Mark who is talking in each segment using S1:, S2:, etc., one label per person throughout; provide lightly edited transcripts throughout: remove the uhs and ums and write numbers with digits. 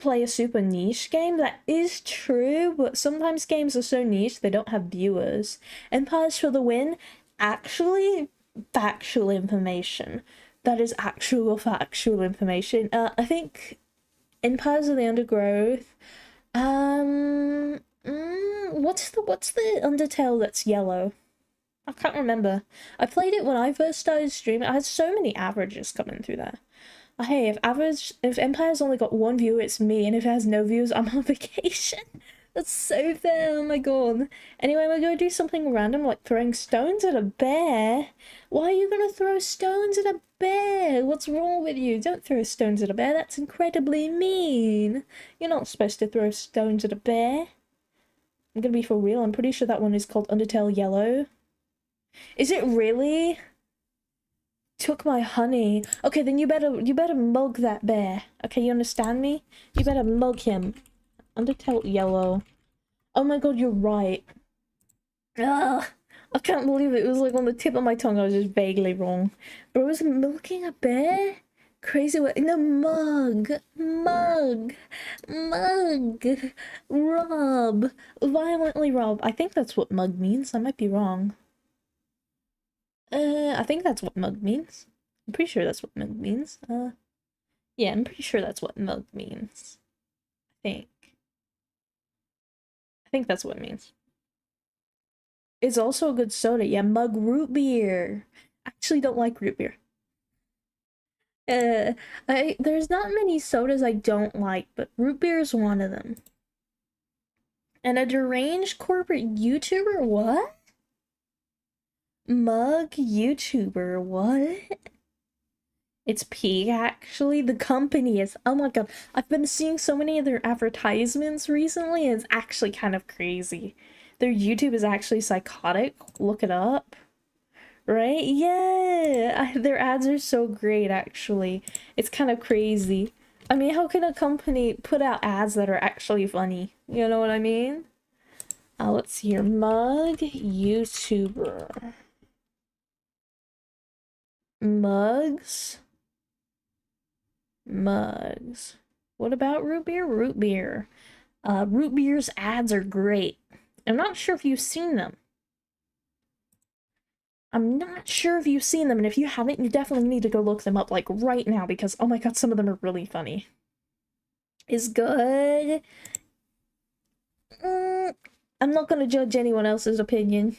S1: play a super niche game. That is true, but sometimes games are so niche they don't have viewers. Empires for the win, actually, factual information. That is actual factual information. I think Empires of the Undergrowth. What's the Undertale that's yellow? I can't remember. I played it when I first started streaming. I had so many averages coming through there. Hey, if Empire's only got one viewer, it's me, and if it has no views, I'm on vacation. That's so fair, oh my god. Anyway, we're gonna do something random like throwing stones at a bear. Why are you gonna throw stones at a bear? What's wrong with you? Don't throw stones at a bear, that's incredibly mean. You're not supposed to throw stones at a bear. I'm gonna be for real, I'm pretty sure that one is called Undertale Yellow. Is it really? Took my honey. Okay, then you better mug that bear. Okay, you understand me? You better mug him. Undertale Yellow. Oh my god, you're right. Ugh, I can't believe it. It was like on the tip of my tongue. I was just vaguely wrong. But I was milking a bear? Crazy way. No, mug. Mug. Mug. Rob. Violently rob. I think that's what mug means. I might be wrong. I think that's what mug means. I'm pretty sure that's what mug means. Yeah, I'm pretty sure that's what mug means. I think that's what it means. It's also a good soda. Yeah, mug root beer. I actually don't like root beer. There's not many sodas I don't like, but root beer is one of them. And a deranged corporate YouTuber? What? Mug YouTuber, what? It's Peak, actually. The company is... Oh my god. I've been seeing so many of their advertisements recently, and it's actually kind of crazy. Their YouTube is actually psychotic. Look it up. Right? Yeah! Their ads are so great, actually. It's kind of crazy. I mean, how can a company put out ads that are actually funny? You know what I mean? Let's see here. Mug YouTuber. Mugs. Mugs. What about root beer? Root beer. Root beer's ads are great. I'm not sure if you've seen them. I'm not sure if you've seen them, and if you haven't, you definitely need to go look them up, like, right now, because, oh my god, some of them are really funny. Is good. I'm not gonna judge anyone else's opinion.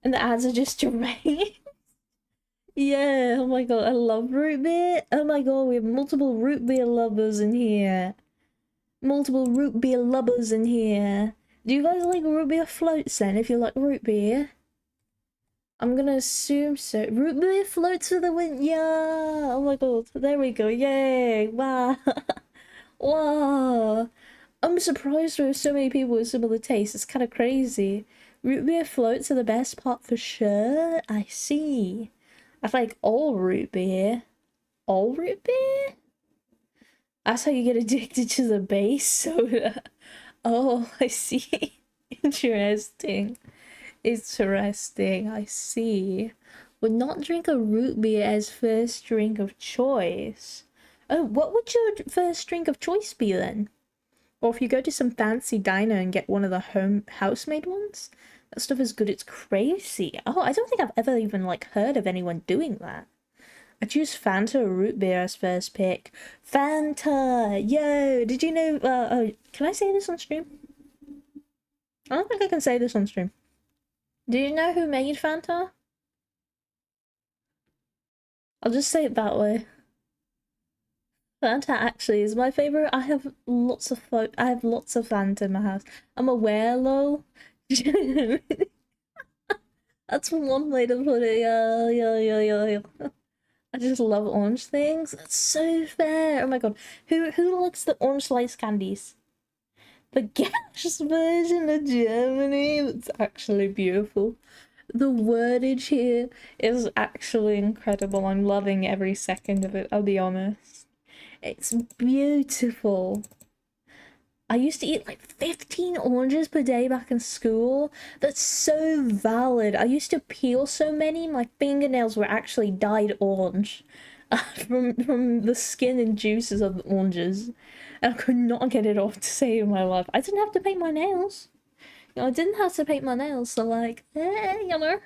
S1: And the ads are just great. Yeah, oh my god, I love root beer. Oh my god, we have multiple root beer lovers in here. Multiple root beer lovers in here. Do you guys like root beer floats then, if you like root beer? I'm gonna assume so. Root beer floats for the win. Yeah! Oh my god, there we go. Yay! Wow! Wow! I'm surprised with so many people with similar tastes. It's kind of crazy. Root beer floats are the best part for sure. I see. I like all root beer. All root beer? That's how you get addicted to the base soda. Oh, I see. Interesting. Interesting, I see. Would not drink a root beer as first drink of choice. Oh, what would your first drink of choice be then? Or if you go to some fancy diner and get one of the house-made ones? That stuff is good, it's crazy. Oh, I don't think I've ever even, like, heard of anyone doing that. I choose Fanta or root beer as first pick. Fanta! Yo! Did you know, oh, can I say this on stream? I don't think I can say this on stream. Do you know who made Fanta? I'll just say it that way. Fanta actually is my favorite. I have lots of Fanta in my house. I'm aware, lol. That's one way to put it. Yeah. I just love orange things. That's so fair. Oh my god. Who likes the orange slice candies? The gas version of Germany. That's actually beautiful. The wordage here is actually incredible. I'm loving every second of it, I'll be honest. It's beautiful. I used to eat like 15 oranges per day back in school. That's so valid. I used to peel so many, my fingernails were actually dyed orange from the skin and juices of the oranges. and I could not get it off to save my life. I didn't have to paint my nails. You know, I didn't have to paint my nails, so like, you know,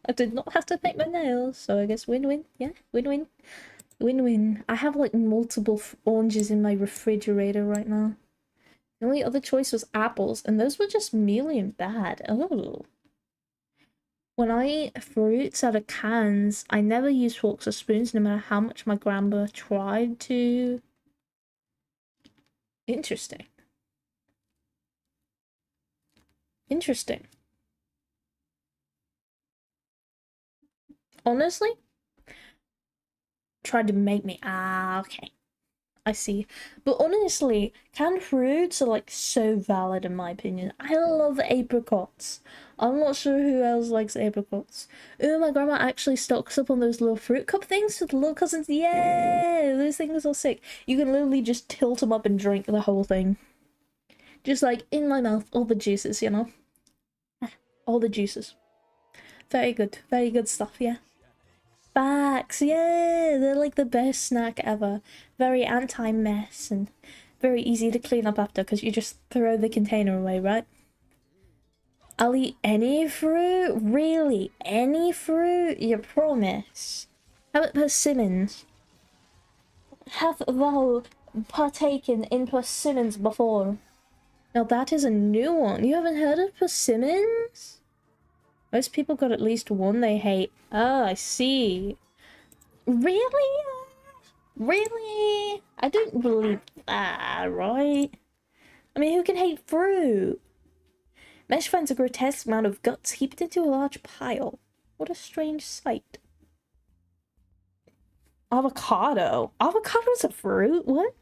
S1: I did not have to paint my nails, so I guess win-win, yeah, win-win. Win-win. I have like multiple oranges in my refrigerator right now. The only other choice was apples, and those were just mealy and bad. Oh. When I eat fruits out of cans, I never use forks or spoons, no matter how much my grandma tried to. Interesting. Interesting. Honestly, tried to make me. Ah, okay. I see. But honestly, canned fruits are like so valid in my opinion. I love apricots. I'm not sure who else likes apricots. Oh, my grandma actually stocks up on those little fruit cup things for the little cousins. Yeah, those things are sick. You can literally just tilt them up and drink the whole thing. Just like in my mouth, all the juices, you know? All the juices. Very good stuff, yeah. Facts, yeah, they're like the best snack ever. Very anti-mess and very easy to clean up after because you just throw the container away, right? I'll eat any fruit? Really? Any fruit? You promise? How about persimmons? Have thou partaken in persimmons before? Now that is a new one. You haven't heard of persimmons? Most people got at least one they hate. Oh, I see. Really? Really? I don't believe that, right? I mean, who can hate fruit? Mesh finds a grotesque amount of guts heaped into a large pile. What a strange sight. Avocado? Avocado's a fruit? What?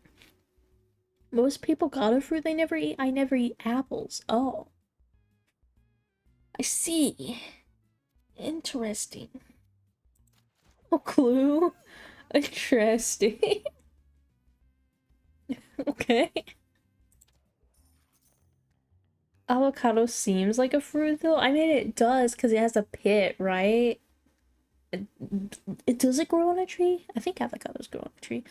S1: Most people got a fruit they never eat. I never eat apples. Oh. I see. Interesting. No clue. Interesting. Okay. Avocado seems like a fruit though. I mean, it does because it has a pit, right? Does it grow on a tree? I think avocados grow on a tree.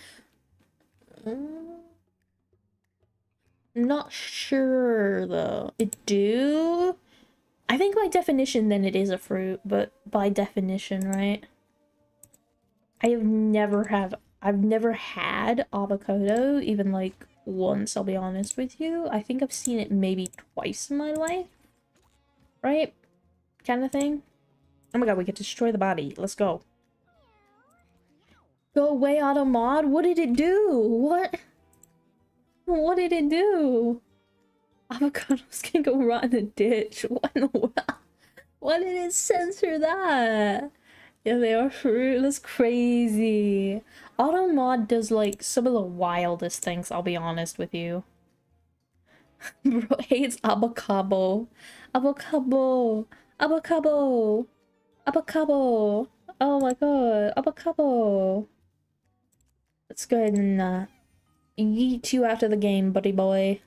S1: Not sure though. It do? I think by definition then it is a fruit, but by definition, right? I've never had avocado, even like once, I'll be honest with you. I think I've seen it maybe twice in my life. Right? Kind of thing. Oh my god, we get to destroy the body. Let's go. Go away, Automod. What did it do? What? What did it do? Avocados can go rot in a ditch. What in the world? Why did it censor that? Yeah, they are fruit. That's crazy. Automod does like some of the wildest things, I'll be honest with you. Bro hates avocado. Avocado. Avocado. Avocado. Oh my god. Avocado. Let's go ahead and yeet you out of the game, buddy boy.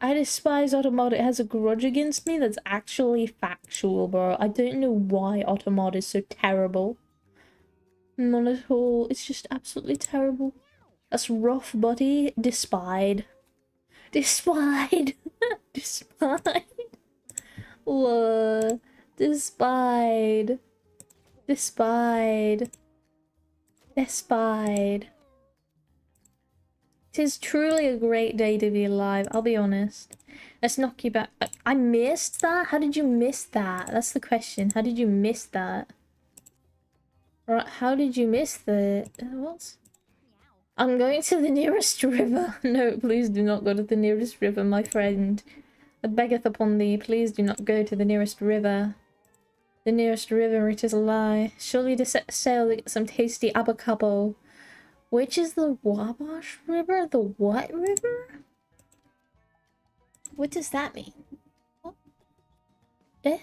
S1: I despise Automod. It has a grudge against me that's actually factual, bro. I don't know why Automod is so terrible. Not at all. It's just absolutely terrible. That's rough, buddy. Despide. Despide. Despide. Despide. Despide. Despide. 'Tis truly a great day to be alive, I'll be honest. Let's knock you back. I missed that? How did you miss that? That's the question. How did you miss that? Right, how did you miss the... what? I'm going to the nearest river. No, please do not go to the nearest river, my friend. I beggeth upon thee, please do not go to the nearest river. The nearest river, it is a lie. Surely to set sail to get some tasty avocado. Which is the Wabash River? The what river? What does that mean? What? Eh?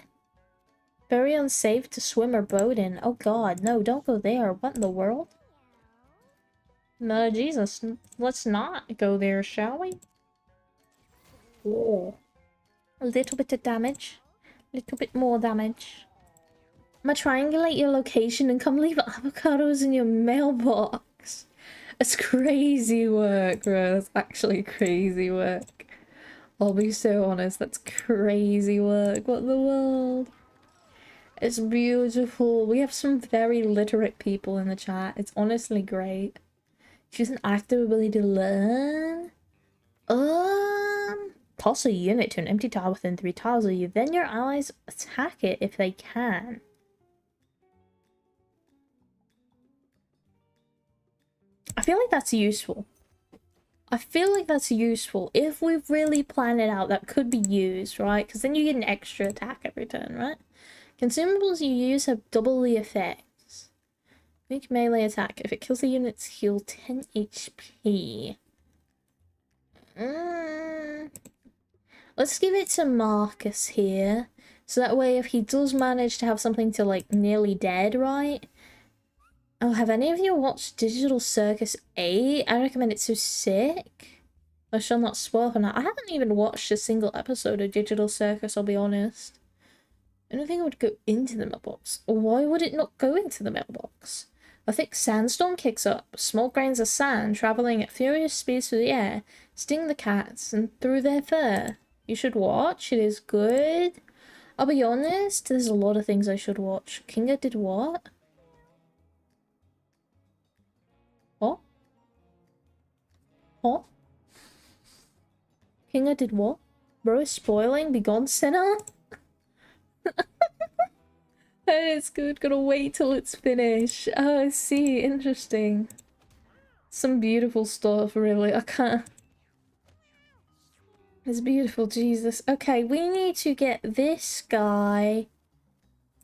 S1: Very unsafe to swim or boat in. Oh god, no, don't go there. What in the world? No, Jesus. Let's not go there, shall we? Oh. A little bit of damage. A little bit more damage. I'ma triangulate your location and come leave avocados in your mailbox. It's crazy work, bro. That's actually crazy work. I'll be so honest, that's crazy work. What in the world? It's beautiful. We have some very literate people in the chat. It's honestly great. She's an active ability to learn. Toss a unit to an empty tile within 3 tiles of you. Then your allies attack it if they can. I feel like that's useful. I feel like that's useful. If we've really planned it out, that could be used, right? Because then you get an extra attack every turn, right? Consumables you use have double the effects. Make melee attack. If it kills the units, heal 10 HP. Let's give it to Marcus here. So that way, if he does manage to have something to, like, nearly dead, right? Oh, have any of you watched Digital Circus 8? I recommend it. So sick. I shall not spoil for now. I haven't even watched a single episode of Digital Circus, I'll be honest. I don't think it would go into the mailbox. Why would it not go into the mailbox? A thick sandstorm kicks up. Small grains of sand traveling at furious speeds through the air sting the cats and through their fur. You should watch. It is good. I'll be honest, there's a lot of things I should watch. Kinga did what? What? What? Kinga did what? Bro is spoiling? Be gone, Senna? It's good. Gotta wait till it's finished. Oh, I see. Interesting. Some beautiful stuff, really. I can't... It's beautiful, Jesus. Okay, we need to get this guy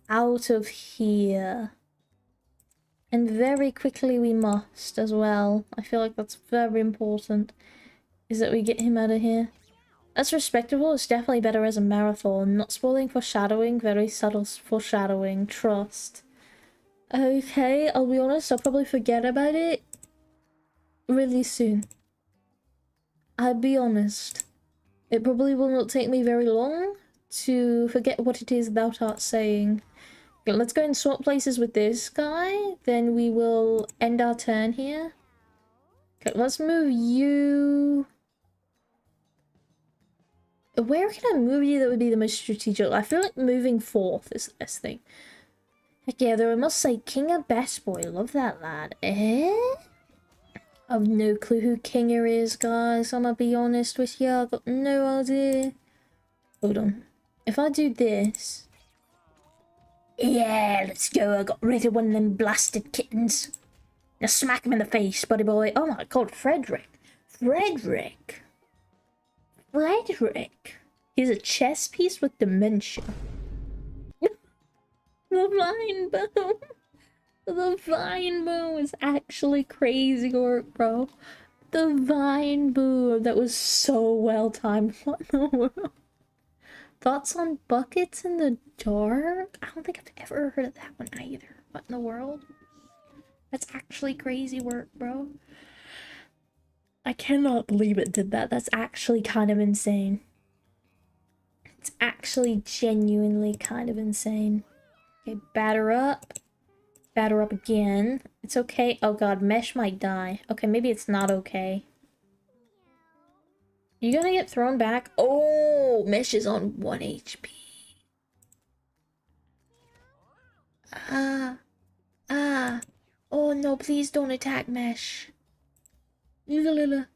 S1: out of here. And very quickly we must as well. I feel like that's very important. Is that we get him out of here. That's respectable. It's definitely better as a marathon. Not spoiling foreshadowing. Very subtle foreshadowing. Trust. Okay, I'll be honest. I'll probably forget about it really soon. I'll be honest. It probably will not take me very long to forget what it is thou art saying. Okay, let's go and swap places with this guy. Then we will end our turn here. Okay, let's move you... Where can I move you that would be the most strategic? I feel like moving fourth is the best thing. Heck yeah, though I must say, Kinga best boy. Love that lad. Eh? I've no clue who Kinga is, guys. I'm gonna be honest with you. I've got no idea. Hold on. If I do this... Yeah, let's go. I got rid of one of them blasted kittens. Now smack him in the face, buddy boy. Oh my god, Frederick. Frederick. Frederick. He's a chess piece with dementia. The vine bow. The vine bow is actually crazy work, bro. The vine bow. That was so well timed. What in the world? Thoughts on buckets in the dark? I don't think I've ever heard of that one either. What in the world? That's actually crazy work, bro. I cannot believe it did that. That's actually kind of insane. It's actually genuinely kind of insane. Okay, batter up. Batter up again. It's okay. Oh god, Mesh might die. Okay, maybe it's not okay. You gonna get thrown back? Oh, Mesh is on 1 HP. Oh no, please don't attack Mesh. Heal.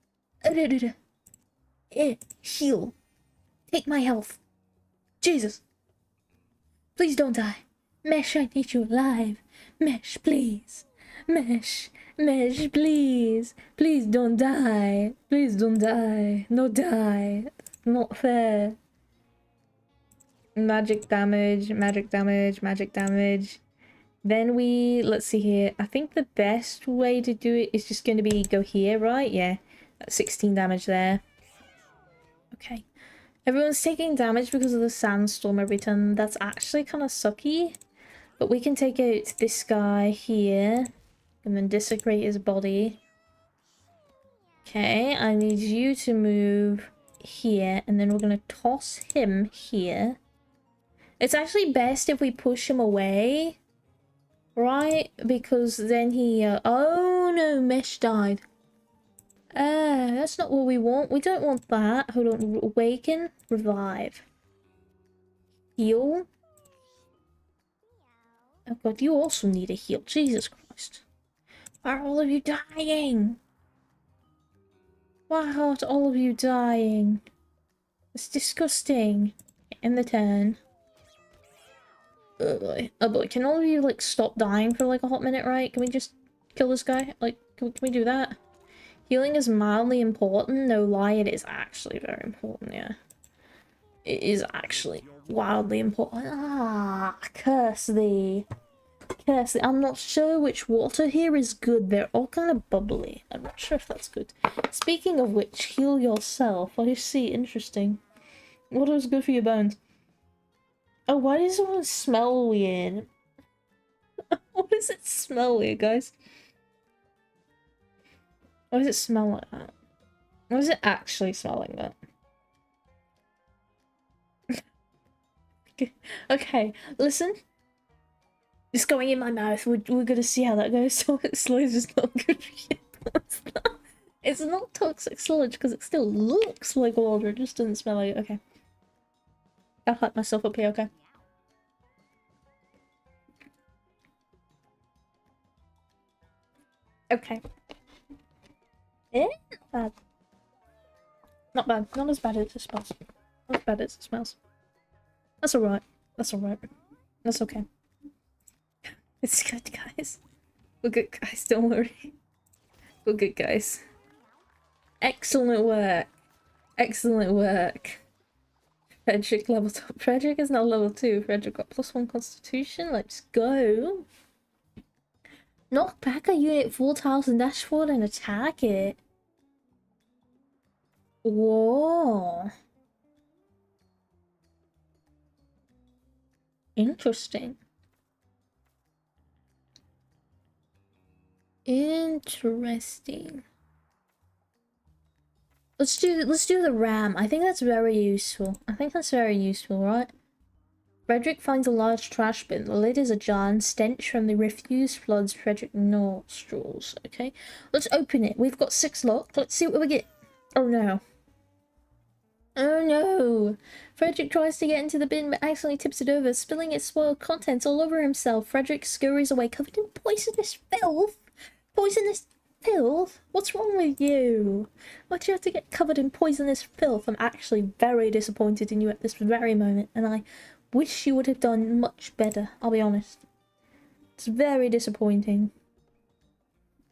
S1: Take my health. Jesus. Please don't die. Mesh, I need you alive. Mesh, please. Mesh. Mesh, please. Please don't die. Please don't die. No die. Not fair. Magic damage, magic damage, magic damage. Then we, let's see here. I think the best way to do it is just going to be go here, right? Yeah. That's 16 damage there. Okay. Everyone's taking damage because of the sandstorm every turn. That's actually kind of sucky. But we can take out this guy here. And then desecrate his body. Okay, I need you to move here. And then we're going to toss him here. It's actually best if we push him away. Right? Because then he... oh no, Mesh died. That's not what we want. We don't want that. Hold on. Awaken. Revive. Heal. Oh god, you also need a heal. Jesus Christ. Why are all of you dying? Why are all of you dying? It's disgusting. End the turn. Oh boy. Oh boy. Can all of you, like, stop dying for, like, a hot minute, right? Can we just kill this guy? Like, can we do that? Healing is mildly important. No lie, it is actually very important, yeah. It is actually wildly important. Ah, curse thee. Curse thee. I'm not sure which water here is good. They're all kind of bubbly. I'm not sure if that's good. Speaking of which, heal yourself. I see. Interesting. What is good for your bones? Oh, why does it smell weird? Why does it smell weird, guys? Why does it smell like that? Why does it actually smell like that? Okay, listen. It's going in my mouth. We're gonna see how that goes. So sludge is not good for you. It's not toxic sludge because it still looks like water. It just doesn't smell like it. Okay. I'll hype myself up here, okay? Okay. Eh? Not bad. Not bad. Not as bad as it smells. Not as bad as it smells. That's alright. That's alright. That's okay. It's good, guys. We're good, guys. Don't worry. We're good, guys. Excellent work. Excellent work. Frederick level 2. Frederick is now level 2. Frederick got +1 constitution. Let's go. Knock back a unit 4 tiles and dash forward and attack it. Whoa. Interesting. Interesting. Let's do the ram. I think that's very useful. I think that's very useful, right? Frederick finds a large trash bin. The lid is ajar and stench from the refuse floods Frederick's nostrils. Okay, let's open it. We've got 6 luck. Let's see what we get. Oh no. Oh no! Frederick tries to get into the bin but accidentally tips it over, spilling its spoiled contents all over himself. Frederick scurries away covered in poisonous filth. Poisonous filth? What's wrong with you? Why'd you have to get covered in poisonous filth? I'm actually very disappointed in you at this very moment, and I wish you would have done much better, I'll be honest. It's very disappointing.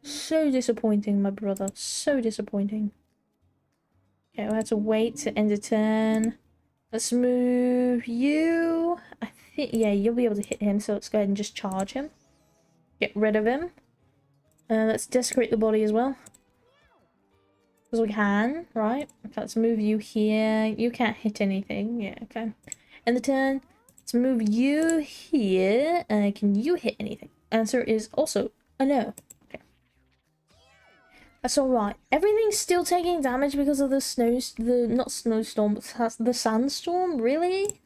S1: So disappointing, my brother. So disappointing. Okay, we'll have to wait to end the turn. Let's move you. I think, yeah, you'll be able to hit him, so let's go ahead and just charge him. Get rid of him. Let's desecrate the body as well. Because we can, right? Okay, let's move you here. You can't hit anything. Yeah, okay. End the turn. Let's move you here. Can you hit anything? Answer is also a no. Okay. That's alright. Everything's still taking damage because of the not snowstorm, but the sandstorm? Really?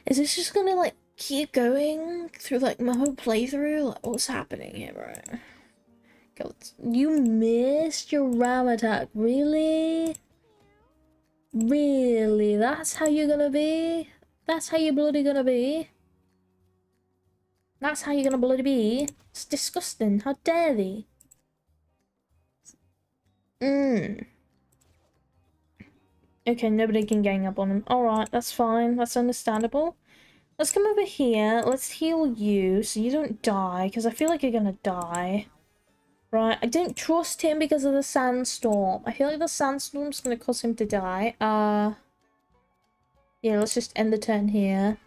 S1: Is this just gonna, like, keep going through, like, my whole playthrough? Like, what's happening here, bro? God, you missed your ram attack. Really? Really? That's how you're gonna be? That's how you bloody gonna be? That's how you're gonna bloody be? It's disgusting. How dare they? Okay, nobody can gang up on him. Alright, that's fine. That's understandable. Let's come over here. Let's heal you so you don't die, because I feel like you're gonna die. Right, I don't trust him because of the sandstorm. I feel like the sandstorm's gonna cause him to die. Yeah, let's just end the turn here.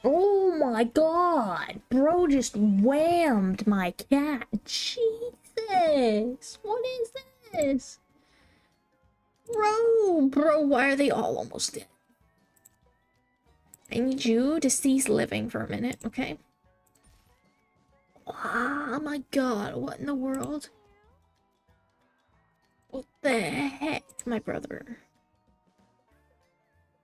S1: Oh my god! Bro just whammed my cat. Jesus! What is this? Bro, why are they all almost dead? I need you to cease living for a minute, okay? Oh my god, what in the world? What the heck, my brother?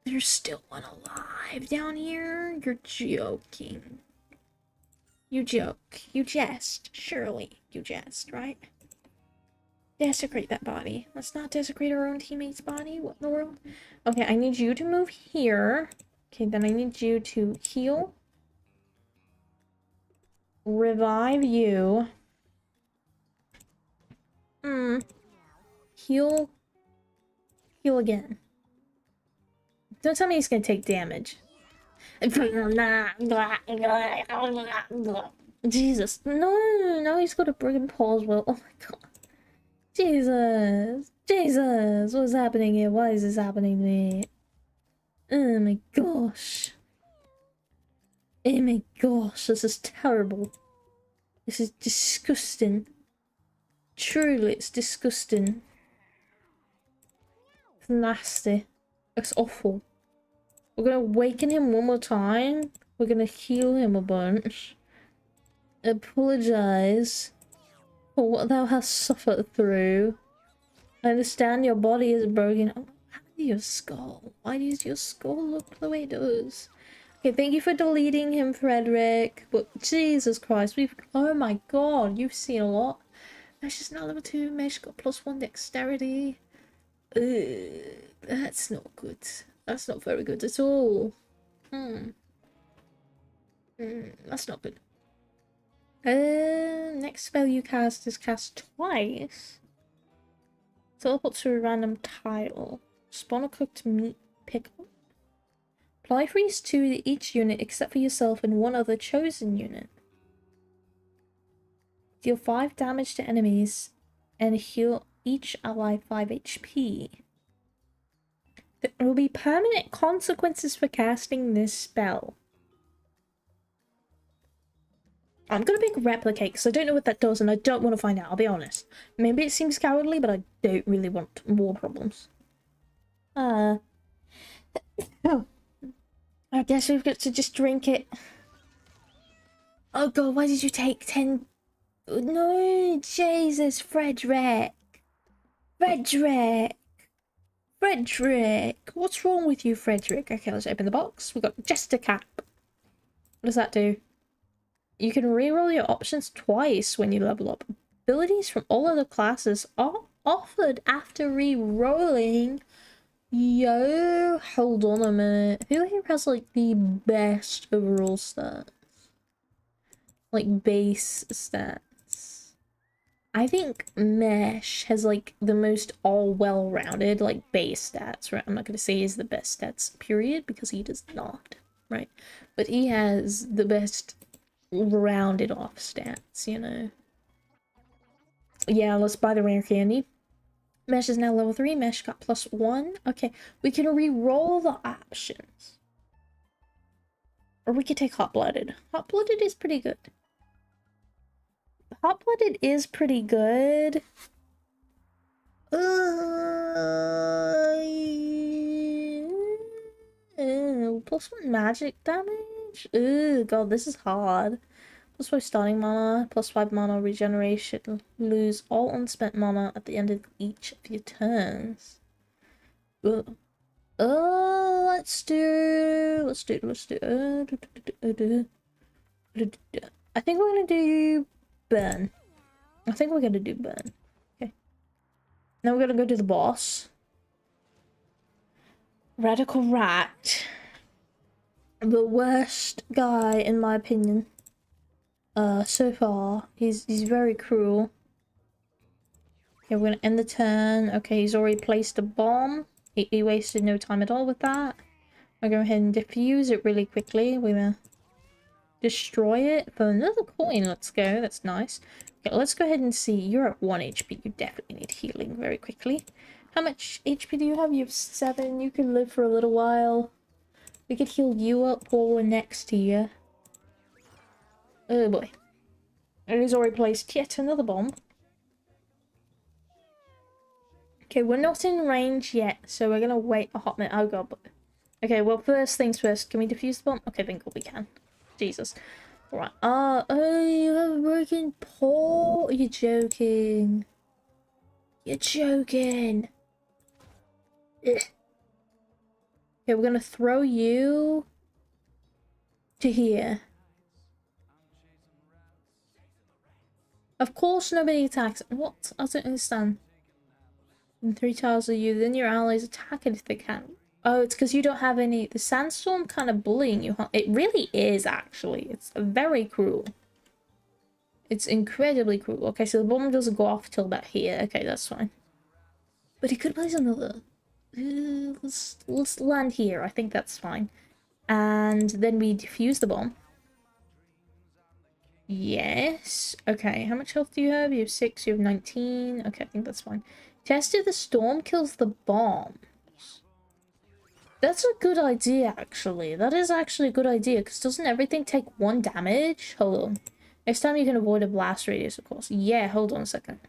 S1: There's still one alive down here? You're joking. You joke. You jest. Surely you jest, right? desecrate that body. Let's not desecrate our own teammate's body. What in the world? Okay, I need you to move here. Okay, then I need you to heal. Revive you. Heal. Heal again. Don't tell me he's gonna take damage. Jesus. No, he's got a broken paw as well. Oh my god. Jesus. Jesus. What's happening here? Why is this happening to me? Oh my gosh. Oh my gosh, this is terrible. This is disgusting. Truly, it's disgusting. It's nasty. It's awful. We're gonna awaken him one more time. We're gonna heal him a bunch. Apologize for what thou hast suffered through. I understand your body is broken. Oh, how did your skull? Why does your skull look the way it does? Okay, thank you for deleting him, Frederick. But Jesus Christ, oh my god, you've seen a lot. Mesh is now level 2. Mesh got +1 dexterity. That's not good. That's not very good at all. That's not good. Next spell you cast is cast twice. Teleport to a random tile. Spawn a cooked meat pickle. Apply freeze to each unit except for yourself and one other chosen unit. Deal 5 damage to enemies and heal each ally 5 HP. There will be permanent consequences for casting this spell. I'm gonna pick Replicate because I don't know what that does and I don't want to find out, I'll be honest. Maybe it seems cowardly, but I don't really want more problems. Oh. I guess we've got to just drink it. Oh god, why did you take 10... No, Jesus, Frederick. Frederick. What's wrong with you, Frederick? Okay, let's open the box. We've got Jester Cap. What does that do? You can reroll your options twice when you level up. Abilities from all other classes are offered after re-rolling. Yo, hold on a minute. Who here has like the best overall stats? Like base stats. I think Mesh has like the most all well-rounded like base stats, right? I'm not gonna say he's the best stats, period, because he does not, right? But he has the best rounded off stats, you know. Yeah, let's buy the rare candy. Mesh is now level 3. Mesh got +1. Okay, we can re-roll the options. Or we could take Hot-Blooded. Hot-Blooded is pretty good. Hot-Blooded is pretty good. +1 magic damage? Ooh, god, this is hard. +5 starting mana, +5 mana regeneration. Lose all unspent mana at the end of each of your turns. Ugh. Let's do. I think we're gonna do burn. Okay. Now we're gonna go to the boss. Radical Rat. The worst guy in my opinion. So far. He's very cruel. Okay, we're gonna end the turn. Okay, he's already placed a bomb. He wasted no time at all with that. I'll go ahead and defuse it really quickly. We're gonna destroy it for another coin. Let's go. That's nice. Okay, let's go ahead and see. You're at 1 HP. You definitely need healing very quickly. How much HP do you have? You have 7. You can live for a little while. We could heal you up while we're next to you. Oh boy. And he's already placed yet another bomb. Okay, we're not in range yet, so we're gonna wait a hot minute. Oh god, but... Okay, well, first things first. Can we defuse the bomb? Okay, thank god we can. Jesus. Alright. Oh, you have a broken paw? You're joking. You're joking. Ugh. Okay, we're gonna throw you to here. Of course nobody attacks. What? I don't understand. And 3 tiles of you, then your allies attack it if they can. Oh, it's because you don't have any. The sandstorm kind of bullying you, huh? It really is, actually. It's very cruel. It's incredibly cruel. Okay, so the bomb doesn't go off till about here. Okay, that's fine. But he could place another. Let's land here. I think that's fine. And then we defuse the bomb. Yes. Okay, how much health do you have? You have 6, you have 19. Okay, I think that's fine. Test if the storm kills the bomb. That's a good idea, actually. That is actually a good idea, because doesn't everything take 1 damage? Hold on. Next time you can avoid a blast radius, of course. Yeah, hold on a second.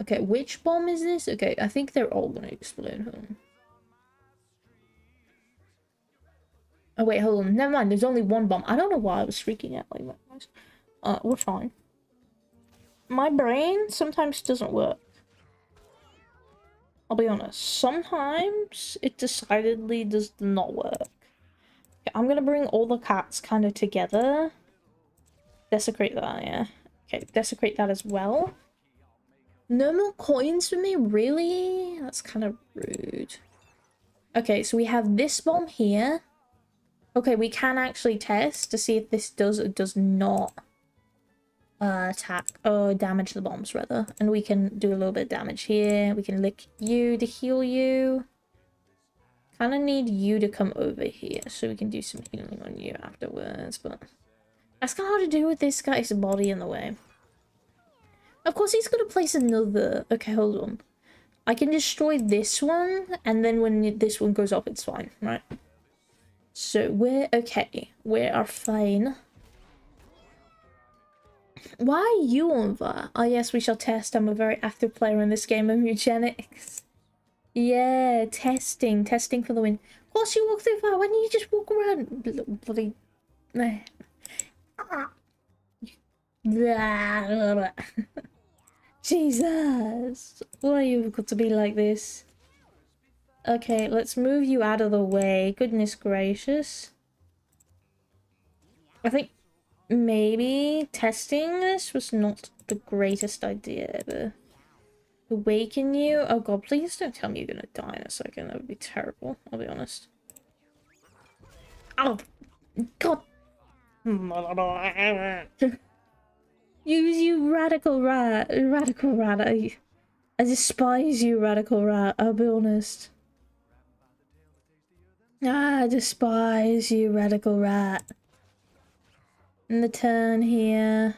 S1: Okay, which bomb is this? Okay, I think they're all gonna explode. Hold on. Oh, wait, hold on. Never mind, there's only 1 bomb. I don't know why I was freaking out like that. We're fine. My brain sometimes doesn't work. I'll be honest. Sometimes it decidedly does not work. Okay, I'm gonna bring all the cats kind of together. Desecrate that, yeah. Okay, desecrate that as well. No more coins for me? Really? That's kind of rude. Okay, so we have this bomb here. Okay, we can actually test to see if this does or does not attack or damage the bombs, rather. And we can do a little bit of damage here. We can lick you to heal you. Kind of need you to come over here so we can do some healing on you afterwards, but that's kind of hard to do with this guy's body in the way. Of course, he's going to place another. Okay, hold on. I can destroy this one, and then when this one goes off, it's fine, right? So we're okay. We are fine. Why are you on that? Oh yes, we shall test. I'm a very active player in this game of eugenics. Yeah, testing for the win. Of course you walk through fire. Why don't you just walk around? Bloody... Jesus! Why you've got to be like this? Okay, let's move you out of the way. Goodness gracious. I think maybe testing this was not the greatest idea ever. Awaken you? Oh god, please don't tell me you're gonna die in a second. That would be terrible, I'll be honest. Oh, god. You radical rat. Radical rat. I despise you, radical rat. I'll be honest. I despise you, radical rat. In the turn here.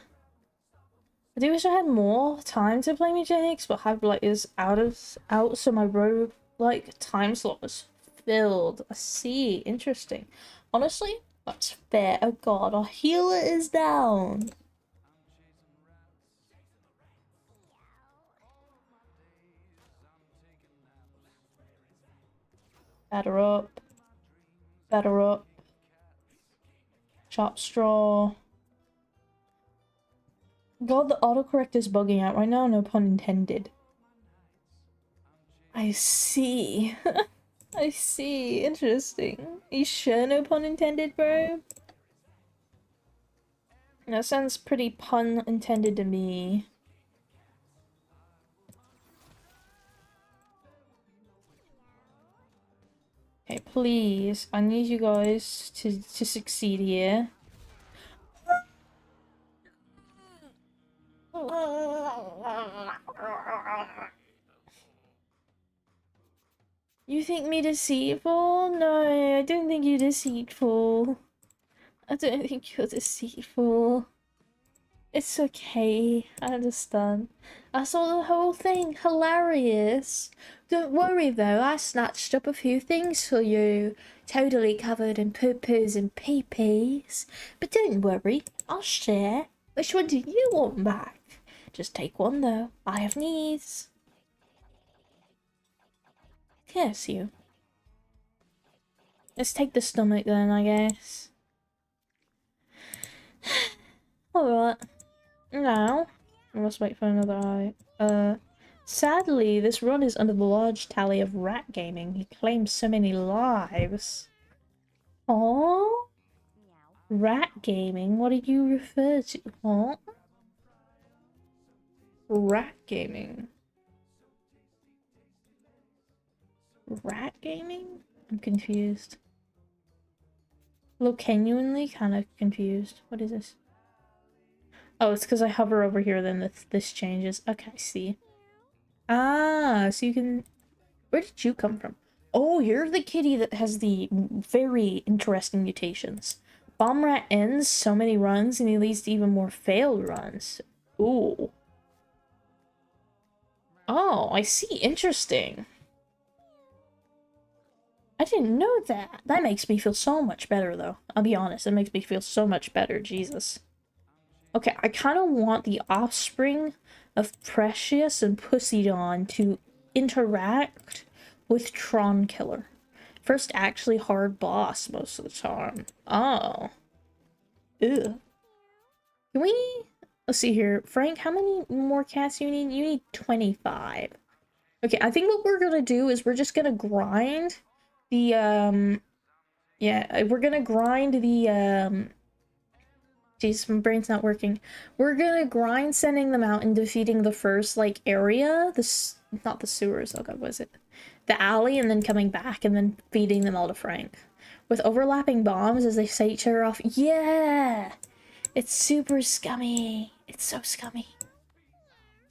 S1: I do wish I had more time to play Eugenics, but Hyperlight is out, so my roguelike time slot was filled. I see. Interesting. Honestly, that's fair. Oh god, our healer is down. Batter up. Batter up. Sharp straw. God, the autocorrect is bugging out right now, no pun intended. I see. I see. Interesting. You sure no pun intended, bro? That sounds pretty pun intended to me. Okay, please. I need you guys to succeed here. You think me deceitful? No, I don't think you're deceitful. I don't think you're deceitful. It's okay, I understand. I saw the whole thing, hilarious. Don't worry though, I snatched up a few things for you. Totally covered in poo-poos and pee-pees. But don't worry, I'll share. Which one do you want back? Just take one though, I have needs. Curse you. Let's take the stomach then, I guess. Alright. Now, I must wait for another eye. Sadly, this run is under the large tally of Rat Gaming. He claims so many lives. Aww? Rat Gaming? What do you refer to? Huh? Rat Gaming. Rat gaming? I'm confused. Genuinely kind of confused. What is this? Oh, it's because I hover over here, then this changes. Okay, I see. Ah, so you can... Where did you come from? Oh, you're the kitty that has the very interesting mutations. Bomb Rat ends so many runs, and he leads to even more failed runs. Ooh. Oh, I see. Interesting. I didn't know that. That makes me feel so much better, though. I'll be honest. It makes me feel so much better. Jesus. Okay, I kind of want the offspring of Precious and Poseidon to interact with Tron Killer. First actually hard boss most of the time. Oh. Ew. Can we... Let's see here. Frank, how many more cats you need? You need 25. Okay, I think what we're gonna do is we're just gonna grind the, yeah, we're gonna grind the, jeez, my brain's not working. We're gonna grind sending them out and defeating the first, like, area. Not the sewers, oh god, what is it? The alley, and then coming back, and then feeding them all to Frank. With overlapping bombs as they set each other off. Yeah! It's super scummy. It's so scummy.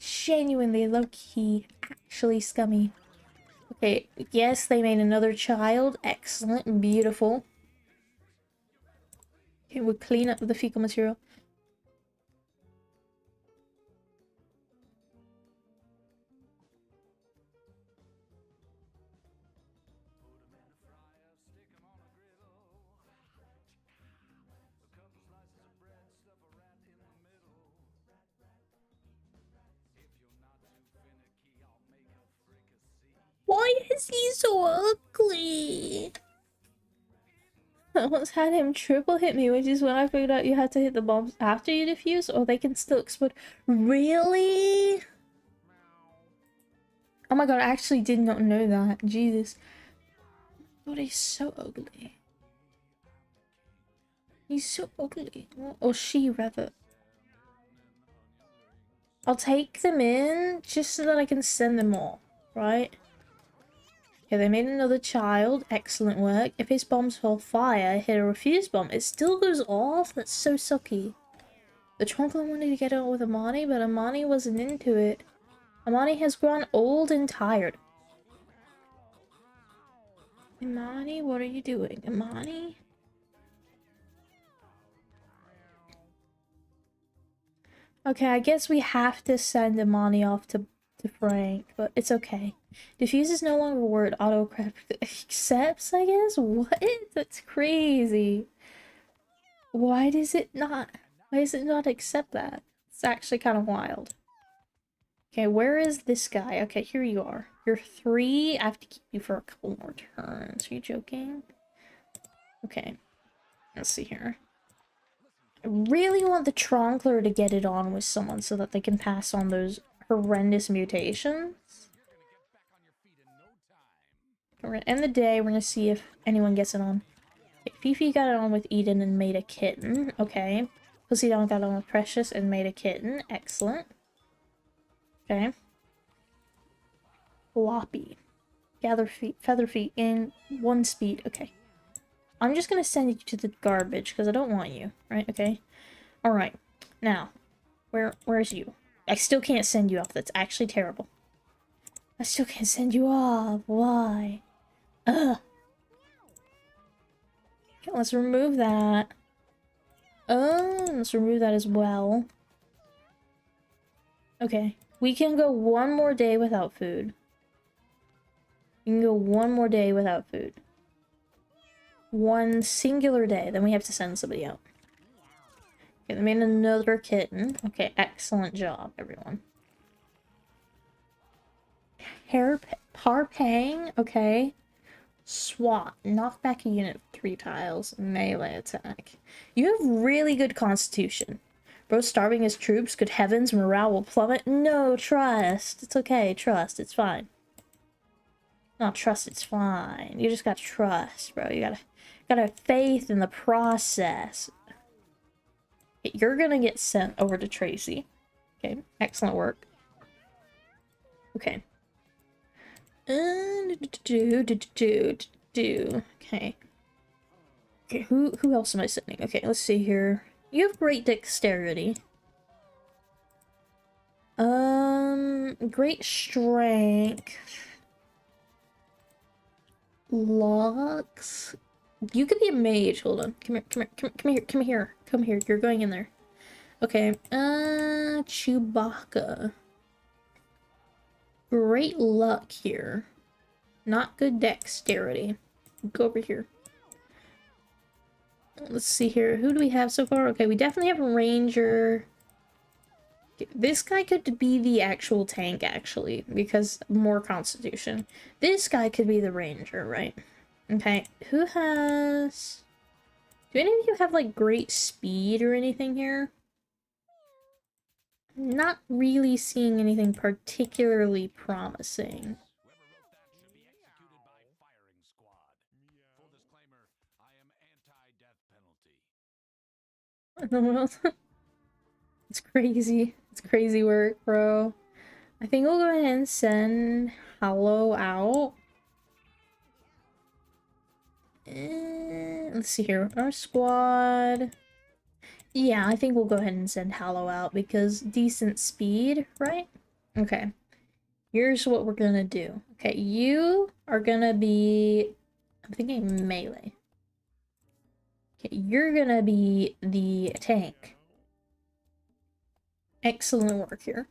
S1: Genuinely low-key, actually scummy. Okay, yes, they made another child. Excellent and beautiful. Okay, we'll clean up the fecal material. Why is he so ugly? I once had him triple hit me, which is when I figured out you had to hit the bombs after you defuse, or they can still explode. Really? Oh my god, I actually did not know that. Jesus. God, he's so ugly. He's so ugly. Or she, rather. I'll take them in just so that I can send them all, right? Okay, they made another child. Excellent work. If his bombs fall fire, hit a refuse bomb, it still goes off? That's so sucky. The Trunkler wanted to get out with Amani, but Amani wasn't into it. Amani has grown old and tired. Amani, what are you doing? Amani? Okay, I guess we have to send Amani off to Frank, but it's okay. Diffuse is no longer a word. Auto accepts, I guess? What? That's crazy. Why does it not? Why does it not accept that? It's actually kind of wild. Okay, where is this guy? Okay, here you are. You're 3. I have to keep you for a couple more turns. Are you joking? Okay. Let's see here. I really want the Tronkler to get it on with someone so that they can pass on those horrendous mutations. We're gonna end the day. We're gonna see if anyone gets it on. Okay, Fifi got it on with Eden and made a kitten. Okay. Poseidon got it on with Precious and made a kitten. Excellent. Okay. Floppy. Gather feet, feather feet in 1 speed. Okay. I'm just gonna send you to the garbage because I don't want you. Right? Okay. Alright. Now. Where's you? I still can't send you off. That's actually terrible. I still can't send you off. Why? Ugh. Okay, let's remove that. Let's remove that as well. Okay. We can go 1 more day without food. We can go 1 more day without food. 1 singular day. Then we have to send somebody out. Okay, they made another kitten. Okay, excellent job, everyone. Harpang. Okay. SWAT. Knock back a unit 3 tiles. Melee attack. You have really good constitution. Bro starving his troops. Good heavens, morale will plummet. No, trust. It's okay. Trust. It's fine. Not trust. It's fine. You just gotta trust, bro. You gotta have faith in the process. You're gonna get sent over to Tracy. Okay. Excellent work. Okay. Okay. Okay, who else am I sending? Okay, let's see here. You have great dexterity. Great strength. Locks. You could be a mage. Hold on. Come here, come here, come here, come here. Come here. You're going in there. Okay. Chewbacca. Great luck here. Not good dexterity. Go over here. Let's see here. Who do we have so far? Okay, we definitely have a ranger. This guy could be the actual tank, actually, because more constitution. This guy could be the ranger, right? Okay, who has... Do any of you have, like, great speed or anything here? Not really seeing anything particularly promising. What in the world? It's crazy. It's crazy work, bro. I think we'll go ahead and send Hallow out. Let's see here. Our squad... Yeah, I think we'll go ahead and send Hallow out because decent speed, right? Okay. Here's what we're gonna do. Okay, you are gonna be... I'm thinking melee. Okay, you're gonna be the tank. Excellent work here.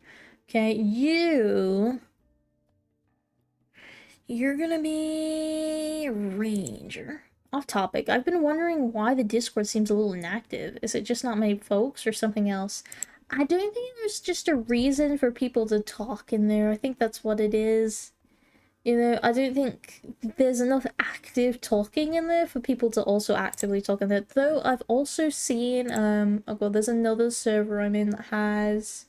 S1: Okay, you're gonna be ranger. Off topic, I've been wondering why the Discord seems a little inactive. Is it just not many folks or something else? I don't think there's just a reason for people to talk in there. I think that's what it is. You know, I don't think there's enough active talking in there for people to also actively talk in there. Though I've also seen, oh god, there's another server I'm in that has...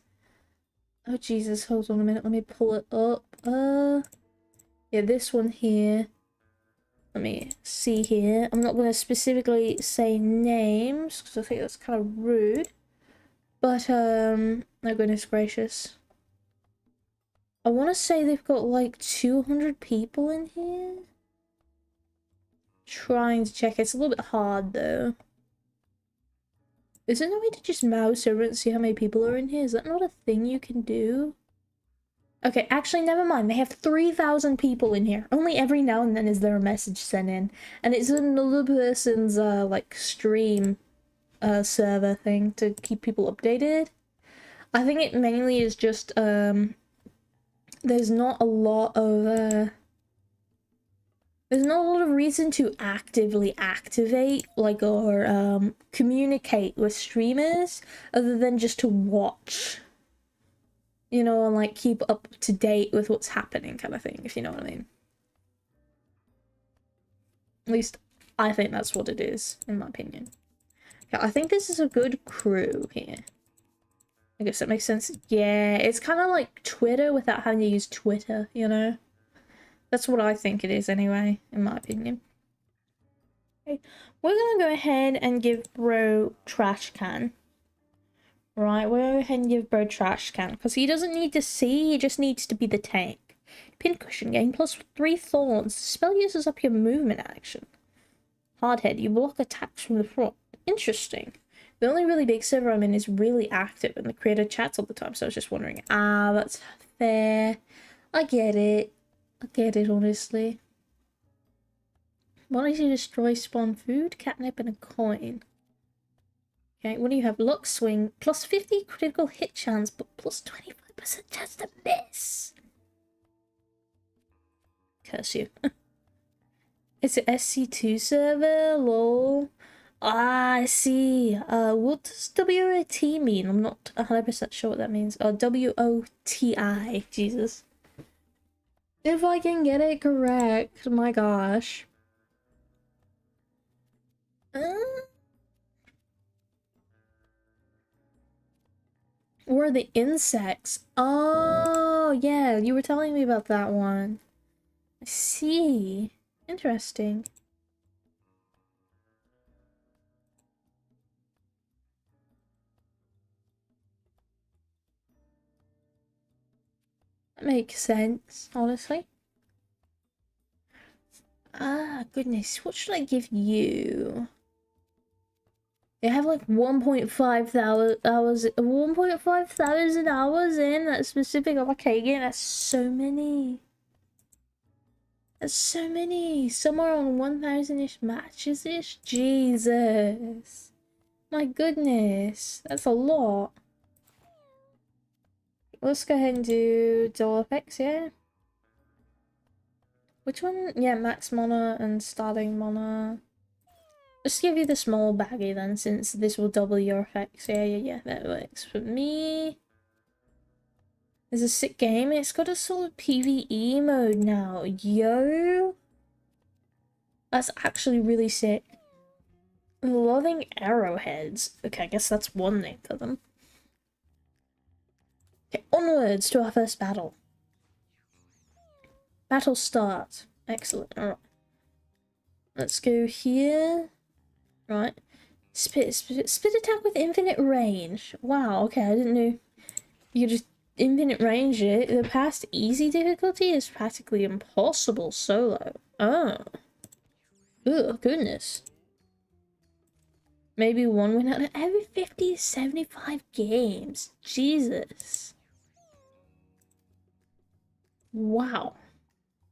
S1: Oh Jesus, hold on a minute, let me pull it up. Yeah, this one here. Let me see here. I'm not going to specifically say names because I think that's kind of rude. But, oh goodness gracious. I want to say they've got like 200 people in here. Trying to check. It's a little bit hard though. Is there no way to just mouse over and see how many people are in here? Is that not a thing you can do? Okay, actually, never mind. They have 3,000 people in here. Only every now and then is there a message sent in. And it's another person's, like, stream, server thing to keep people updated. I think it mainly is just, there's not a lot of, there's not a lot of reason to actively activate, like, or, communicate with streamers other than just to watch. You know, and like keep up to date with what's happening kind of thing, if you know what I mean. At least I think that's what it is, in my opinion. Okay, I think this is a good crew here. I guess that makes sense. Yeah, it's kind of like Twitter without having to use Twitter, you know? That's what I think it is anyway, in my opinion. Okay, we're gonna go ahead and give bro trash can. Right, we'll go ahead and give bro trash can, because he doesn't need to see, he just needs to be the tank. Pincushion gain plus 3 thorns. The spell uses up your movement action. Hardhead, you block attacks from the front. Interesting. The only really big server I'm in is really active and the creator chats all the time, so I was just wondering. Ah, that's fair. I get it. I get it, honestly. Why don't you destroy spawn food, catnip, and a coin? Okay, what do you have? Luck swing, plus 50 critical hit chance, but plus 25% chance to miss. Curse you. It's an SC2 server, lol. Ah, I see. What does WOT mean? I'm not 100% sure what that means. WOTI, Jesus. If I can get it correct, my gosh. Or the insects. Oh, yeah, you were telling me about that one. I see. Interesting. That makes sense, honestly. goodness, what should I give you? They have like 1.5 hours, 1.5 thousand hours in that specific arcade game. That's so many. That's so many. Somewhere on 1,000-ish matches-ish. Jesus. My goodness. That's a lot. Let's go ahead and do dual effects, yeah? Which one? Yeah, max mana and starting mana. Just give you the small baggie then, since this will double your effects. Yeah, that works for me. It's a sick game. It's got a solid PvE mode now. Yo! That's actually really sick. Loving arrowheads. Okay, I guess that's one name for them. Okay, onwards to our first battle. Battle start. Excellent. Alright. Let's go here. Right. Spit attack with infinite range. Wow, okay, I didn't know you could just infinite range it. The past easy difficulty is practically impossible solo. Oh. Ugh, goodness. Maybe one win out of every 50 to 75 games. Jesus. Wow.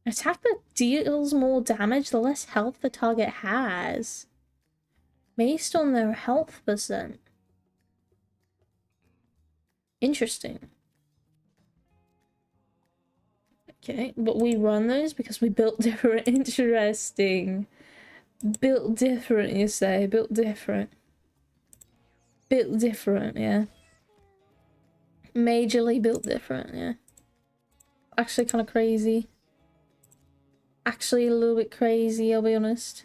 S1: Attack that deals more damage the less health the target has. Based on their health percent. Interesting. Okay, but we run those because we built different. Interesting. Built different, you say? Built different. Built different, yeah. Majorly built different, yeah. Actually kind of crazy. Actually a little bit crazy, I'll be honest.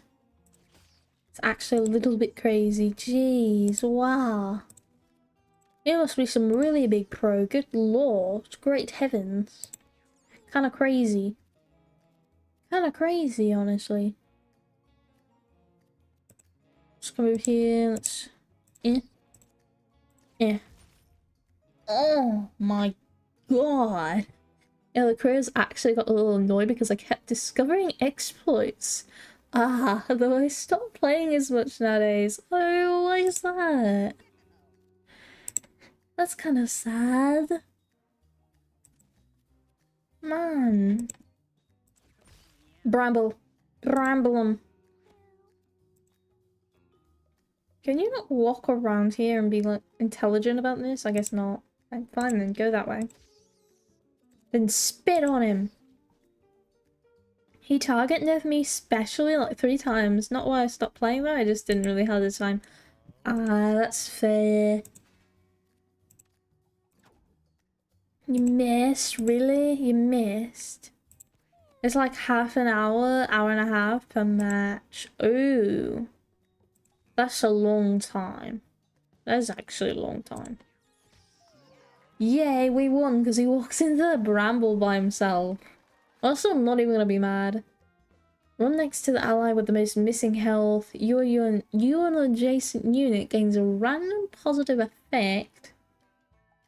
S1: It's actually a little bit crazy. Jeez, wow. You must be some really big pro. Good lord. Great heavens. Kind of crazy. Kind of crazy, honestly. Let's come over here. Let's... Yeah. Oh my god. Yeah, the crews actually got a little annoyed because I kept discovering exploits. Ah, though I stopped playing as much nowadays. Oh, why is that? That's kind of sad. Man. Bramble. Bramble 'em. Can you not walk around here and be like intelligent about this? I guess not. Fine then, go that way. Then spit on him. He target nerfed me specially like 3 times. Not why I stopped playing though, I just didn't really have the time. Ah, that's fair. You missed? Really? You missed? It's like half an hour, hour and a half per match. Ooh. That's a long time. That's actually a long time. Yay, we won because he walks into the bramble by himself. Also, I'm not even gonna be mad. Run next to the ally with the most missing health. You and an adjacent unit gains a random positive effect.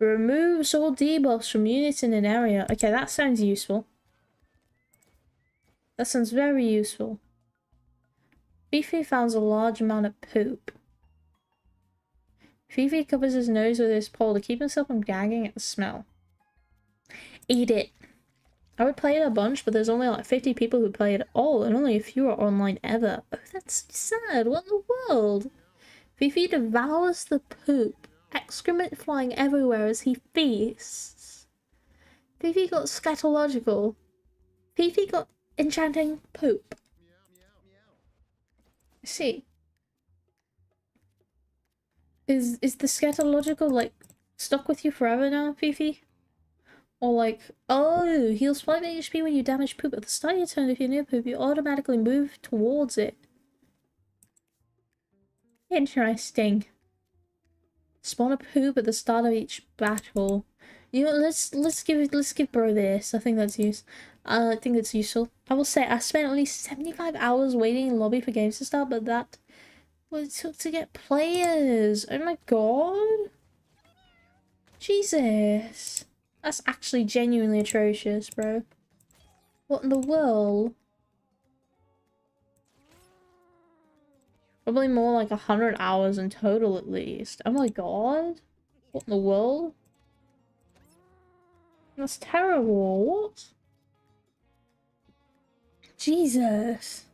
S1: Removes all debuffs from units in an area. Okay, that sounds useful. That sounds very useful. Fifi finds a large amount of poop. Fifi covers his nose with his paw to keep himself from gagging at the smell. Eat it. I would play it a bunch, but there's only like 50 people who play it at all, and only a few are online ever. Oh, that's sad. What in the world? Fifi devours the poop, excrement flying everywhere as he feasts. Fifi got scatological. Fifi got enchanting poop. I see. Is the scatological like stuck with you forever now, Fifi? Or like, oh, heals 5 HP when you damage poop at the start of your turn. If you're near poop, you automatically move towards it. Interesting. Spawn a poop at the start of each battle. You know, let's give bro this. I think that's I think it's useful. I will say I spent at least 75 hours waiting in lobby for games to start, but that what it took to get players. Oh my god. Jesus. That's actually genuinely atrocious, bro. What in the world? Probably more like 100 hours in total at least. Oh my god. What in the world? That's terrible. What? Jesus.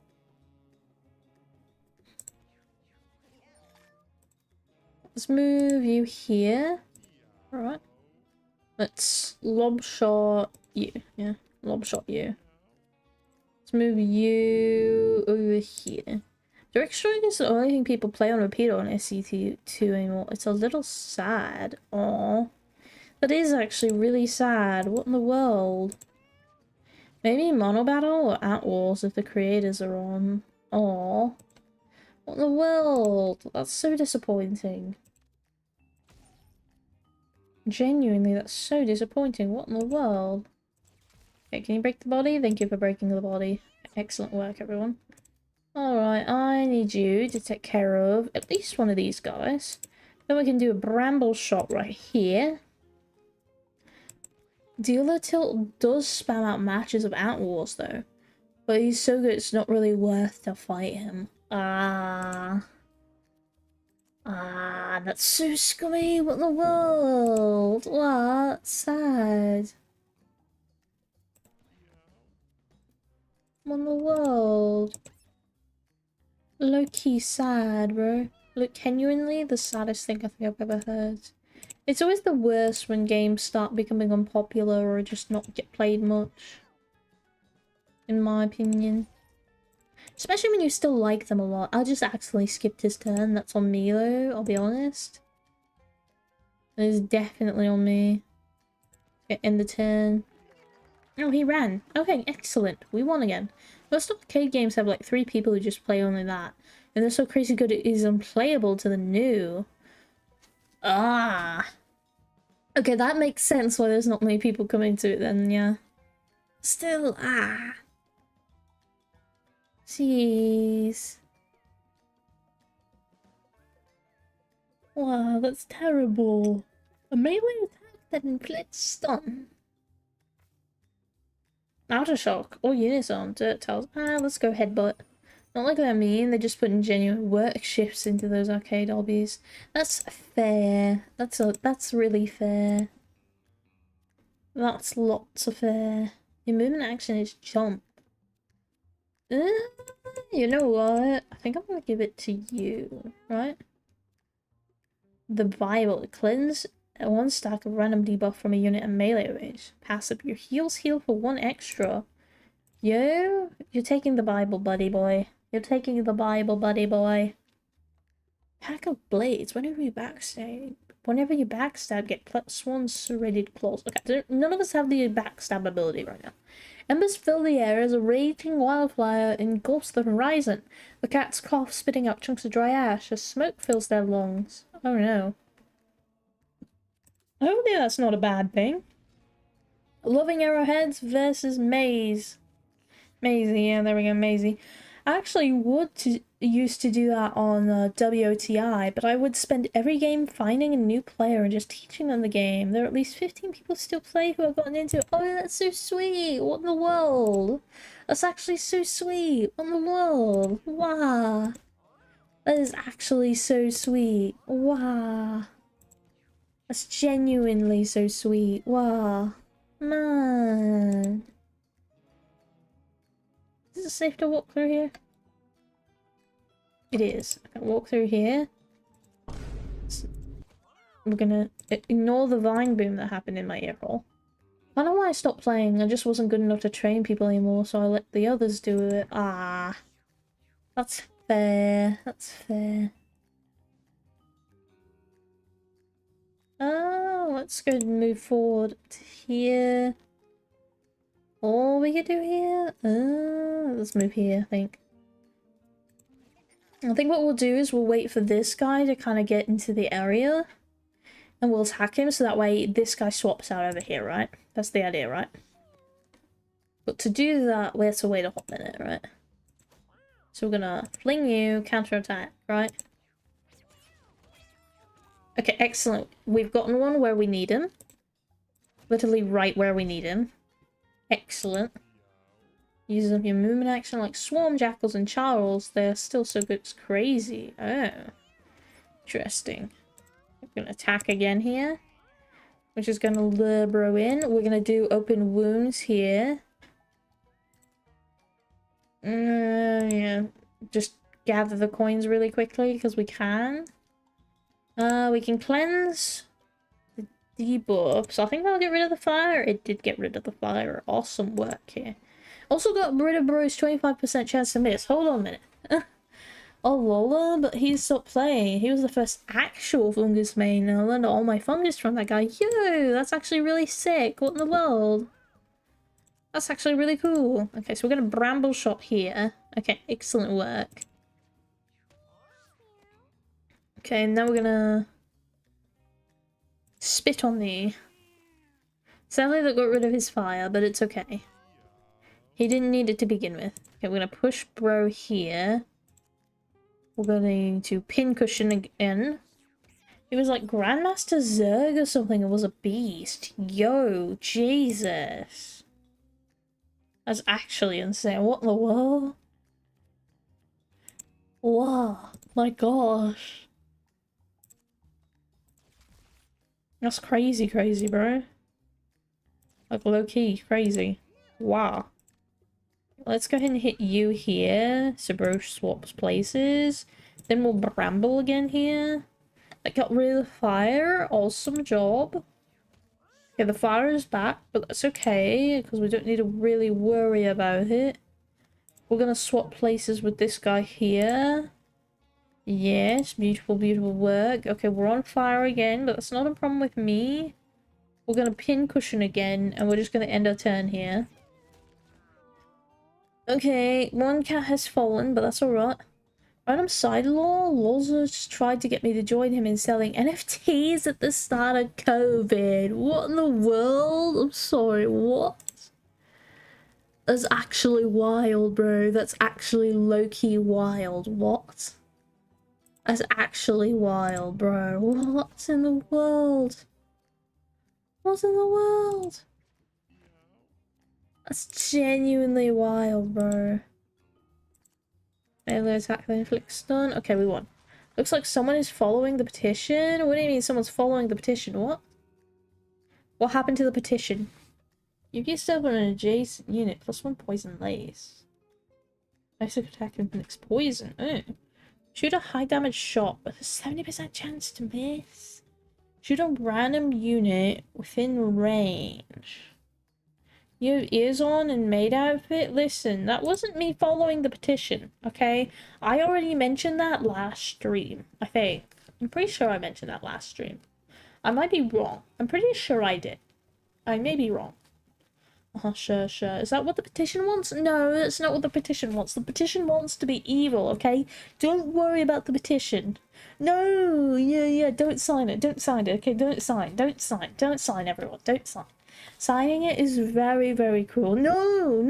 S1: Let's move you here. Alright. Let's lob shot you. Yeah, lob shot you. Let's move you over here. Direct Strike is the only thing people play on repeat on SCT2 anymore. It's a little sad. Aww. That is actually really sad. What in the world? Maybe Mono Battle or At Wars if the creators are on. Aww. What in the world? That's so disappointing. Genuinely, that's so disappointing. What in the world? Okay, can you break the body? Thank you for breaking the body. Excellent work, everyone. Alright, I need you to take care of at least one of these guys. Then we can do a bramble shot right here. Dealer Tilt does spam out matches of Ant Wars though. But he's so good it's not really worth to fight him. That's so scummy. What in the world? What? Sad. What in the world? Low-key sad, bro. Look, genuinely the saddest thing I think I've ever heard. It's always the worst when games start becoming unpopular or just not get played much. In my opinion. Especially when you still like them a lot. I just accidentally skipped his turn. That's on me though, I'll be honest. It is definitely on me. End the turn. Oh, he ran. Okay, excellent. We won again. Most arcade games have like 3 people who just play only that. And they're so crazy good it is unplayable to the new. Okay, that makes sense why there's not many people coming to it then, yeah. Still, Jeez. Wow, that's terrible. A melee attack that inflicts stun. Aftershock or Unison, Dirt Tiles. Let's go Headbutt. Not like they're mean, they're just putting genuine work shifts into those arcade hobbies. That's fair. That's really fair. That's lots of fair. Your movement action is jump. You know what? I think I'm gonna give it to you, right? The Bible. Cleanse 1 stack of random debuff from a unit and melee range. Passive. Your heals heal for 1 extra. Yo, you're taking the Bible, buddy boy. You're taking the Bible, buddy boy. Pack of Blades. Whenever you backstab, get +1 serrated claws. Okay, none of us have the backstab ability right now. Embers fill the air as a raging wildfire engulfs the horizon. The cats cough, spitting out chunks of dry ash as smoke fills their lungs. Oh no. Hopefully that's not a bad thing. Loving Arrowheads versus Maze. Maisie, yeah, there we go, Maisie. I actually used to do that on WOTI, but I would spend every game finding a new player and just teaching them the game. There are at least 15 people still play who have gotten into it. Oh, that's so sweet! What in the world? That's actually so sweet! What in the world? Wow! That is actually so sweet. Wow! That's genuinely so sweet. Wow! Man! Is it safe to walk through here? It is. I can walk through here. We're gonna ignore the vine boom that happened in my earhole. I don't know why I stopped playing. I just wasn't good enough to train people anymore, so I let the others do it. That's fair. That's fair. Let's go and move forward to here. All we can do here? Let's move here, I think. I think what we'll do is we'll wait for this guy to kind of get into the area. And we'll attack him, so that way this guy swaps out over here, right? That's the idea, right? But to do that, we have to wait a hot minute, right? So we're gonna fling you, counter-attack, right? Okay, excellent. We've gotten one where we need him. Literally right where we need him. Excellent. Uses up your movement action like Swarm Jackals and Charles. They're still so good, it's crazy. Oh. Interesting. We're gonna attack again here. Which is gonna lure bro in. We're gonna do open wounds here. Yeah. Just gather the coins really quickly because we can. We can cleanse the debuff. So I think that'll get rid of the fire. It did get rid of the fire. Awesome work here. Also got rid of bro's 25% chance to miss. Hold on a minute. Oh, Lola, but he stopped playing. He was the first actual fungus main. I learned all my fungus from that guy. Yo, that's actually really sick. What in the world? That's actually really cool. Okay, so we're gonna bramble shot here. Okay, excellent work. Okay, now we're gonna spit on thee. Sadly, that got rid of his fire, but it's okay. He didn't need it to begin with. Okay, we're gonna push bro here. We're going to pincushion again. It was like Grandmaster Zerg or something. It was a beast. Yo, Jesus. That's actually insane. What in the world? Wow, my gosh. That's crazy, crazy, bro. Like, low-key crazy. Wow. Let's go ahead and hit you here. So bro swaps places. Then we'll bramble again here. That got rid of the fire. Awesome job. Okay, the fire is back, but that's okay, because we don't need to really worry about it. We're gonna swap places with this guy here. Yes, beautiful, beautiful work. Okay, we're on fire again, but that's not a problem with me. We're gonna pincushion again, and we're just gonna end our turn here. Okay, one cat has fallen, but that's alright. Random side law, Loza just tried to get me to join him in selling NFTs at the start of COVID. What in the world? I'm sorry, what? That's actually wild, bro. That's actually low-key wild. What? That's actually wild, bro. What in the world? What in the world? That's genuinely wild, bro. Melee attack, then inflict stun. Okay, we won. Looks like someone is following the petition. What do you mean someone's following the petition? What? What happened to the petition? You get yourself on an adjacent unit, +1 poison lace. Basic attack inflicts poison. Oh. Shoot a high damage shot with a 70% chance to miss. Shoot a random unit within range. You have ears on and maid outfit? Listen, that wasn't me following the petition, okay? I already mentioned that last stream, I think. I'm pretty sure I mentioned that last stream. I might be wrong. I'm pretty sure I did. I may be wrong. Sure. Is that what the petition wants? No, that's not what the petition wants. The petition wants to be evil, okay? Don't worry about the petition. No, yeah, don't sign it. Don't sign it, okay? Don't sign, everyone. Don't sign. Signing it is very, very cruel. No,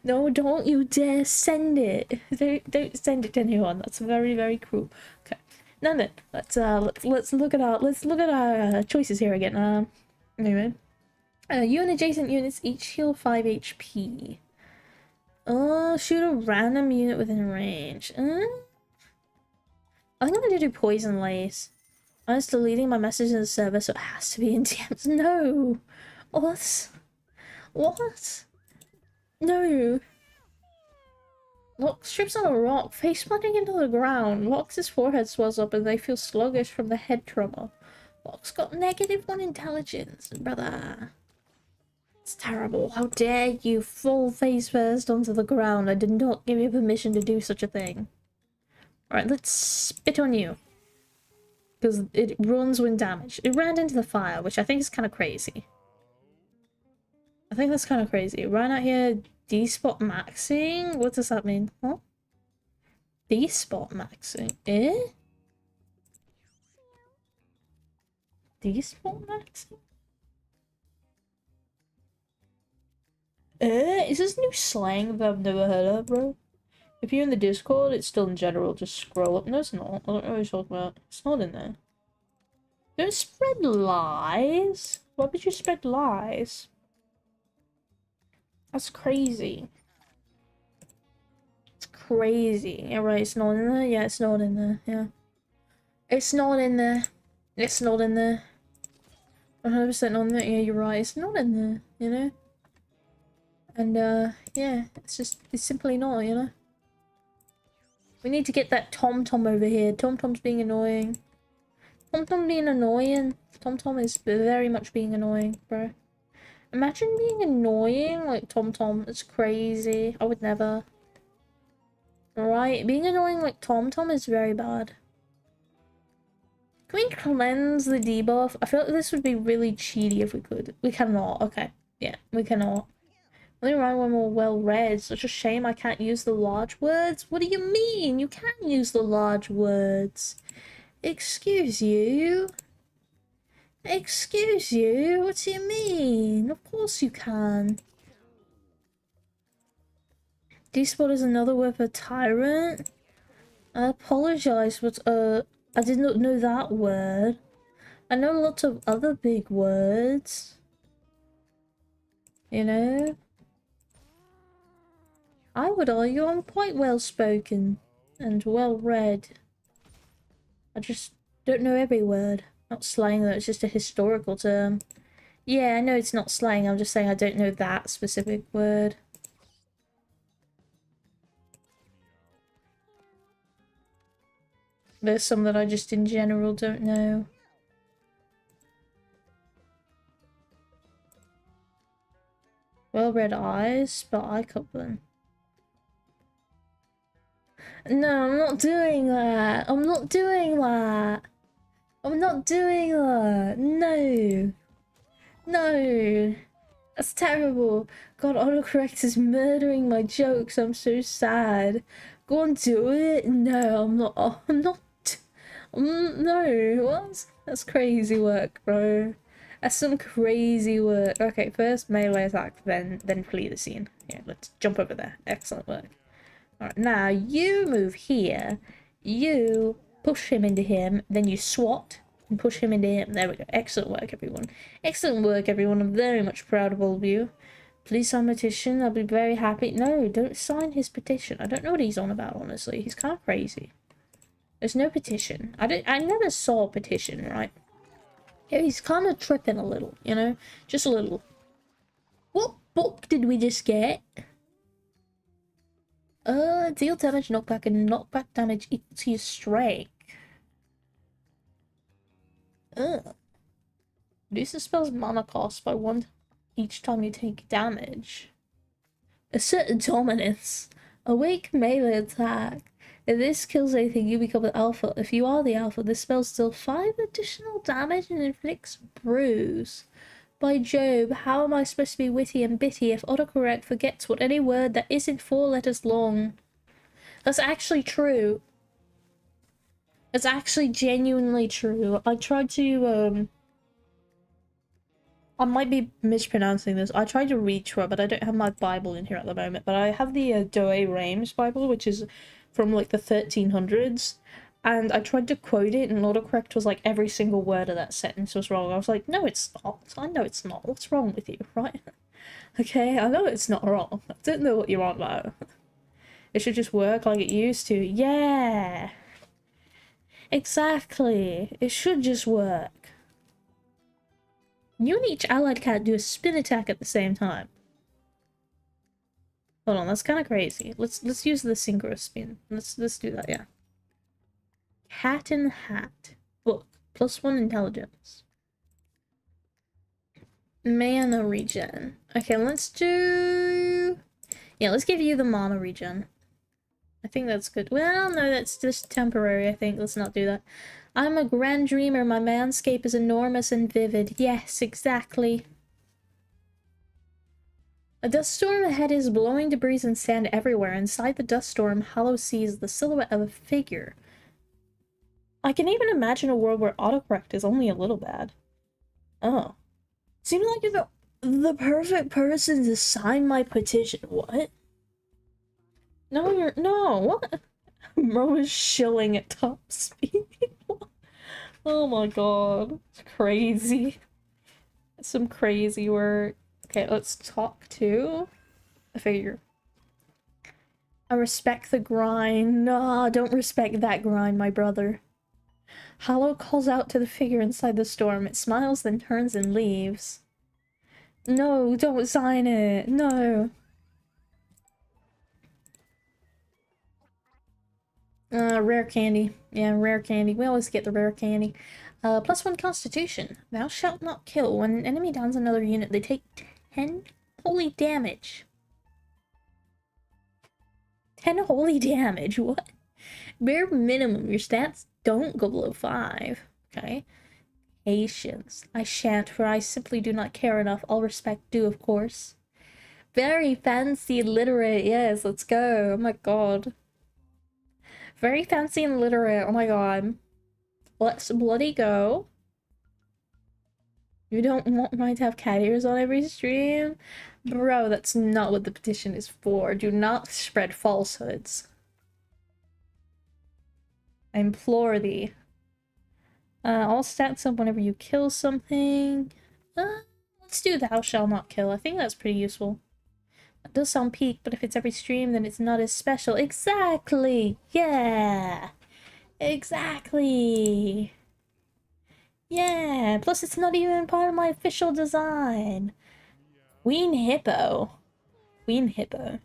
S1: don't you dare send it. Don't send it to anyone. That's very, very cruel. Okay. Now then, let's look at our choices here again. Anyway. You and adjacent units each heal 5 HP. Oh, shoot a random unit within range. I think I'm gonna do poison lace. I'm just deleting my message in the server, so it has to be in DMs. No! What? What? No! Lox trips on a rock, face planting into the ground. Lox's forehead swells up and they feel sluggish from the head trauma. Lox got -1 intelligence, brother. It's terrible. How dare you fall face first onto the ground. I did not give you permission to do such a thing. Alright, let's spit on you. Because it runs when damaged. It ran into the fire, which I think is kind of crazy. I think that's kind of crazy. Ran out here, D-spot maxing? What does that mean? Huh? D-spot maxing? Eh? D-spot maxing? Is this new slang that I've never heard of, bro? If you're in the Discord, it's still in general. Just scroll up. No, it's not. I don't know what you're talking about. It's not in there. Don't spread lies. Why would you spread lies? That's crazy. crazy. Yeah, right, it's not in there? Yeah, it's not in there, yeah. It's not in there. It's not in there. 100% not in there. Yeah, you're right, it's not in there, you know? And, yeah, it's simply not, you know? We need to get that TomTom over here. TomTom's being annoying. TomTom being annoying. TomTom is very much being annoying, bro. Imagine being annoying like TomTom. It's crazy. I would never. Right? Being annoying like TomTom is very bad. Can we cleanse the debuff? I feel like this would be really cheaty if we could. We cannot. Okay. Yeah, we cannot. Only rhyme when we're well read. Such a shame I can't use the large words. What do you mean? You can use the large words. Excuse you? Excuse you? What do you mean? Of course you can. D-Spot is another word for tyrant? I apologize, but I did not know that word. I know lots of other big words. You know? I would argue I'm quite well spoken and well read. I just don't know every word. Not slang though, it's just a historical term. Yeah, I know it's not slang, I'm just saying I don't know that specific word. There's some that I just in general don't know. Well-read eyes, spell eye coupling. No, I'm not doing that. I'm not doing that. I'm not doing that. No. No. That's terrible. God, autocorrect is murdering my jokes. I'm so sad. Go on, do it. No, I'm not. I'm not. No. What? That's crazy work, bro. That's some crazy work. Okay, first melee attack, then flee the scene. Yeah, let's jump over there. Excellent work. Alright, now you move here. You push him into him, then you swat and push him into him. There we go. Excellent work, everyone. Excellent work, everyone. I'm very much proud of all of you. Please sign my petition. I'll be very happy. No, don't sign his petition. I don't know what he's on about, honestly. He's kind of crazy. There's no petition. I never saw a petition, right? Yeah, he's kind of tripping a little, you know? Just a little. What book did we just get? Deal damage, knockback, and knockback damage equal to your strength. Reduces spell's mana cost by 1 each time you take damage. Assert dominance. Awake melee attack. If this kills anything, you become the alpha. If you are the alpha, this spell deals 5 additional damage and inflicts bruise. By Job, how am I supposed to be witty and bitty if autocorrect forgets what any word that isn't 4 letters long? That's actually true. It's actually genuinely true. I tried to, I might be mispronouncing this. I tried to read through it, but I don't have my Bible in here at the moment. But I have the Douay-Rheims Bible, which is from like the 1300s. And I tried to quote it, and autocorrect was like every single word of that sentence was wrong. I was like, no, it's not. I know it's not. What's wrong with you, right? Okay, I know it's not wrong. I don't know what you're on about. It should just work like it used to. Yeah. Exactly. It should just work. You and each allied cat do a spin attack at the same time. Hold on, that's kind of crazy. Let's use the synchro spin. Let's do that, yeah. Cat in the Hat. Book. +1 intelligence. Mana regen. Okay, let's do... Yeah, let's give you the mana regen. I think that's good. Well, no, that's just temporary, I think. Let's not do that. I'm a grand dreamer. My landscape is enormous and vivid. Yes, exactly. A dust storm ahead is blowing debris and sand everywhere. Inside the dust storm, Hollow sees the silhouette of a figure. I can even imagine a world where autocorrect is only a little bad. Oh. Seems like you're the perfect person to sign my petition. What? No, you're... No, what? Bro is shilling at top speed. Oh my god. It's crazy. Some crazy work. Okay, let's talk to a figure. I respect the grind. Nah, don't respect that grind, my brother. Hollow calls out to the figure inside the storm. It smiles, then turns and leaves. No, don't sign it. No. Rare candy. Yeah, rare candy. We always get the rare candy. +1 constitution. Thou shalt not kill. When an enemy downs another unit, they take 10 holy damage. 10 holy damage? What? Bare minimum, your stats don't go below 5. Okay? Patience. I shan't, for I simply do not care enough. All respect due, of course. Very fancy literate. Yes, let's go. Oh my god. Very fancy and literate. Oh my god. Let's bloody go. You don't want me to have cat ears on every stream? Bro, that's not what the petition is for. Do not spread falsehoods. I implore thee. All stats up whenever you kill something. Let's do thou shall not kill. I think that's pretty useful. That does sound peak, but if it's every stream, then it's not as special. Exactly! Yeah! Exactly! Yeah! Plus, it's not even part of my official design. Queen Hippo. Queen Hippo.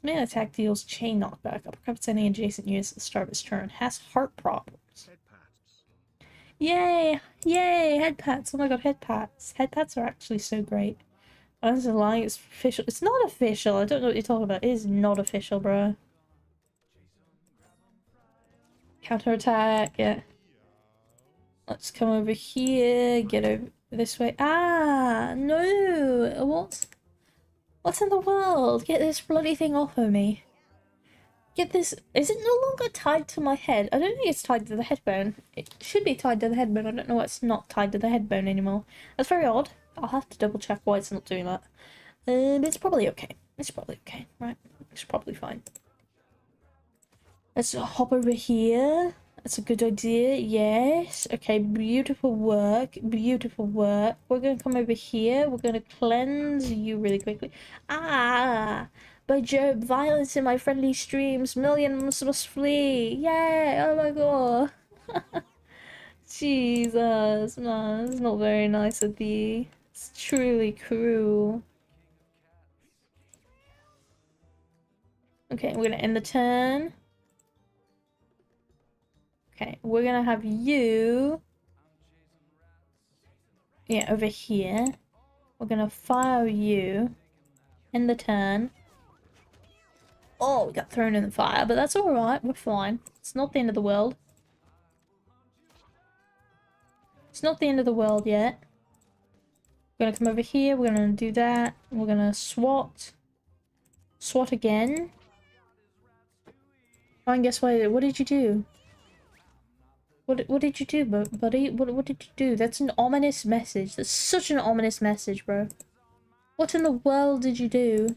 S1: Man attack deals chain knockback. Uppercuts any adjacent units at the start of its turn. Has heart problems. Yay! Yay! Head pats. Oh my god, head pats. Head pats are actually so great. I was lying, it's official. It's not official. I don't know what you're talking about. It is not official, bro. Counterattack, yeah. Let's come over here, get over this way. Ah, no! What? What's in the world? Get this bloody thing off of me. Get this. Is it no longer tied to my head? I don't think it's tied to the headbone. It should be tied to the headbone. I don't know why it's not tied to the headbone anymore. That's very odd. I'll have to double check why it's not doing that. But it's probably okay. It's probably okay, right? It's probably fine. Let's hop over here. That's a good idea. Yes. Okay, beautiful work. Beautiful work. We're going to come over here. We're going to cleanse you really quickly. Ah! By Job, violence in my friendly streams. Millions must flee. Yay! Oh my god. Jesus, man. It's not very nice of thee. It's truly cruel. Okay, we're gonna end the turn. Okay, we're gonna have you... Yeah, over here. We're gonna fire you. End the turn. Oh, we got thrown in the fire, but that's alright. We're fine. It's not the end of the world. It's not the end of the world yet. We're gonna come over here. We're gonna do that. We're gonna swat. Swat again. Oh, and guess what? What did you do? What did you do, buddy? What did you do? That's an ominous message. That's such an ominous message, bro. What in the world did you do?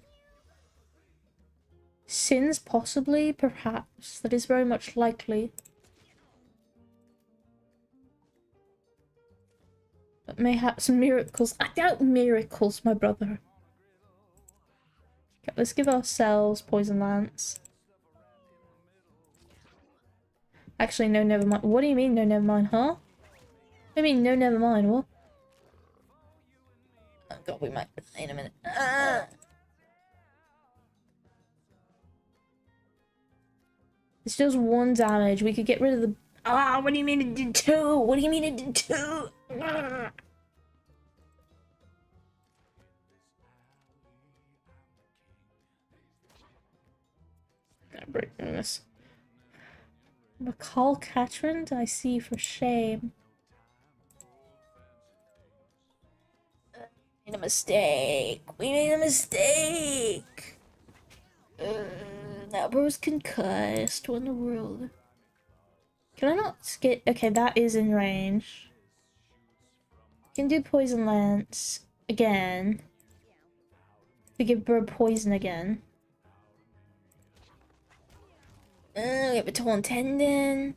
S1: Sins, possibly? Perhaps. That is very much likely. But mayhaps miracles. I doubt miracles, my brother. Okay, let's give ourselves Poison Lance. Actually, no, never mind. What do you mean, no, never mind, huh? What do you mean, no, never mind? What? Oh god, we might... Wait a minute. This does 1 damage. We could get rid of the... Ah, what do you mean it did 2? What do you mean it did 2? Gotta break this. McCall Catron? I see, for shame. We made a mistake. We made a mistake. That bro's concussed. What in the world? Can I not get... Okay, that is in range. Can do Poison Lance again. We give bro poison again. We have a torn tendon.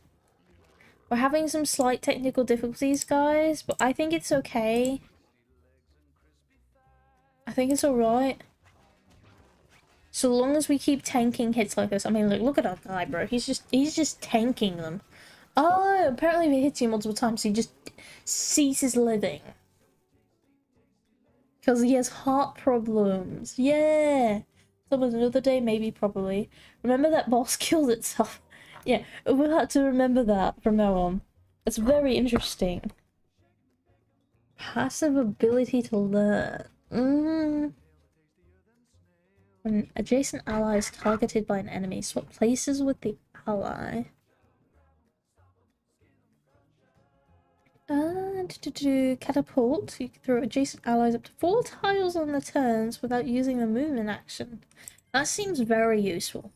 S1: We're having some slight technical difficulties, guys, but I think it's okay. I think it's alright. So long as we keep tanking hits like this, I mean, look at our guy, bro. He's just tanking them. Oh, apparently if it hits you multiple times, he just ceases living. Because he has heart problems. Yeah. That was another day, maybe, probably. Remember that boss killed itself? Yeah, we'll have to remember that from now on. It's very interesting. Passive ability to learn. When adjacent ally is targeted by an enemy, swap places with the ally. Catapult. You can throw adjacent allies up to 4 tiles on the turns without using the movement action. That seems very useful.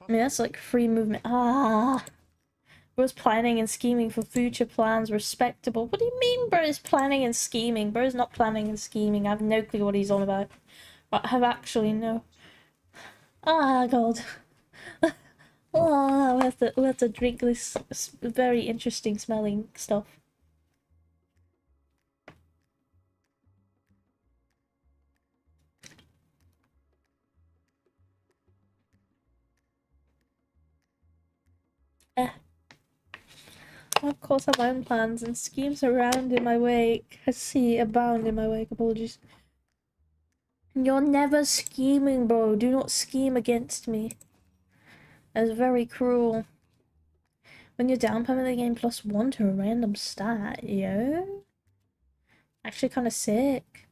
S1: I mean, that's like free movement. Bro's planning and scheming for future plans. Respectable. What do you mean Bro's planning and scheming? Bro's not planning and scheming. I have no clue what he's on about. But I have actually no... God. We have to drink this very interesting smelling stuff. Of course, I have my own plans and schemes around in my wake. I see abound in my wake. Apologies. You're never scheming, bro. Do not scheme against me. That's very cruel. When you're down, permanently gain +1 to a random stat, yo. Actually, kind of sick.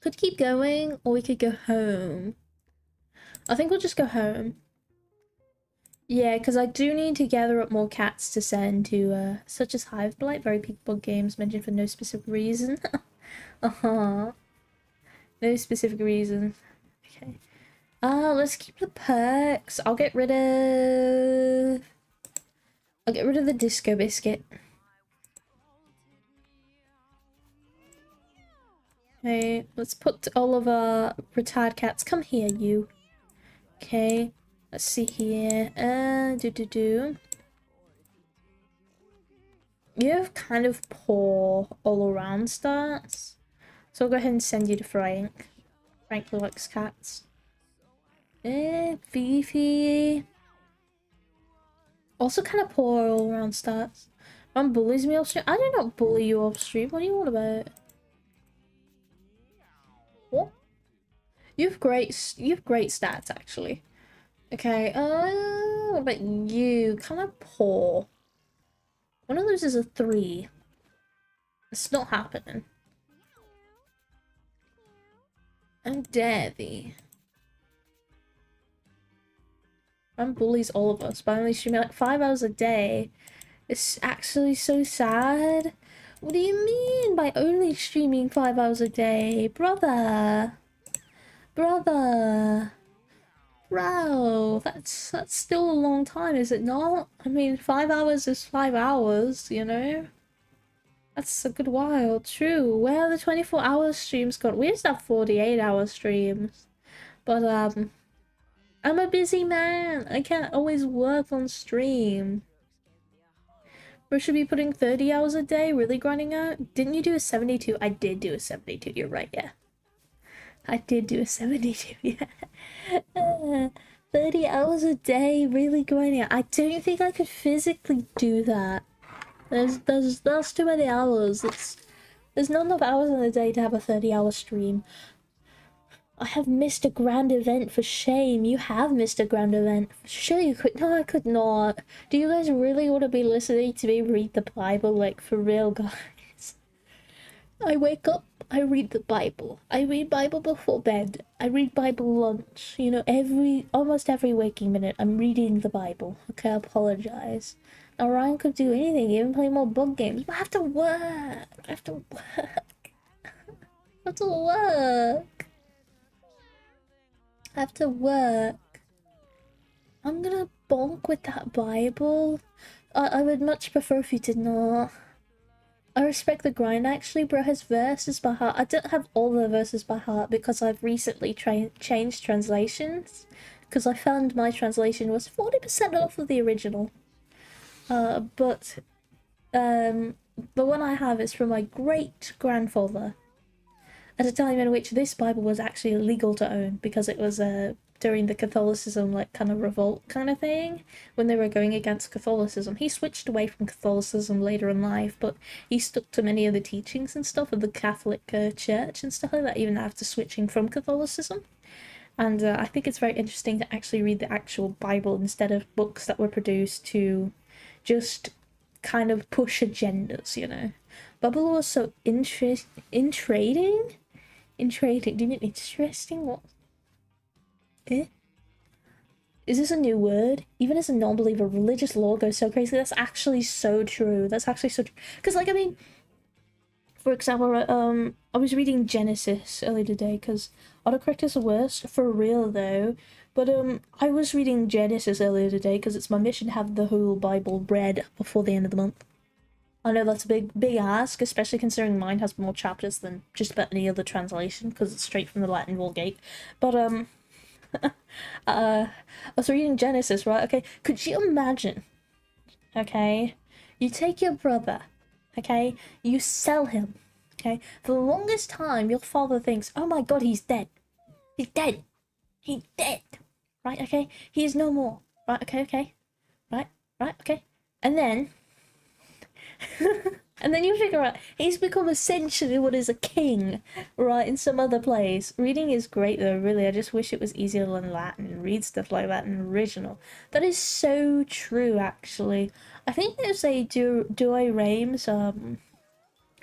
S1: Could keep going, or we could go home. I think we'll just go home. Yeah, because I do need to gather up more cats to send to, such as Hive Blight, very peak bug games mentioned for no specific reason. No specific reason. Okay. Let's keep the perks. I'll get rid of the disco biscuit. Okay, let's put all of our retired cats. Come here, you. Okay. Let's see here. You have kind of poor all-around stats. So I'll go ahead and send you to Frank. Frank likes cats. Fifi. Also kind of poor all-around stats. Mom bullies me off stream. I do not bully you off stream. What are you on about? What? You have great stats, actually. Okay, what about you? Kind of poor. One of those is a 3. It's not happening. How dare thee. Mom bullies all of us by only streaming like 5 hours a day. It's actually so sad. What do you mean by only streaming 5 hours a day? Brother! Brother! Bro, that's still a long time, is it not? I mean, 5 hours is 5 hours, you know? That's a good while. True. Where are the 24-hour streams gone? We used to have 48-hour streams. But, I'm a busy man. I can't always work on stream. We should be putting 30 hours a day, really grinding out? Didn't you do a 72? I did do a 72, you're right, yeah. I did do a 72, yeah. 30 hours a day, really grinding out. I don't think I could physically do that. That's too many hours. There's not enough hours in a day to have a 30-hour stream. I have missed a grand event, for shame. You have missed a grand event. Sure you could. No, I could not. Do you guys really want to be listening to me read the Bible? Like, for real, guys? I wake up, I read the Bible. I read Bible before bed. I read Bible lunch. You know, almost every waking minute, I'm reading the Bible. Okay, I apologize. Now, Ryan could do anything, even play more bug games. But I have to work. I have to work. I have to work. I have to work. I'm gonna bonk with that Bible. I would much prefer if you did not. I respect the grind, actually. Bro has verses by heart. I don't have all the verses by heart because I've recently changed translations. Because I found my translation was 40% off of the original. But the one I have is from my great-grandfather. at a time in which this Bible was actually illegal to own because it was during the Catholicism like kind of revolt kind of thing when they were going against Catholicism. He switched away from Catholicism later in life, but he stuck to many of the teachings and stuff of the Catholic Church and stuff like that, even after switching from Catholicism. And I think it's very interesting to actually read the actual Bible instead of books that were produced to just kind of push agendas, you know. Bible was so intriguing. Intriguing. Do you mean interesting? What? Eh? Is this a new word? Even as a non-believer, religious law goes so crazy. That's actually so true. That's actually so true. Because, like, I mean, for example, I was reading Genesis earlier today because autocorrect is the worst for real though. But I was reading Genesis earlier today because it's my mission to have the whole Bible read before the end of the month. I know that's a big ask, especially considering mine has more chapters than just about any other translation because it's straight from the Latin Vulgate. But I was reading Genesis, right? Okay, could you imagine? Okay, you take your brother, okay, you sell him, okay. For the longest time, your father thinks, "Oh my God, he's dead. He's dead. He's dead." Right? Okay, he is no more. Right? Okay. Right? Okay. And then. And then you figure out he's become essentially what is a king, right, in some other place. Reading is great though, really. I just wish it was easier to learn Latin, read stuff like that in original. That is so true, actually. I think there's a Douay Rheims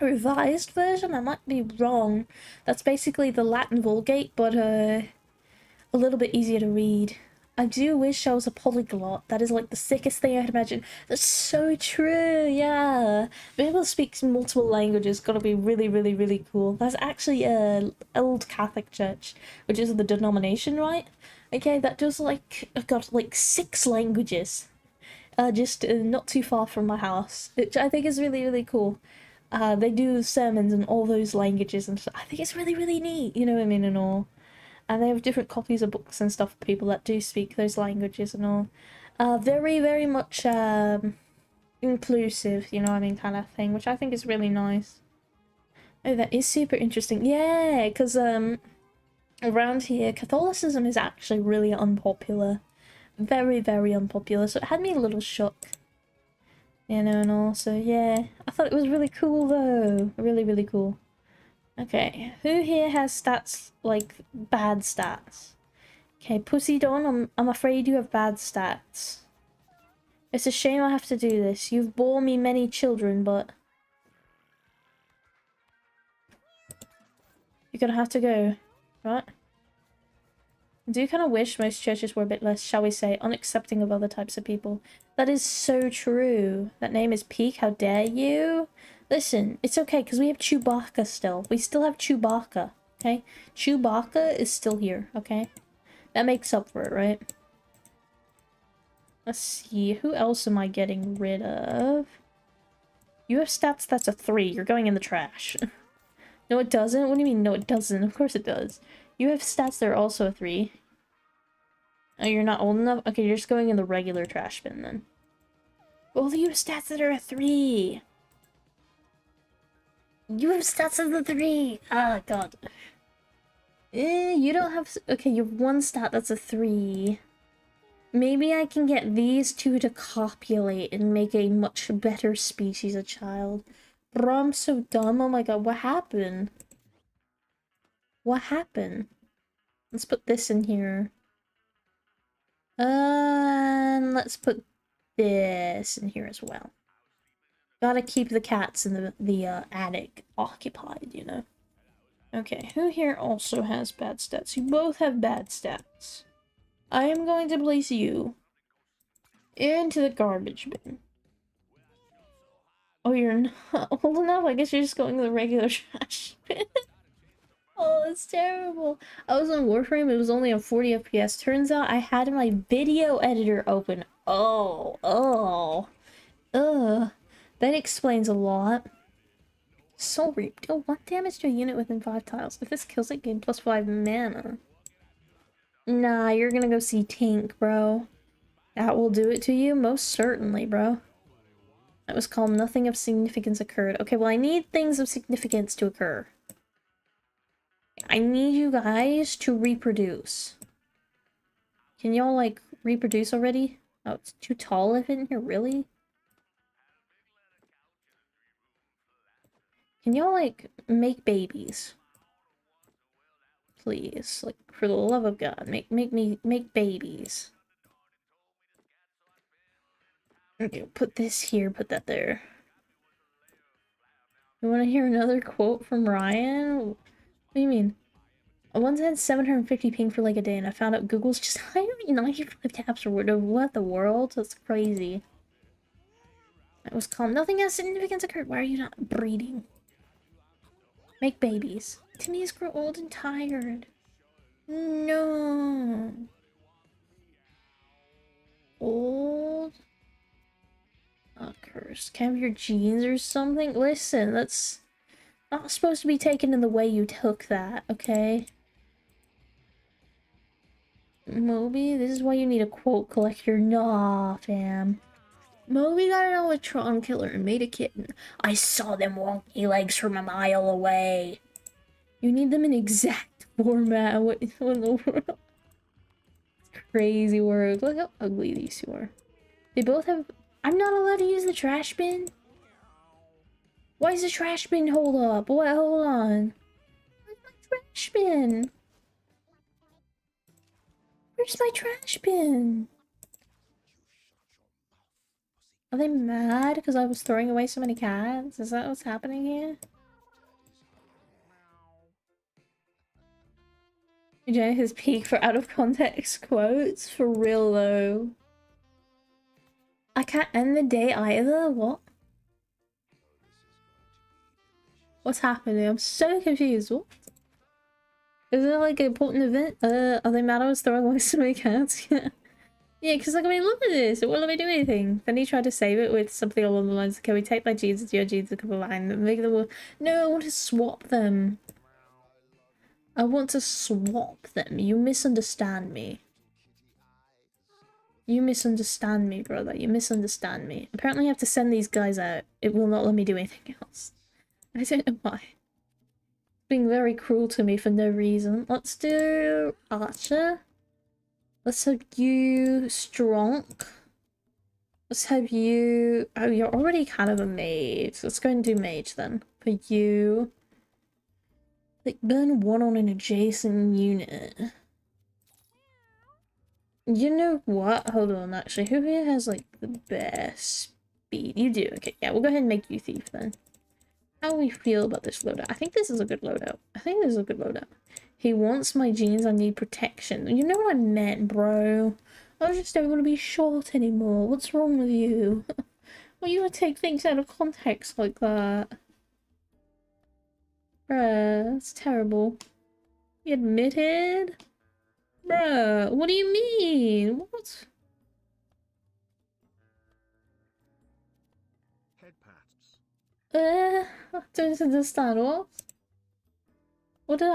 S1: revised version. I might be wrong. That's basically the Latin Vulgate, but a little bit easier to read. I do wish I was a polyglot. That is like the sickest thing I could imagine. That's so true, yeah. Being able to speak multiple languages gotta be really, really, really cool. That's actually old Catholic Church, which is the denomination, right? Okay, that does like, got like 6 languages. Just not too far from my house, which I think is really, really cool. They do sermons in all those languages and stuff. I think it's really, really neat, you know what I mean, and all. And they have different copies of books and stuff for people that do speak those languages and all. Very, very much inclusive, you know what I mean, kind of thing, which I think is really nice. Oh, that is super interesting. Yeah, because around here, Catholicism is actually really unpopular. Very, very unpopular, so it had me a little shocked. You know, and also, yeah, I thought it was really cool though. Really, really cool. Okay, who here has stats, like, bad stats? Okay, Poseidon, I'm afraid you have bad stats. It's a shame I have to do this. You've borne me many children, but... you're gonna have to go, right? I do kind of wish most churches were a bit less, shall we say, unaccepting of other types of people. That is so true. That name is Peak, how dare you? Listen, it's okay, because we have Chewbacca still. We still have Chewbacca, okay? Chewbacca is still here, okay? That makes up for it, right? Let's see, who else am I getting rid of? You have stats that's a 3. You're going in the trash. No, it doesn't? What do you mean, no, it doesn't? Of course it does. You have stats that are also a 3. Oh, you're not old enough? Okay, you're just going in the regular trash bin, then. Well, you have stats that are a 3! You have stats of the 3! Ah, God. You don't have... okay, you have 1 stat that's a 3. Maybe I can get these 2 to copulate and make a much better species of child. Bro, I'm so dumb. Oh my God, what happened? What happened? Let's put this in here. And let's put this in here as well. Gotta keep the cats in the attic occupied, you know. Okay, who here also has bad stats? You both have bad stats. I am going to place you into the garbage bin. Oh, you're not old enough? I guess you're just going to the regular trash bin. Oh, it's terrible. I was on Warframe, it was only on 40 FPS. Turns out I had my video editor open. Ugh. That explains a lot. Soul Reap. Deal 1 damage to a unit within 5 tiles. If this kills it, gain +5 mana. Nah, you're gonna go see Tink, bro. That will do it to you? Most certainly, bro. That was called nothing of significance occurred. Okay, well I need things of significance to occur. I need you guys to reproduce. Can y'all, like, reproduce already? Oh, it's too tall of it in here, really? Can y'all, like, make babies? Please, like, for the love of God, make babies. Okay, put this here, put that there. You want to hear another quote from Ryan? What do you mean? I once had 750 ping for like a day, and I found out Google's just 195 tabs for what the world? That's crazy. It was calm. Nothing has significance occurred. Why are you not breeding? Make babies. Timmy's grow old and tired. No. Old. Oh, cursed. Can I have your genes or something? Listen, that's not supposed to be taken in the way you took that, okay? Moby, this is why you need a quote collector. Nah, fam. Moby got an electron killer and made a kitten. I saw them wonky legs from a mile away. You need them in exact format. What in the world? Crazy work. Look how ugly these two are. They both have... I'm not allowed to use the trash bin? Why is the trash bin hold up? What? Hold on. Where's my trash bin? Where's my trash bin? Are they mad because I was throwing away so many cats? Is that what's happening here? Enjoying his peak for out of context quotes? For real though. I can't end the day either? What? What's happening? I'm so confused. What? Is it like an important event? Are they mad I was throwing away so many cats? Yeah. Yeah, because like, I mean, look at this. It won't let me do anything. Then he tried to save it with something along the lines of, can we take my jeans into your jeans and combine them? Make them all... No, I want to swap them. I want to swap them. You misunderstand me. You misunderstand me, brother. You misunderstand me. Apparently I have to send these guys out. It will not let me do anything else. I don't know why. Being very cruel to me for no reason. Let's do Archer. Let's have you Strong. Let's have you... Oh, you're already kind of a mage. Let's go and do mage then. For you... Like, burn one on an adjacent unit. You know what? Hold on, actually. Who here has, like, the best speed? You do. Okay, yeah, we'll go ahead and make you thief then. How do we feel about this loadout? I think this is a good loadout. He wants my jeans. I need protection. You know what I meant, bro. I just don't want to be short anymore. What's wrong with you? Well, you would take things out of context like that. Bruh, that's terrible. He admitted? Bruh, what do you mean? What? I don't understand. What? What did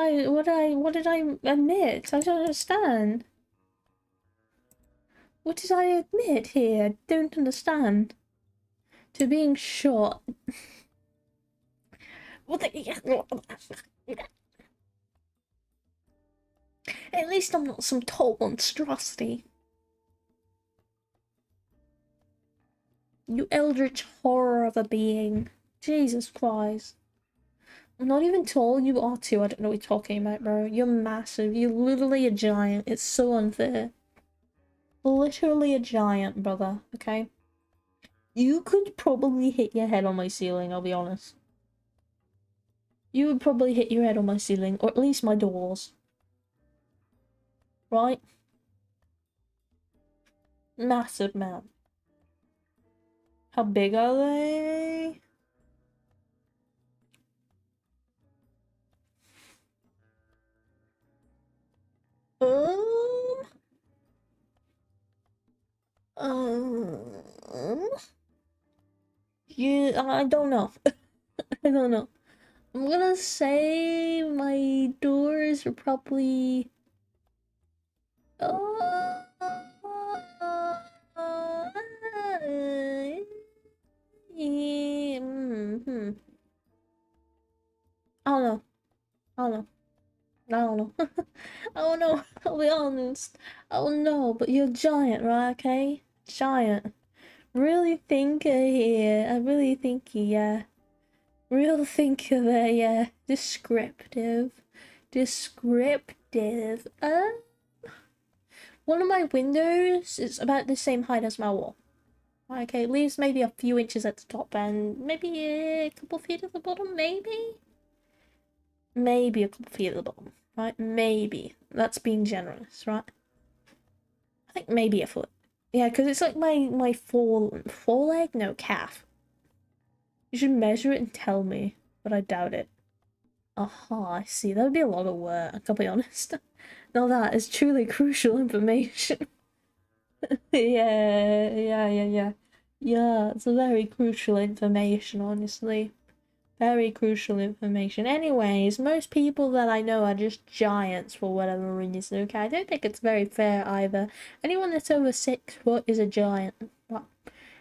S1: I admit? I don't understand. What did I admit here? I don't understand. To being shot. What the... At least I'm not some tall monstrosity. You eldritch horror of a being. Jesus Christ. I'm not even tall, you are too. I don't know what you're talking about, bro. You're massive. You're literally a giant. It's so unfair. Literally a giant, brother, okay? You could probably hit your head on my ceiling, I'll be honest. You would probably hit your head on my ceiling, or at least my doors. Right? Massive, man. How big are they? Um... Um... Yeah, I don't know. I don't know. I'm gonna say my doors are probably... I don't know. I don't know. don't know. I don't know. I'll be honest. I don't know, but you're a giant, right? Okay, giant. Really thinker here. I really think yeah. Real thinker there, yeah. Descriptive. Descriptive. One of my windows is about the same height as my wall. Okay, it leaves maybe a few inches at the top and maybe a couple feet at the bottom, maybe? Maybe a couple feet at the bottom, right? Maybe. That's being generous, right? I think maybe a foot. Yeah, because it's like my foreleg? No, calf. You should measure it and tell me, but I doubt it. Aha, I see. That would be a lot of work, I'll be honest. Now that is truly crucial information. Yeah. Yeah, it's a very crucial information, honestly. Very crucial information. Anyways, most people that I know are just giants for whatever reason, okay? I don't think it's very fair either. Anyone that's over 6 foot is a giant. Right?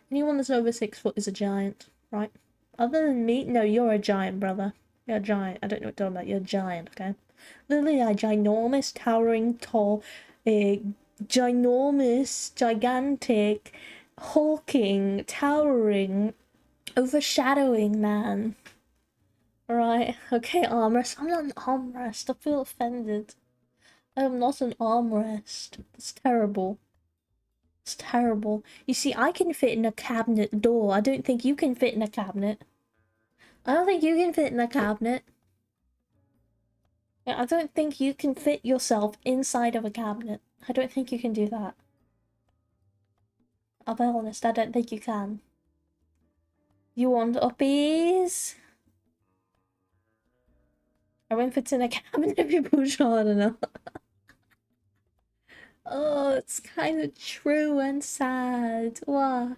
S1: Anyone that's over 6 foot is a giant, right? Other than me, no, you're a giant, brother. You're a giant. I don't know what you're talking about. You're a giant, okay? Literally a ginormous, towering, tall, ginormous, gigantic, hulking, towering, overshadowing man. Right, okay, armrest. I'm not an armrest. I feel offended. I am not an armrest. It's terrible. It's terrible. You see, I can fit in a cabinet door. I don't think you can fit in a cabinet. I don't think you can fit in a cabinet. Yeah, I don't think you can fit yourself inside of a cabinet. I don't think you can do that. I'll be honest, I don't think you can. You want uppies? I went fits in a cabinet if you push hard enough. Oh, it's kind of true and sad. Wow.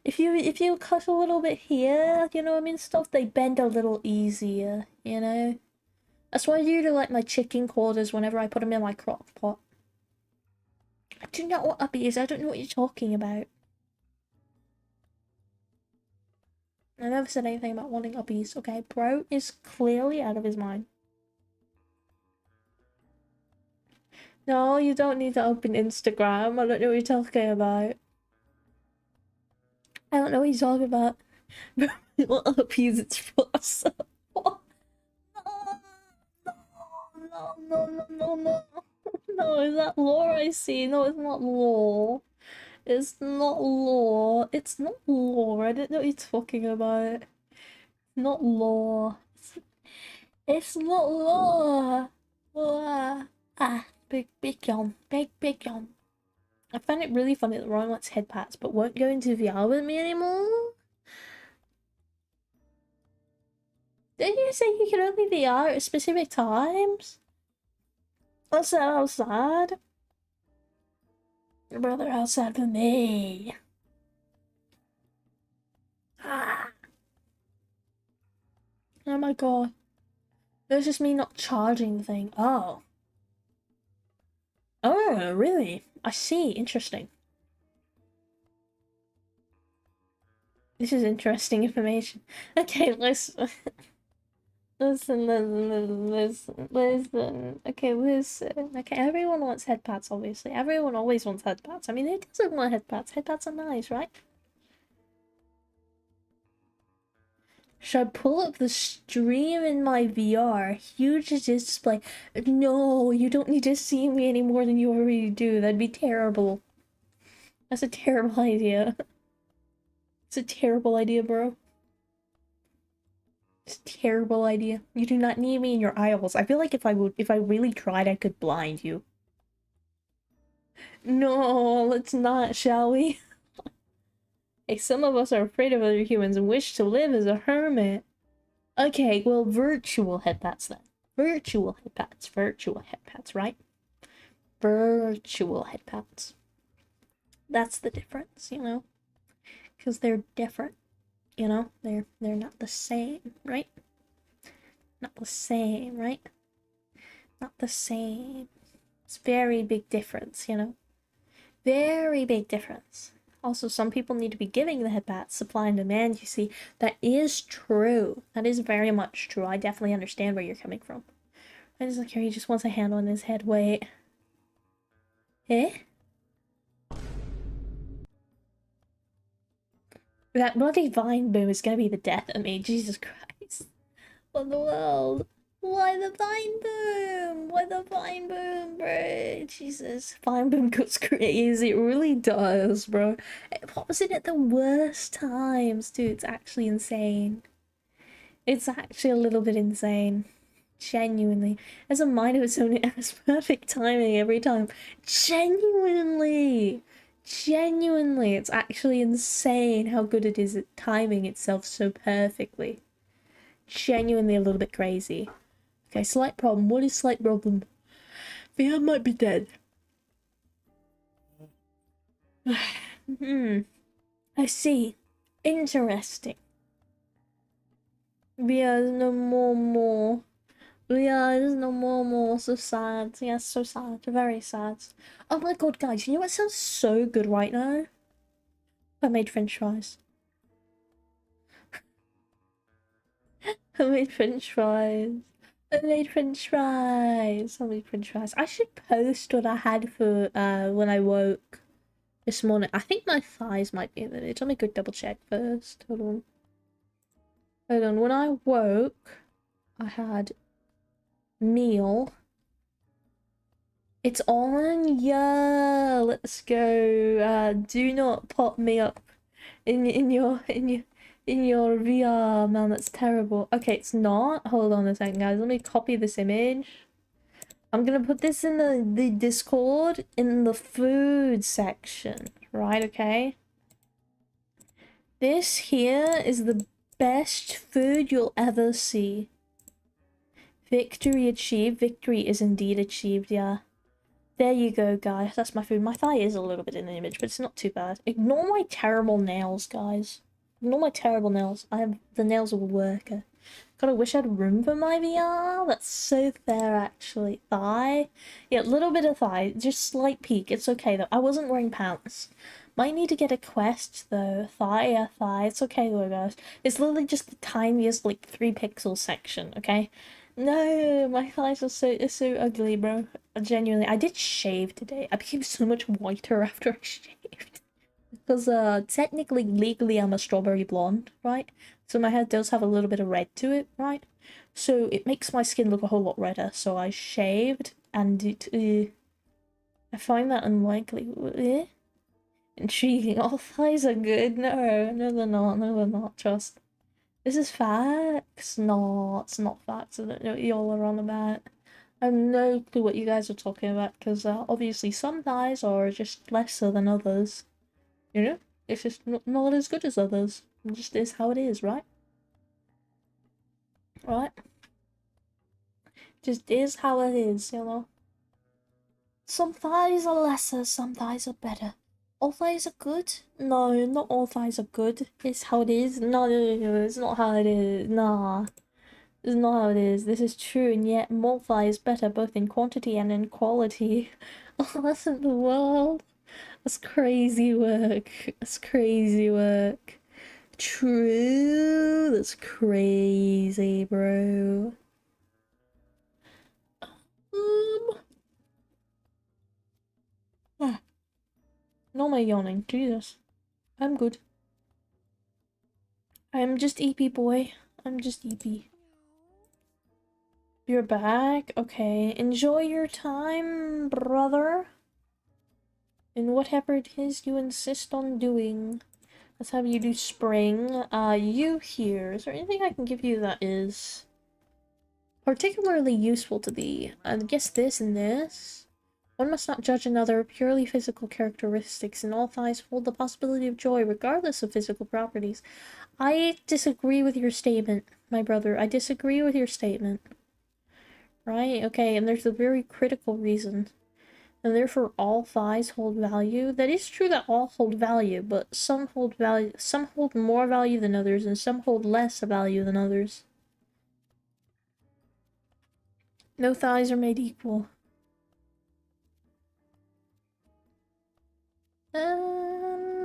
S1: If you cut a little bit here, you know what I mean, stuff, they bend a little easier, you know? That's why I do like my chicken quarters whenever I put them in my crock pot. I do not know what uppies. I don't know what you're talking about. I never said anything about wanting uppies, okay? Bro is clearly out of his mind. No, you don't need to open Instagram. I don't know what you're talking about. I don't know what you're talking about. What uppies it's for? No. No, is that lore I see? No, it's not lore. It's not lore. It's not lore. I don't know what you're talking about. Not lore. It's not lore. Big yawn. Big yawn. I find it really funny that Ryan wants head pats but won't go into VR with me anymore. Didn't you say you could only VR at specific times? That's so sad. Your brother outside for me. Ah. Oh my god. That's just me not charging the thing. Oh. Oh, really? I see. Interesting. This is interesting information. Okay, listen. Listen. Okay, listen. Okay, everyone wants head pats, obviously. Everyone always wants head pats. I mean, who doesn't want head pats? Head pats are nice, right? Should I pull up the stream in my VR? Huge display. No, you don't need to see me any more than you already do. That'd be terrible. That's a terrible idea. It's a terrible idea, bro. It's a terrible idea. You do not need me in your aisles. I feel like if I really tried, I could blind you. No, let's not, shall we? Hey, some of us are afraid of other humans and wish to live as a hermit. Okay, well, virtual headpats then. Virtual headpats, right? Virtual headpats. That's the difference, you know? Because they're different, you know? They're not the same, right? Not the same, right? Not the same. It's very big difference, you know? Very big difference. Also, some people need to be giving the headpats, supply and demand, you see. That is true. That is very much true. I definitely understand where you're coming from. I just like, he just wants a hand on his head. Wait. Eh? That bloody vine boom is gonna be the death of me. Jesus Christ. What in the world? Why the vine boom? Why the vine boom, bro? Jesus. Vine boom goes crazy. It really does, bro. It pops in at the worst times, dude. It's actually insane. It's actually a little bit insane. Genuinely. As a mind of its own, it has perfect timing every time. Genuinely! Genuinely, it's actually insane how good it is at timing itself so perfectly. Genuinely a little bit crazy. Okay, slight problem. What is slight problem? VR might be dead. I see. Interesting. VR is no more. Yeah, there's no more. So sad. Yeah, so sad. Very sad. Oh my god, guys, you know what sounds so good right now? I made french fries. I made french fries. I made french fries. I made french fries. I should post what I had for when I woke this morning. I think my thighs might be in the image. Let me go double check first. Hold on. Hold on. When I woke, I had meal. It's on, yeah. Let's go. Do not pop me up in your VR, man. That's terrible. Okay, it's not. Hold on a second, guys. Let me copy this image. I'm gonna put this in the Discord in the food section, right? Okay. This here is the best food you'll ever see. Victory achieved. Victory is indeed achieved, yeah. There you go, guys. That's my food. My thigh is a little bit in the image, but it's not too bad. Ignore my terrible nails, guys. Ignore my terrible nails. I have the nails of a worker. God, I wish I had room for my VR. That's so fair, actually. Thigh? Yeah, a little bit of thigh. Just slight peak. It's okay, though. I wasn't wearing pants. Might need to get a quest, though. Thigh, yeah, thigh. It's okay, though, guys. It's literally just the tiniest, like, 3 pixel section, okay? No, my thighs are so ugly, bro. Genuinely. I did shave today. I became so much whiter after I shaved. Because, technically, legally, I'm a strawberry blonde, right? So my hair does have a little bit of red to it, right? So it makes my skin look a whole lot redder. So I shaved, and it, I find that unlikely. Intriguing. All thighs are good. No, no they're not. No, they're not. Trust. This is facts. No, it's not facts. I don't know what y'all are on about. I have no clue what you guys are talking about, because obviously some thighs are just lesser than others. You know? It's just not as good as others. It just is how it is, right? Right? Just is how it is, you know? Some thighs are lesser, some thighs are better. All thighs are good? No, not all thighs are good. It's how it is. No, it's not how it is. Nah. It's not how it is. This is true, and yet more thigh is better both in quantity and in quality. Oh, that's in the world. That's crazy work. That's crazy work. True. That's crazy, bro. Ah, no more yawning. Jesus. I'm good. I'm just EP boy. I'm just EP. You're back? Okay. Enjoy your time, brother. And whatever it is you insist on doing. Let's have you do spring. You here. Is there anything I can give you that is particularly useful to thee? I guess this and this. One must not judge another purely physical characteristics, and all thighs hold the possibility of joy regardless of physical properties. I disagree with your statement, my brother. I disagree with your statement. Right? Okay, and there's a very critical reason. And therefore all thighs hold value. That is true that all hold value, but some hold value, some hold more value than others, and some hold less value than others. No thighs are made equal.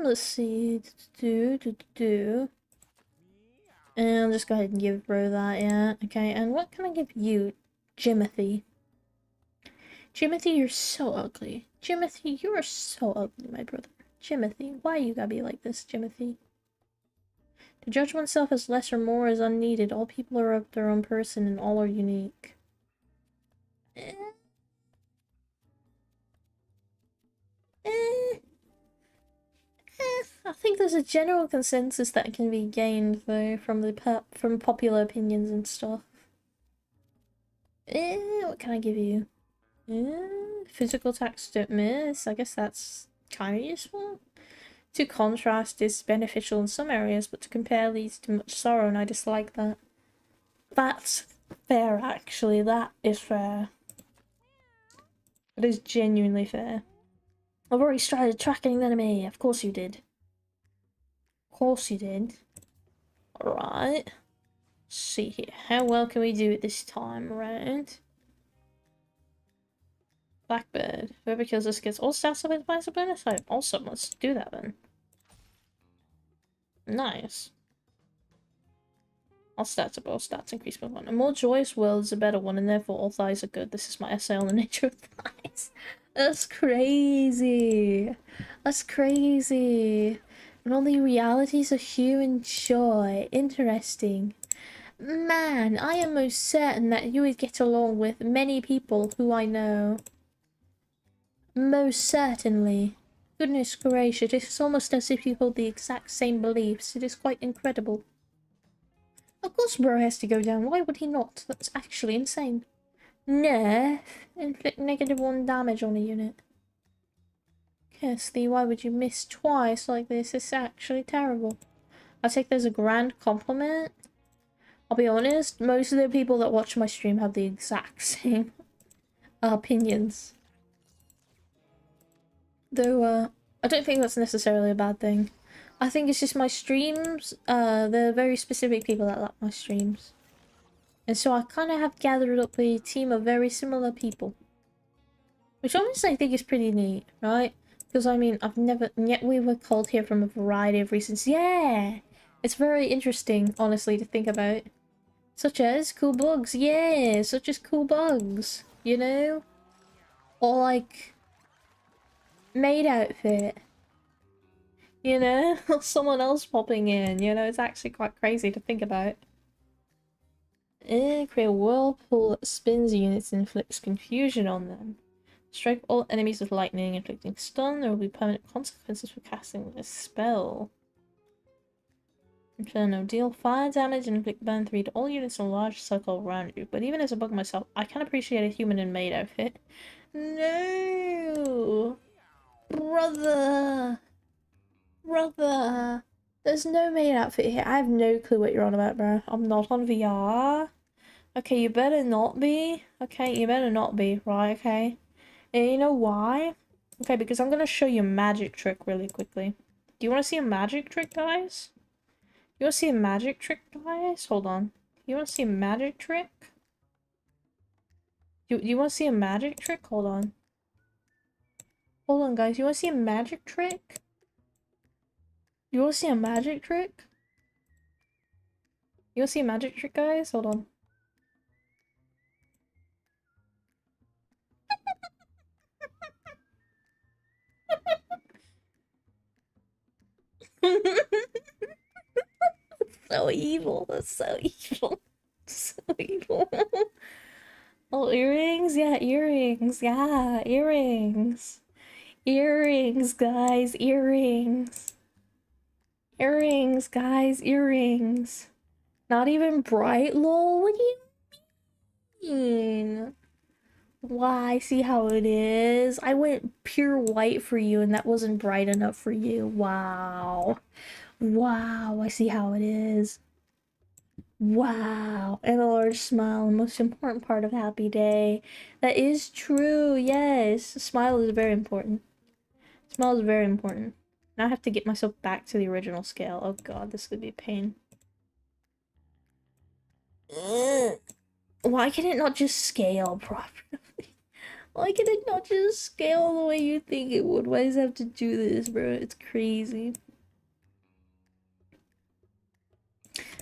S1: Let's see. And I'll just go ahead and give bro that, yeah. Okay, and what can I give you? Jimothy. Jimothy, you're so ugly. Jimothy, you are so ugly, my brother. Jimothy, why you gotta be like this, Jimothy? To judge oneself as less or more is unneeded. All people are their own person and all are unique. Eh. Eh. I think there's a general consensus that can be gained, though, from popular opinions and stuff. What can I give you? Physical attacks don't miss. I guess that's kind of useful. To contrast is beneficial in some areas, but to compare leads to much sorrow, and I dislike that. That's fair, actually. That is fair. That is genuinely fair. I've already started tracking the enemy. Of course you did. Of course you did. Alright. See here. How well can we do it this time around? Blackbird. Whoever kills us gets all stats up as a bonus. Awesome. Let's do that then. Nice. All stats are both stats increase by 1. A more joyous world is a better one, and therefore all thighs are good. This is my essay on the nature of thighs. That's crazy. That's crazy. And all the realities of human joy. Interesting. Man, I am most certain that you would get along with many people who I know. Most certainly. Goodness gracious, it's almost as if you hold the exact same beliefs. It is quite incredible. Of course Bro has to go down. Why would he not? That's actually insane. Nerf. Inflict -1 damage on a unit. Kirsty, why would you miss twice like this? It's actually terrible. I take that as a grand compliment. I'll be honest, most of the people that watch my stream have the exact same opinions. Though, I don't think that's necessarily a bad thing. I think it's just my streams, they're very specific people that like my streams. And so I kind of have gathered up a team of very similar people. Which honestly I think is pretty neat, right? Because I mean, yet we were called here from a variety of reasons. Yeah! It's very interesting, honestly, to think about. Such as cool bugs, yeah! Such as cool bugs, you know? Or like, maid outfit. You know? Or someone else popping in, you know? It's actually quite crazy to think about. Create a whirlpool that spins units and inflicts confusion on them. Strike all enemies with lightning, inflicting stun. There will be permanent consequences for casting this spell. Inferno. Deal fire damage and inflict burn 3 to all units in a large circle around you. But even as a bug myself, I can appreciate a human and maid outfit. No! Brother! Brother! There's no maid outfit here. I have no clue what you're on about, bro. I'm not on VR. Okay, you better not be. Okay, you better not be. Right, okay. And you know why? Okay, because I'm gonna show you a magic trick really quickly. Do you want to see a magic trick, guys? You want to see a magic trick, guys? Hold on. You want to see a magic trick? You want to see a magic trick? Hold on. Hold on, guys. You want to see a magic trick? You want to see a magic trick? You want to see a magic trick, guys? Hold on. So evil. That's so evil. So evil. Oh, earrings? Yeah, earrings. Yeah, earrings. Earrings, guys. Earrings. Earrings, guys. Earrings. Not even bright, lol? What do you mean? Why? See how it is? I went pure white for you and that wasn't bright enough for you. Wow. Wow, I see how it is. Wow. And a large smile, the most important part of Happy Day. That is true, yes. A smile is very important. Smile is very important. Now I have to get myself back to the original scale. Oh god, this could be a pain. Ugh. Why can it not just scale properly? Why can it not just scale the way you think it would? Why does it have to do this, bro? It's crazy.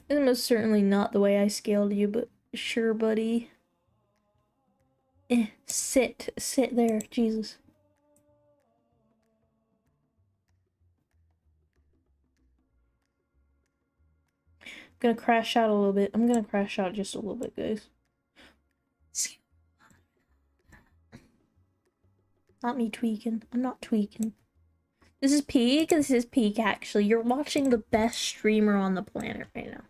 S1: This is most certainly not the way I scaled you, but sure, buddy. Sit there, Jesus. Gonna crash out a little bit. I'm gonna crash out just a little bit, guys. Not me tweaking. I'm not tweaking. This is peak. This is peak, actually. You're watching the best streamer on the planet right now.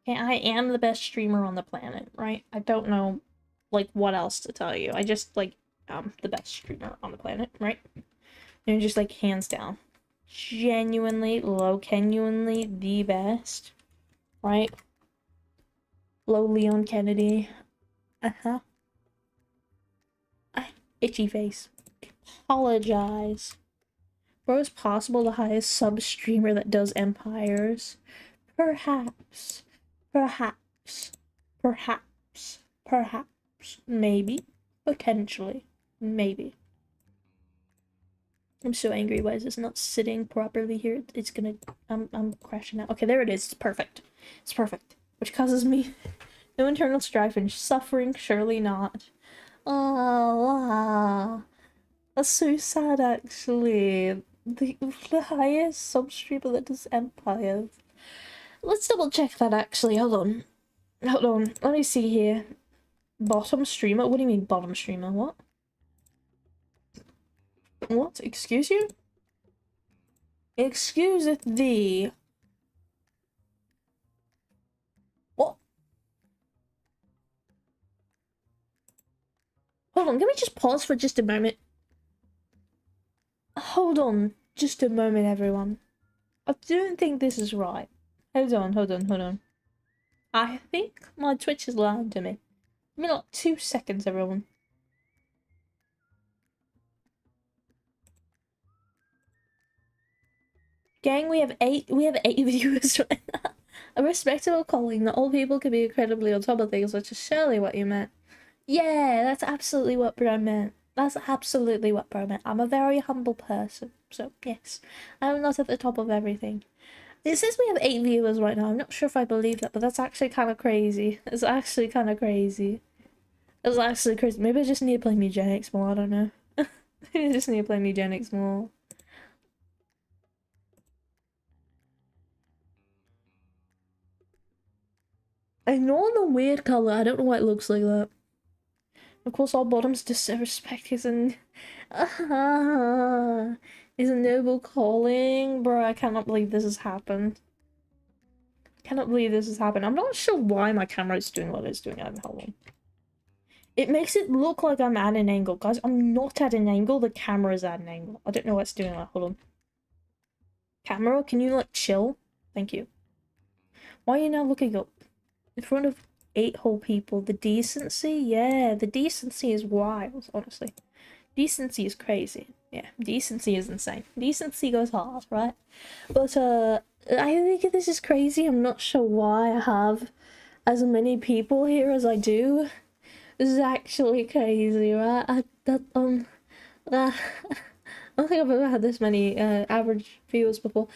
S1: Okay, I am the best streamer on the planet, right? I don't know, like, what else to tell you. I just, like, the best streamer on the planet, right? And just, like, hands down. Genuinely, genuinely the best. Right? Low Leon Kennedy. Uh-huh. Itchy face. Apologize. Bro, is possible the highest sub streamer that does empires? Perhaps. Perhaps. Perhaps. Perhaps. Maybe. Potentially. Maybe. I'm so angry. Why is this not sitting properly here? It's gonna... I'm crashing out. Okay, there it is. It's perfect. It's perfect. Which causes me no internal strife and suffering. Surely not. Oh, that's so sad, actually. The highest sub-streamer that does empires. Let's double check that, actually. Hold on. Hold on. Let me see here. Bottom streamer? What do you mean bottom streamer? What? What? Excuse you? Excuse thee. What? Hold on, can we just pause for just a moment? Hold on, just a moment, everyone. I don't think this is right. Hold on, hold on, hold on. I think my Twitch is lying to me. Give me like 2 seconds, everyone. Gang, we have eight viewers right now. A respectable calling that all people can be incredibly on top of things, which is surely what you meant. Yeah, that's absolutely what bro meant. That's absolutely what bro meant. I'm a very humble person, so yes. I'm not at the top of everything. It says we have 8 viewers right now. I'm not sure if I believe that, but that's actually kind of crazy. It's actually kind of crazy. It's actually crazy. Maybe I just need to play Mugenics more, I don't know. Maybe I just need to play Mugenics more. I know the weird color. I don't know why it looks like that. Of course, all bottoms disrespect isn't. Is a noble calling, bro. I cannot believe this has happened. Cannot believe this has happened. I'm not sure why my camera is doing what it's doing. Hold on. It makes it look like I'm at an angle, guys. I'm not at an angle. The camera's at an angle. I don't know what's doing that. Hold on. Camera, can you like chill? Thank you. Why are you now looking up in front of 8 whole people? The decency, yeah, the decency is wild. Honestly, decency is crazy. Yeah, decency is insane. Decency goes hard, right? But I think this is crazy. I'm not sure why I have as many people here as I do. This is actually crazy, right? I don't think I've ever had this many average viewers before.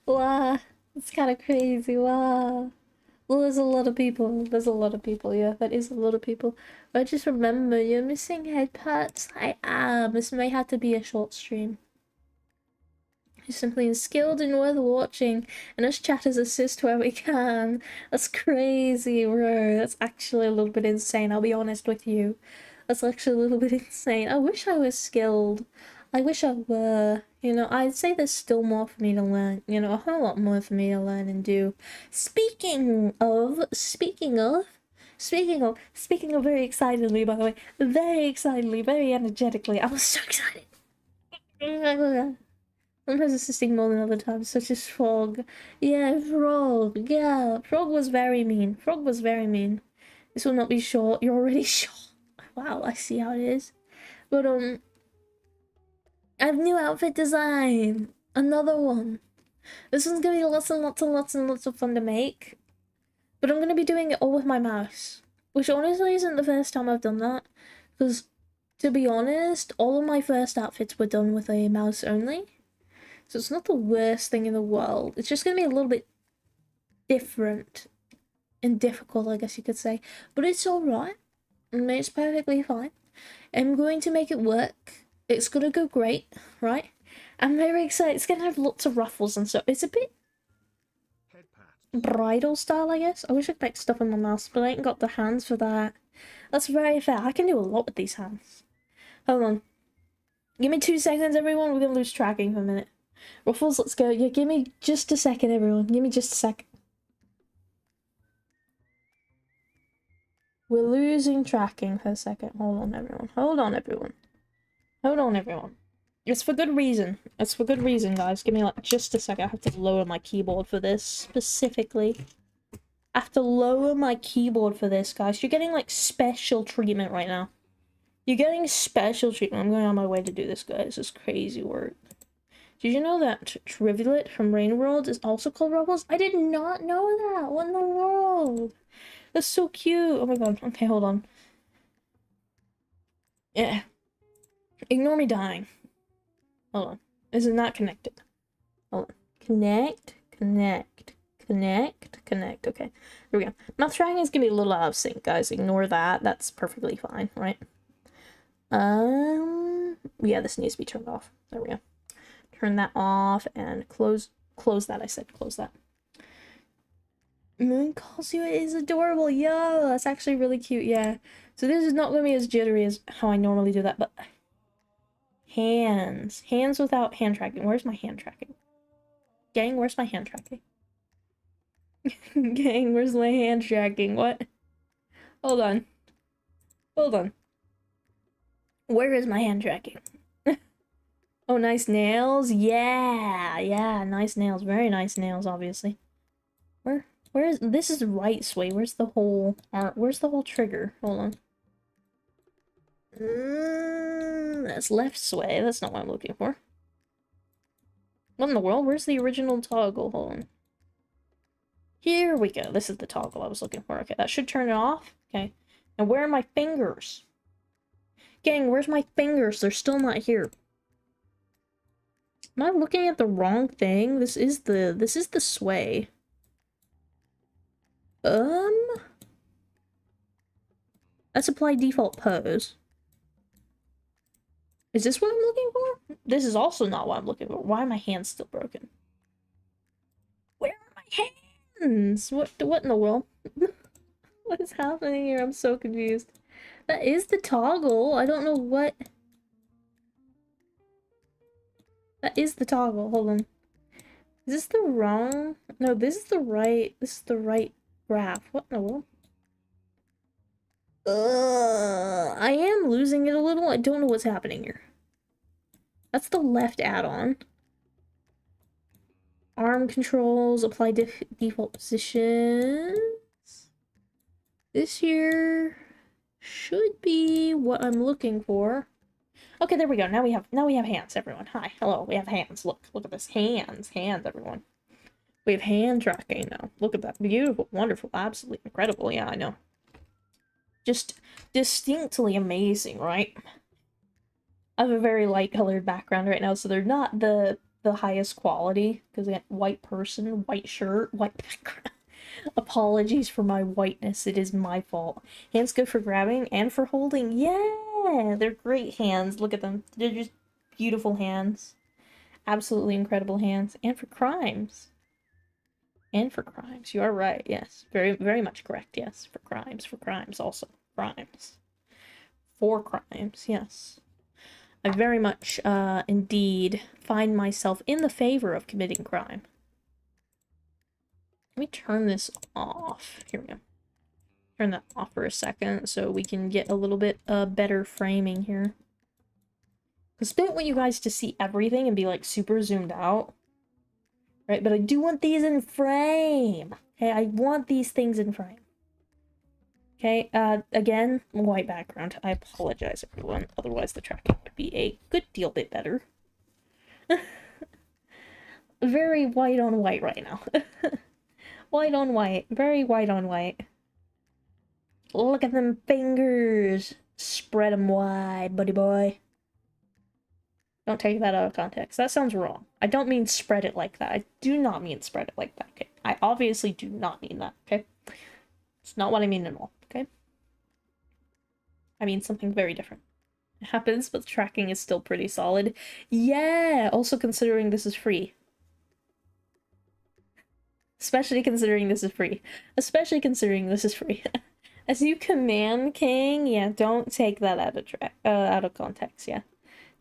S1: Wow, it's kind of crazy. Wow. Well, there's a lot of people. There's a lot of people, yeah. That is a lot of people. But just remember, you're missing head parts. I am. This may have to be a short stream. You're simply skilled and worth watching, and us chatters assist where we can. That's crazy, bro. That's actually a little bit insane, I'll be honest with you. That's actually a little bit insane. I wish I was skilled. I wish I were. You know, I'd say there's still more for me to learn. You know, a whole lot more for me to learn and do. Speaking of very excitedly, by the way, very excitedly, very energetically. I was so excited. Sometimes assisting more than other times, such as Frog. Yeah, Frog. Yeah, Frog was very mean. Frog was very mean. This will not be short. You're already short. Wow, I see how it is. But, I have new outfit design. Another one. This one's gonna be lots and lots and lots and lots of fun to make. But I'm gonna be doing it all with my mouse. Which honestly isn't the first time I've done that. Because, to be honest, all of my first outfits were done with a mouse only. So it's not the worst thing in the world. It's just gonna be a little bit different and difficult, I guess you could say. But it's alright. It's perfectly fine. I'm going to make it work. It's gonna go great, right? I'm very excited. It's gonna have lots of ruffles and stuff. It's a bit bridal style, I guess. I wish I could make stuff in my mouth, but I ain't got the hands for that. That's very fair. I can do a lot with these hands. Hold on. Give me 2 seconds, everyone. We're gonna lose tracking for a minute. Ruffles, let's go. Yeah, give me just a second, everyone. Give me just a second. We're losing tracking for a second. Hold on, everyone. Hold on, everyone. Hold on, everyone. It's for good reason. It's for good reason, guys. Give me, like, just a second. I have to lower my keyboard for this, specifically. I have to lower my keyboard for this, guys. You're getting, like, special treatment right now. You're getting special treatment. I'm going on my way to do this, guys. This is crazy work. Did you know that Trivulet from Rain World is also called Ruffles? I did not know that. What in the world? That's so cute. Oh my god. Okay, hold on. Yeah. Ignore me dying. Hold on. Is it not connected? Hold on. Connect. Okay. There we go. Mouth tracking is gonna be a little out of sync, guys. Ignore that. That's perfectly fine, right? Yeah, this needs to be turned off. There we go. Turn that off and close that. I said close that. Moon calls you. It is adorable. Yo, that's actually really cute. Yeah. So this is not gonna be as jittery as how I normally do that, but hands without hand tracking. Where's my hand tracking? Gang, where's my hand tracking? Gang, where's my hand tracking? What? Hold on. Where is my hand tracking? Oh, nice nails. Yeah, nice nails. Very nice nails, obviously. Where is this? Is right sway. Where's the whole trigger? Hold on. That's left sway. That's not what I'm looking for. What in the world? Where's the original toggle? Hold on. Here we go. This is the toggle I was looking for. Okay, that should turn it off. Okay. And where are my fingers? Gang, where's my fingers? They're still not here. Am I looking at the wrong thing? This is the sway. Let's apply default pose. Is this what I'm looking for? This is also not what I'm looking for. Why are my hands still broken? Where are my hands? What in the world? What is happening here? I'm so confused. That is the toggle. I don't know what... That is the toggle. Hold on. Is this the wrong... No, this is the right... This is the right graph. What in the world? I am losing it a little. I don't know what's happening here. That's the left add-on. Arm controls, apply default positions. This here should be what I'm looking for. Okay, there we go. Now we have hands, everyone. Hi, hello. We have hands. Look at this. Hands, everyone. We have hand tracking now. Look at that. Beautiful, wonderful, absolutely incredible. Yeah, I know. Just distinctly amazing, right? I have a very light colored background right now, so they're not the highest quality, because I got white person, white shirt, white background. Apologies for my whiteness, it is my fault. Hands good for grabbing and for holding. Yeah, they're great hands. Look at them. They're just beautiful hands. Absolutely incredible hands. And for crimes. You are right, yes. Very, very much correct, yes. For crimes also. Crimes. For crimes, yes. I very much, indeed, find myself in the favor of committing crime. Let me turn this off. Here we go. Turn that off for a second so we can get a little bit, better framing here. Because I don't want you guys to see everything and be, like, super zoomed out. Right, but I do want these in frame. Okay, I want these things in frame. Okay, again, white background. I apologize, everyone. Otherwise, the tracking would be a good deal bit better. Very white on white right now. White on white. Very white on white. Look at them fingers. Spread them wide, buddy boy. Don't take that out of context. That sounds wrong. I don't mean spread it like that. I do not mean spread it like that, okay? I obviously do not mean that, okay? It's not what I mean at all, okay? I mean something very different. It happens, but the tracking is still pretty solid. Yeah, also considering this is free. Especially considering this is free. Especially considering this is free. As you command king, yeah, don't take that out of context, yeah.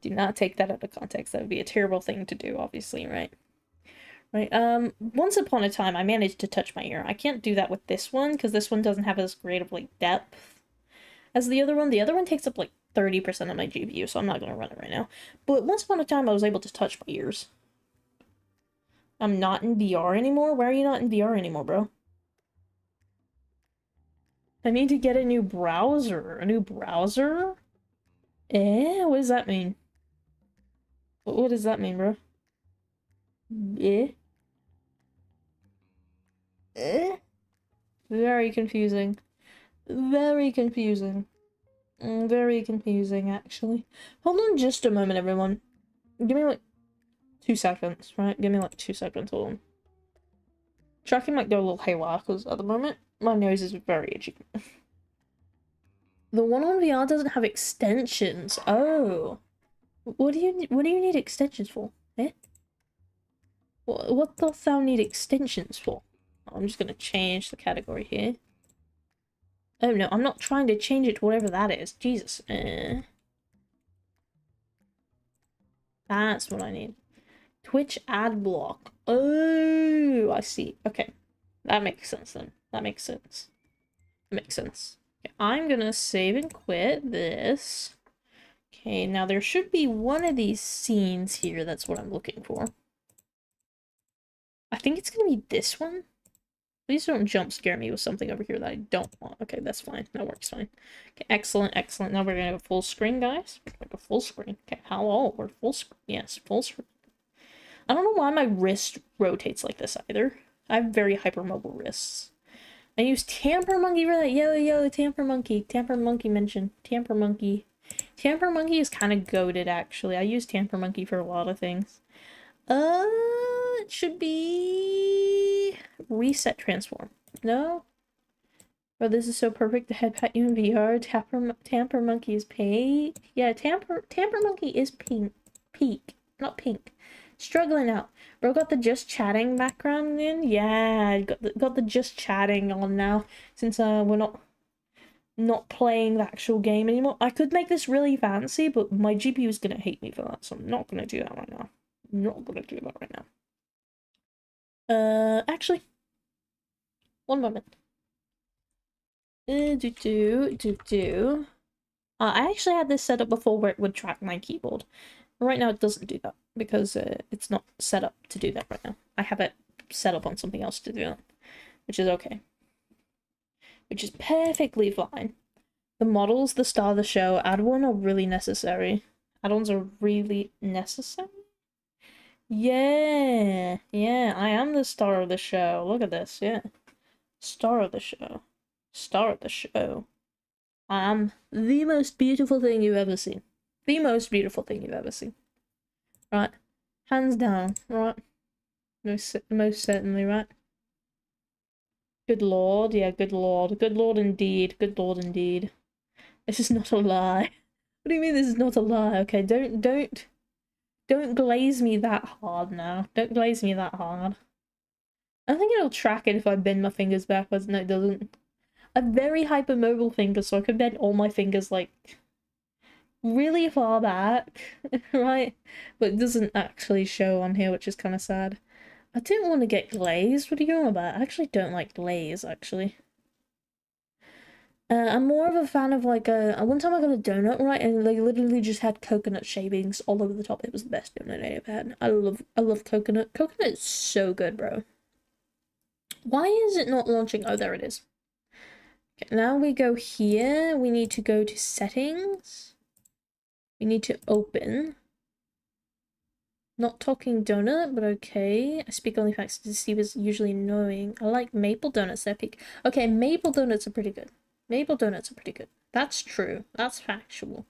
S1: Do not take that out of context. That would be a terrible thing to do, obviously, right? Right, once upon a time, I managed to touch my ear. I can't do that with this one, because this one doesn't have as great of, like, depth as the other one. The other one takes up, like, 30% of my GPU, so I'm not gonna run it right now. But once upon a time, I was able to touch my ears. I'm not in VR anymore? Why are you not in VR anymore, bro? I need to get a new browser. A new browser? What does that mean? What does that mean, bro? Eh? Eh? Very confusing. Very confusing. Very confusing, actually. Hold on just a moment, everyone. Give me, like, 2 seconds, right? Give me, like, 2 seconds, hold on. Tracking might go a little haywire, because at the moment, my nose is very itchy. The one on VR doesn't have extensions. Oh. What do you need extensions for? Eh? What doth thou need extensions for? I'm just gonna change the category here. Oh no, I'm not trying to change it to whatever that is. Jesus. That's what I need. Twitch ad block. Oh, I see. Okay. That makes sense then. That makes sense. That makes sense. Okay, I'm gonna save and quit this. Okay, now there should be one of these scenes here. That's what I'm looking for. I think it's gonna be this one. Please don't jump scare me with something over here that I don't want. Okay, that's fine. That works fine. Okay, excellent, excellent. Now we're gonna have a full screen, guys. We're gonna go full screen. Okay, hello, we're full screen. Yes, full screen. I don't know why my wrist rotates like this either. I have very hypermobile wrists. I use Tamper Monkey for that. Yo, Tamper Monkey. Tamper Monkey mention. Tamper Monkey. Tamper Monkey is kind of goated, actually. I use Tamper Monkey for a lot of things. It should be... Reset transform. No? Oh, this is so perfect. The head pat you in VR. Tamper Monkey is pink. Yeah, Tamper Monkey is pink. Peak. Not pink. Struggling out. Bro got the just chatting background in. Yeah, got the just chatting on now. Since we're not playing the actual game anymore. I could make this really fancy, but my GPU is gonna hate me for that, so I'm not gonna do that right now. I'm not gonna do that right now. Actually, one moment. I actually had this set up before where it would track my keyboard. Right now it doesn't do that because it's not set up to do that right now. I have it set up on something else to do that, which is okay. Which is perfectly fine. The models, the star of the show, add-on are really necessary. Add-ons are really necessary? Yeah, I am the star of the show. Look at this, yeah. Star of the show. Star of the show. I am the most beautiful thing you've ever seen. The most beautiful thing you've ever seen. Right. Hands down, right? Most certainly, right? Good lord, yeah, good lord. Good lord indeed. Good lord indeed. This is not a lie. What do you mean this is not a lie? Okay, don't glaze me that hard now. Don't glaze me that hard. I think it'll track it if I bend my fingers backwards. No, it doesn't. I have very hypermobile fingers, so I could bend all my fingers, like, really far back, right? But it doesn't actually show on here, which is kind of sad. I didn't want to get glazed. What are you on about? I actually don't like glaze, actually. I'm more of a fan of, like, one time I got a donut, right, and they literally just had coconut shavings all over the top. It was the best donut I ever had. I love coconut. Coconut is so good, bro. Why is it not launching? Oh, there it is. Okay, now we go here. We need to go to settings. We need to open. Not talking donut, but okay. I speak only facts to Steve is usually annoying. I like maple donuts, they're peak. Okay, maple donuts are pretty good. Maple donuts are pretty good. That's true. That's factual.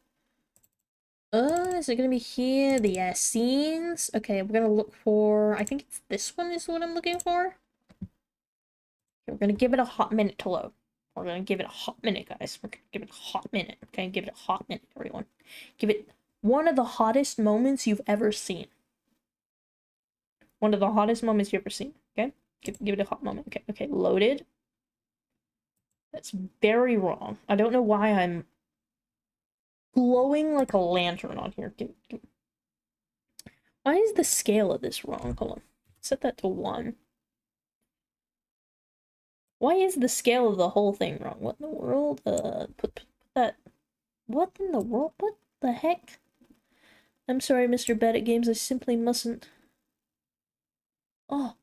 S1: Is it gonna be here? The scenes? Okay, we're gonna look for... I think it's this one is what I'm looking for. Okay, we're gonna give it a hot minute to load. We're gonna give it a hot minute, guys. We're gonna give it a hot minute. Okay, give it a hot minute, everyone. Give it one of the hottest moments you've ever seen. One of the hottest moments you've ever seen. Okay, give it a hot moment. Okay, okay, loaded. That's very wrong. I don't know why I'm glowing like a lantern on here. Why is the scale of this wrong? Hold on. Set that to 1. Why is the scale of the whole thing wrong? What in the world? Put that... What in the world? What the heck? I'm sorry, Mr. Bad at Games, I simply mustn't. Oh.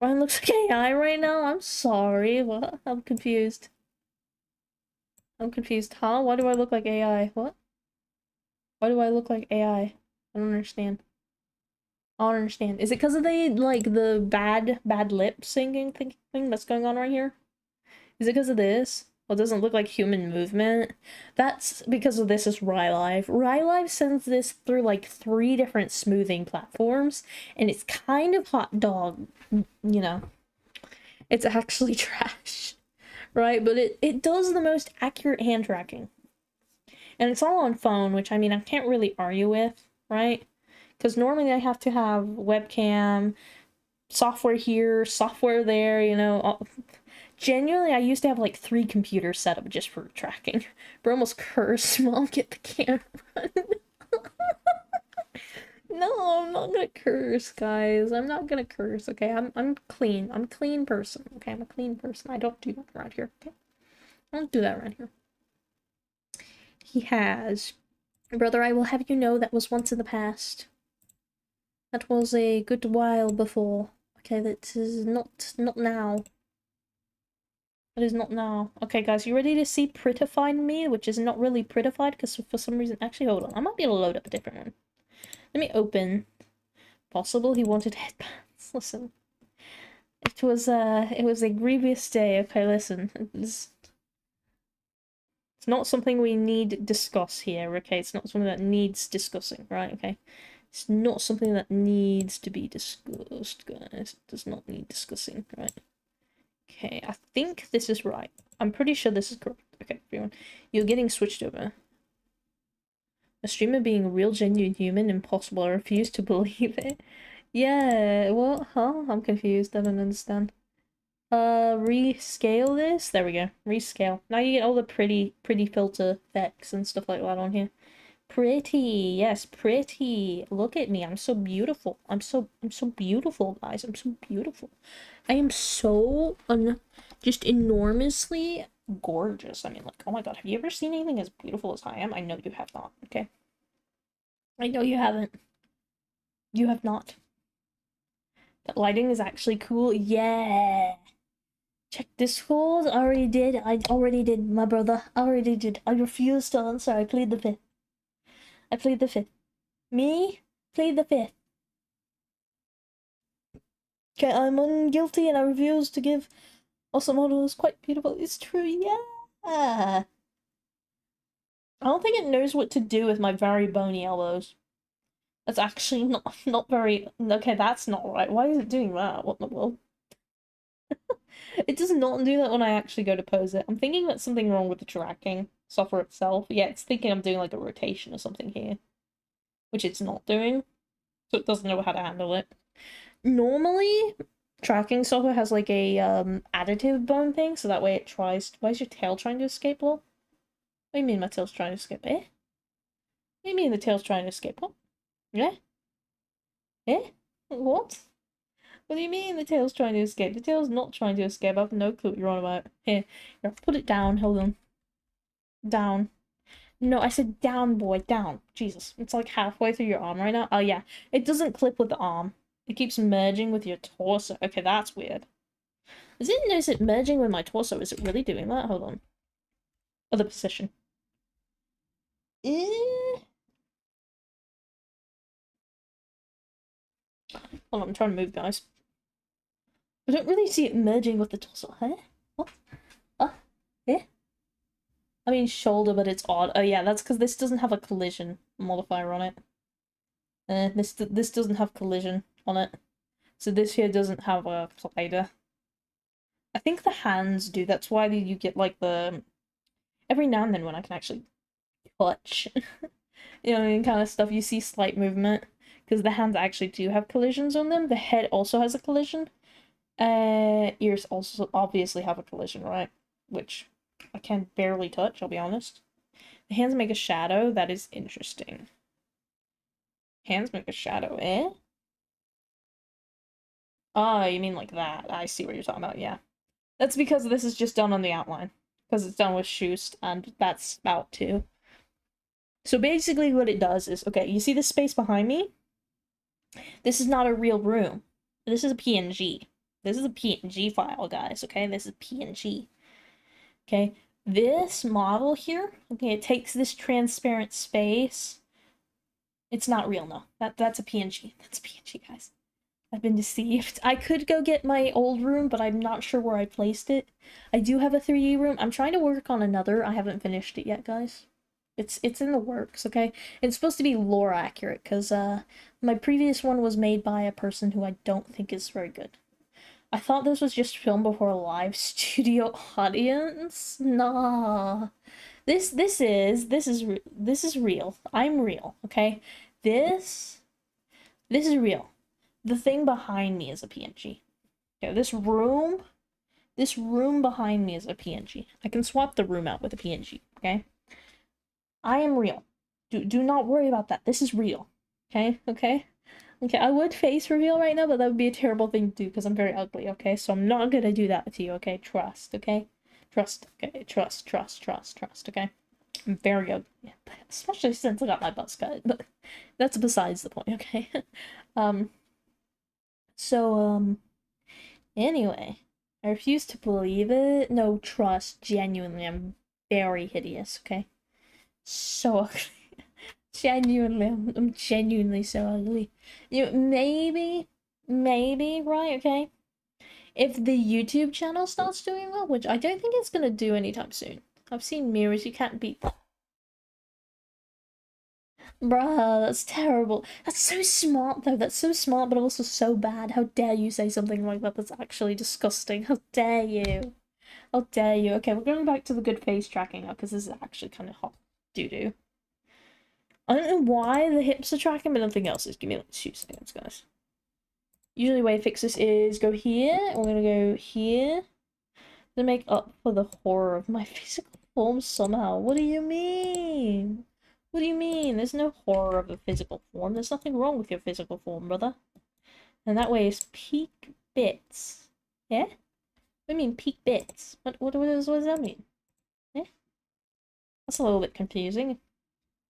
S1: Ryan looks like AI right now? I'm sorry. What? I'm confused. I'm confused. Huh? Why do I look like AI? What? Why do I look like AI? I don't understand. I don't understand. Is it because of the bad lip syncing thing that's going on right here? Is it because of this? Well, it doesn't look like human movement. That's because of this is RyLive. RyLive sends this through like 3 different smoothing platforms, and it's kind of hot dog, you know. It's actually trash, right? But it does the most accurate hand tracking. And it's all on phone, which I mean, I can't really argue with, right? Because normally I have to have webcam, software here, software there, you know. Genuinely, I used to have like 3 computers set up just for tracking. Bro almost cursed. Mom, get the camera. No, I'm not gonna curse, guys. I'm not gonna curse, okay? I'm clean. I'm a clean person, okay? I'm a clean person. I don't do that around here, okay? I don't do that around here. He has. Brother, I will have you know that was once in the past. That was a good while before. Okay, that is not now. That is not now. Okay, guys, you ready to see Prettified Me? Which is not really Prettified, because for some reason... Actually, hold on. I might be able to load up a different one. Let me open. Possible he wanted headbands. Listen. It was a grievous day. Okay, listen. It's not something we need discuss here, okay? It's not something that needs discussing, right? Okay? It's not something that needs to be discussed, guys. It does not need discussing, right? Okay, I think this is right. I'm pretty sure this is correct. Okay, everyone. You're getting switched over. A streamer being a real, genuine human, impossible. I refuse to believe it. Yeah, what? Huh? I'm confused. I don't understand. Rescale this? There we go. Rescale. Now you get all the pretty filter effects and stuff like that on here. Pretty, yes, pretty. Look at me. I'm so beautiful. I'm so beautiful, guys. I'm so beautiful. I am so just enormously gorgeous. I mean, like, oh my god, have you ever seen anything as beautiful as I am? I know you have not, okay? I know you haven't. You have not. That lighting is actually cool. Yeah. Check Discord. I already did, my brother. I already did. I refuse to answer. I plead the fifth. I plead the fifth. Me? Plead the fifth. Okay, I'm unguilty and I refuse to give also model is quite beautiful. It's true, yeah. I don't think it knows what to do with my very bony elbows. That's actually not very... Okay, that's not right. Why is it doing that? What in the world? It does not do that when I actually go to pose it. I'm thinking that's something wrong with the tracking software itself. Yeah, it's thinking I'm doing like a rotation or something here. Which it's not doing. So it doesn't know how to handle it. Normally, tracking software has like a additive bone thing, so that way it tries... Why is your tail trying to escape, lol? What do you mean my tail's trying to escape? Eh? What do you mean the tail's trying to escape? What? Yeah? Eh? What? What do you mean the tail's trying to escape? The tail's not trying to escape. I have no clue what you're on about. Here, put it down. Hold on. Down. No, I said down, boy. Down. Jesus. It's like halfway through your arm right now. Oh, yeah. It doesn't clip with the arm. It keeps merging with your torso. Okay, that's weird. Is it merging with my torso? Is it really doing that? Hold on. Other position. Hold on, I'm trying to move, guys. I don't really see it merging with the torso. Huh? What? Eh? I mean shoulder, but it's odd. Oh yeah, that's because this doesn't have a collision modifier on it. This doesn't have collision on it. So this here doesn't have a slider. I think the hands do. That's why you get like the every now and then when I can actually touch, you know, and kind of stuff. You see slight movement because the hands actually do have collisions on them. The head also has a collision. Ears also obviously have a collision, right? Which I can barely touch. I'll be honest. The hands make a shadow. That is interesting. Hands make a shadow, eh? Oh, you mean like that. I see what you're talking about, yeah. That's because this is just done on the outline. Because it's done with Schust, and that's Spout too. So basically what it does is, okay, you see the space behind me? This is not a real room. This is a PNG. This is a PNG file, guys, okay? This is PNG. Okay? This model here, okay, it takes this transparent space. It's not real, no. That's a PNG. That's a PNG, guys. I've been deceived. I could go get my old room, but I'm not sure where I placed it. I do have a 3D room. I'm trying to work on another. I haven't finished it yet, guys. It's in the works, okay? It's supposed to be lore accurate, because my previous one was made by a person who I don't think is very good. I thought this was just filmed before a live studio audience. Nah. This is real. I'm real, okay? This is real. The thing behind me is a PNG. Okay, this room behind me is a PNG. I can swap the room out with a PNG, okay? I am real. Do not worry about that. This is real. Okay? Okay? Okay, I would face reveal right now, but that would be a terrible thing to do because I'm very ugly, okay? So I'm not gonna do that to you, okay? Trust, okay? Trust, okay? Trust, okay? I'm very ugly. Yeah, especially since I got my buzz cut, but that's besides the point, okay? um, anyway, I refuse to believe it. No, trust, genuinely, I'm very hideous, okay? So ugly. Genuinely, I'm genuinely so ugly. You maybe, right, okay? If the YouTube channel starts doing well, which I don't think it's gonna do anytime soon. I've seen mirrors, you can't beat that. Bruh, that's terrible. That's so smart, though. That's so smart, but also so bad. How dare you say something like that? That's actually disgusting. How dare you? How dare you? Okay, we're going back to the good face tracking now, because this is actually kind of hot doo-doo. I don't know why the hips are tracking, but nothing else is. Give me like 2 seconds, guys. Usually the way to fix this is go here, and we're gonna go here to make up for the horror of my physical form somehow. What do you mean? What do you mean? There's no horror of a physical form. There's nothing wrong with your physical form, brother. And that way is peak bits. Yeah? What do you mean peak bits? What does that mean? Yeah? That's a little bit confusing.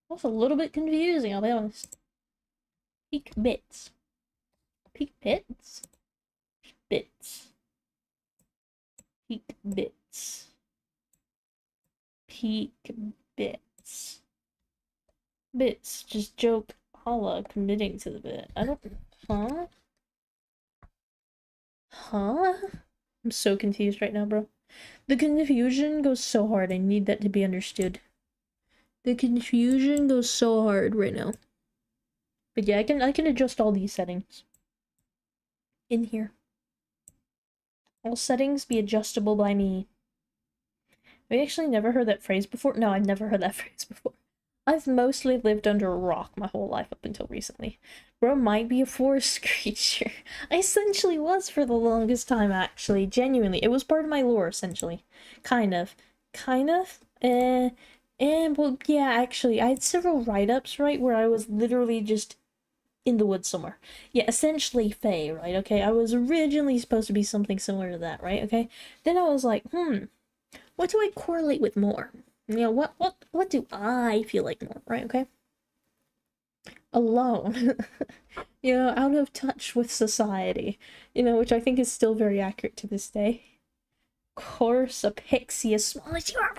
S1: That's a little bit confusing, I'll be honest. Peak bits. Peak bits? Bits. Peak bits. Peak bits. Bits. Just joke holla committing to the bit. I don't... Huh? Huh? I'm so confused right now, bro. The confusion goes so hard. I need that to be understood. The confusion goes so hard right now. But yeah, I can adjust all these settings in here. All settings be adjustable by me. Have you actually never heard that phrase before? No, I've never heard that phrase before. I've mostly lived under a rock my whole life up until recently. Bro might be a forest creature. I essentially was for the longest time, actually. Genuinely. It was part of my lore, essentially. Kind of. Kind of? Well, yeah, actually, I had several write-ups, right, where I was literally just in the woods somewhere. Yeah, essentially Fae, right, okay? I was originally supposed to be something similar to that, right, okay? Then I was like, what do I correlate with more? You know, what do I feel like more, right, okay? Alone. You know, out of touch with society. You know, which I think is still very accurate to this day. Of course, a pixie as small as you are.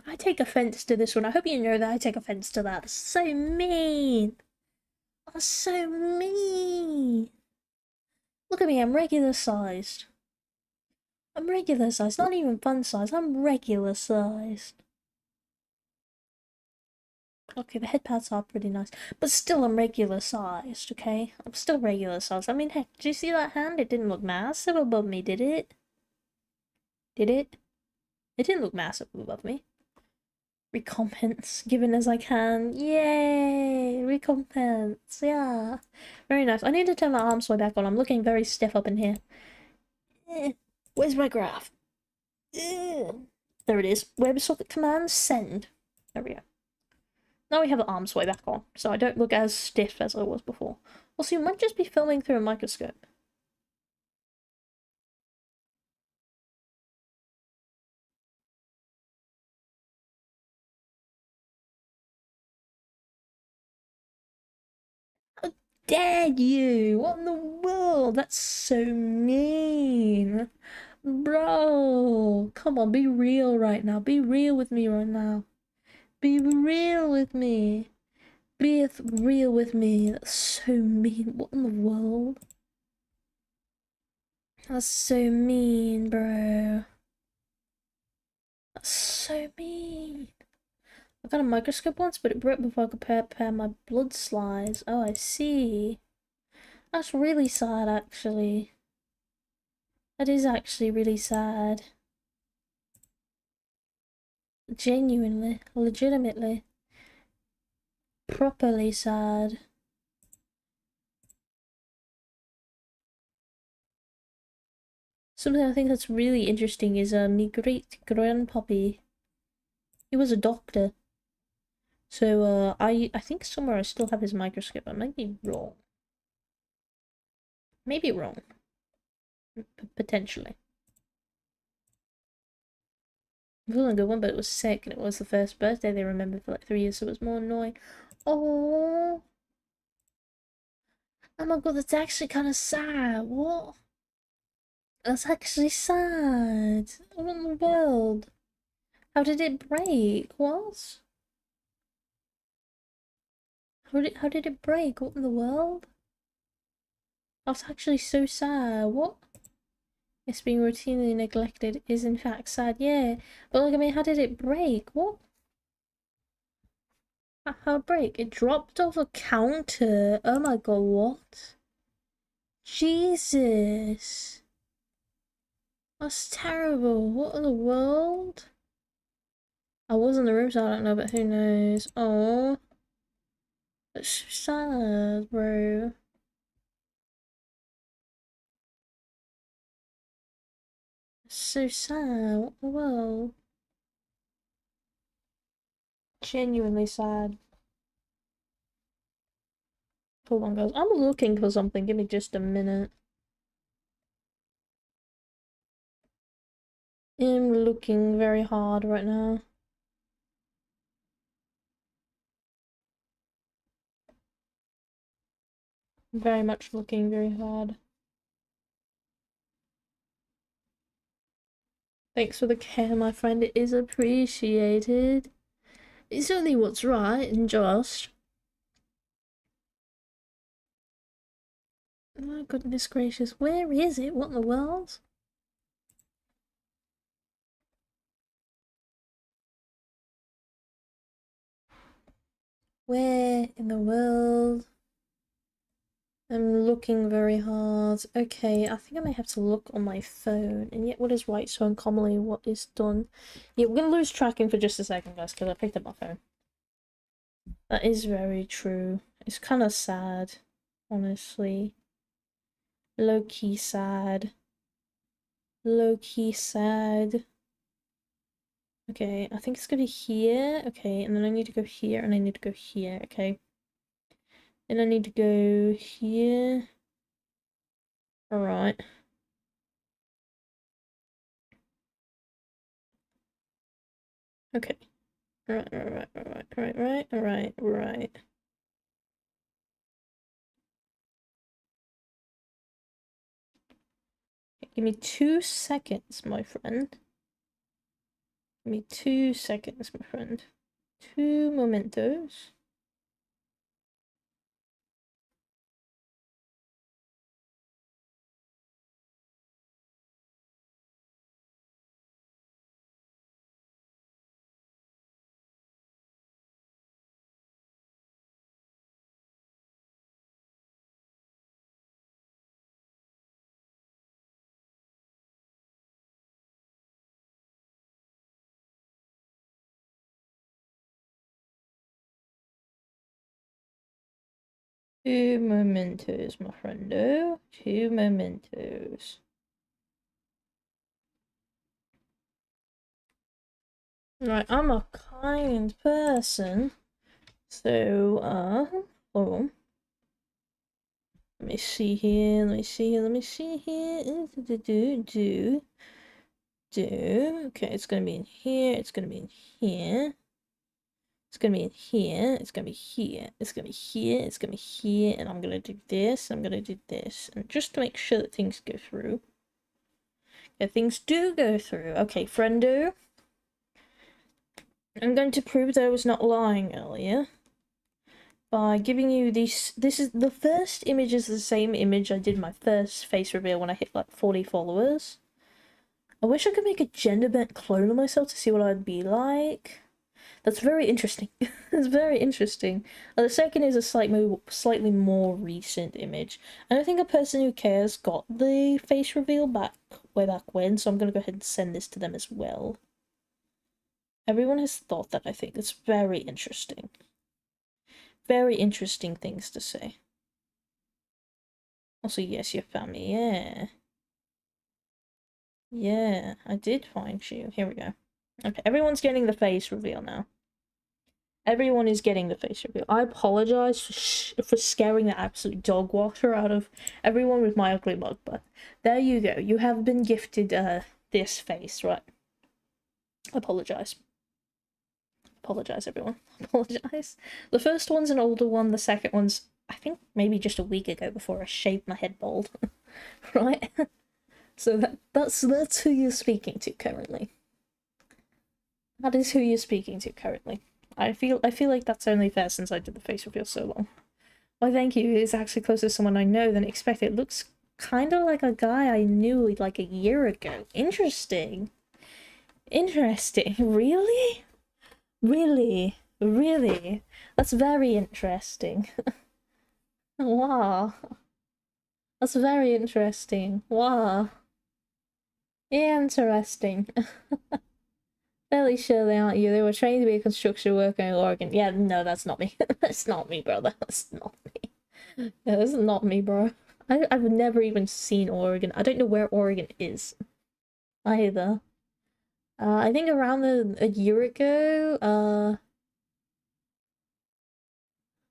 S1: I take offense to this one. I hope you know that I take offense to that. That's so mean. That's so mean. Look at me, I'm regular sized. I'm regular sized, not even fun sized. I'm regular sized. Okay, the head pads are pretty nice. But still, I'm regular sized, okay? I'm still regular sized. I mean, heck, did you see that hand? It didn't look massive above me, did it? Did it? It didn't look massive above me. Recompense, given as I can. Yay! Recompense, yeah. Very nice. I need to turn my arm sway back on. I'm looking very stiff up in here. Where's my graph? There it is. WebSocket command, send. There we go. Now we have the arm sway back on, so I don't look as stiff as I was before. Also, you might just be filming through a microscope. How dare you? What in the world? That's so mean. Bro, come on, be real right now. Be real with me right now. Be real with me. Be real with me. That's so mean. What in the world? That's so mean, bro. That's so mean. I got a microscope once, but it broke before I could prepare my blood slides. Oh, I see. That's really sad, actually. That is actually really sad. Genuinely, legitimately, properly sad. Something I think that's really interesting is my great grandpappy. He was a doctor. So I think somewhere I still have his microscope. I might be wrong. Maybe wrong. Potentially. It wasn't a good one, but it was sick, and it was the first birthday they remembered for like 3 years, so it was more annoying. Oh, oh my god, that's actually kind of sad. What? That's actually sad. What in the world? How did it break? What? How did it break? What in the world? That's actually so sad. What? It's being routinely neglected is in fact sad. Yeah, but like I mean, how did it break? What? How'd it break? It dropped off a counter. Oh my god, what? Jesus. That's terrible. What in the world? I was in the room, so I don't know, but who knows? Oh, that's so sad, bro. It's so sad. What in the world? Genuinely sad. Hold on, guys. I'm looking for something. Give me just a minute. I'm looking very hard right now. Very much looking very hard. Thanks for the care, my friend. It is appreciated. It's only what's right and just. Oh, goodness gracious. Where is it? What in the world? Where in the world? I'm looking very hard. Okay, I think I may have to look on my phone. And yet what is right so uncommonly what is done? Yeah, we're gonna lose tracking for just a second, guys, because I picked up my phone. That is very true. It's kind of sad, honestly. Low-key sad. Low-key sad. Okay, I think it's gonna be here. Okay, and then I need to go here, and I need to go here. Okay. And I need to go here. Alright. Okay. Right. Give me 2 seconds, my friend. Give me 2 seconds, my friend. 2 mementos. Two mementos, my friendo. Two mementos. Right, I'm a kind person. So, hold on. Let me see here, let me see here, let me see here. Okay, it's gonna be in here, it's gonna be in here. It's gonna be in here, it's gonna be here, it's gonna be here, it's gonna be here, and I'm gonna do this, I'm gonna do this. And just to make sure that things go through. Yeah, things do go through. Okay, friendo. I'm going to prove that I was not lying earlier by giving you these. This is the first image is the same image I did my first face reveal when I hit like 40 followers. I wish I could make a gender bent clone of myself to see what I'd be like. That's very interesting. It's very interesting. The second is a slightly more recent image. I don't think A Person Who Cares got the face reveal way back when, so I'm gonna go ahead and send this to them as well. Everyone has thought that, I think. It's very interesting. Very interesting things to say. Also, yes, you found me. Yeah. Yeah, I did find you. Here we go. Okay, everyone's getting the face reveal now. Everyone is getting the face reveal. I apologize for scaring the absolute dog water out of everyone with my ugly mug, but there you go. You have been gifted this face, right? I apologize. Apologize, everyone. Apologize. The first one's an older one. The second one's, I think, maybe just a week ago before I shaved my head bald. Right? So that's who you're speaking to currently. That is who you're speaking to currently. I feel like that's only fair since I did the face reveal so long. Why, thank you. It's actually closer to someone I know than expected. It looks kind of like a guy I knew like a year ago. Interesting. Interesting. Really? Really? Really? That's very interesting. Wow. That's very interesting. Wow. Interesting. Fairly sure they aren't you. They were trained to be a construction worker in Oregon. Yeah, no, that's not me. That's not me, brother. That's not me. Yeah, that's not me, bro. I've never even seen Oregon. I don't know where Oregon is either. I think around a year ago,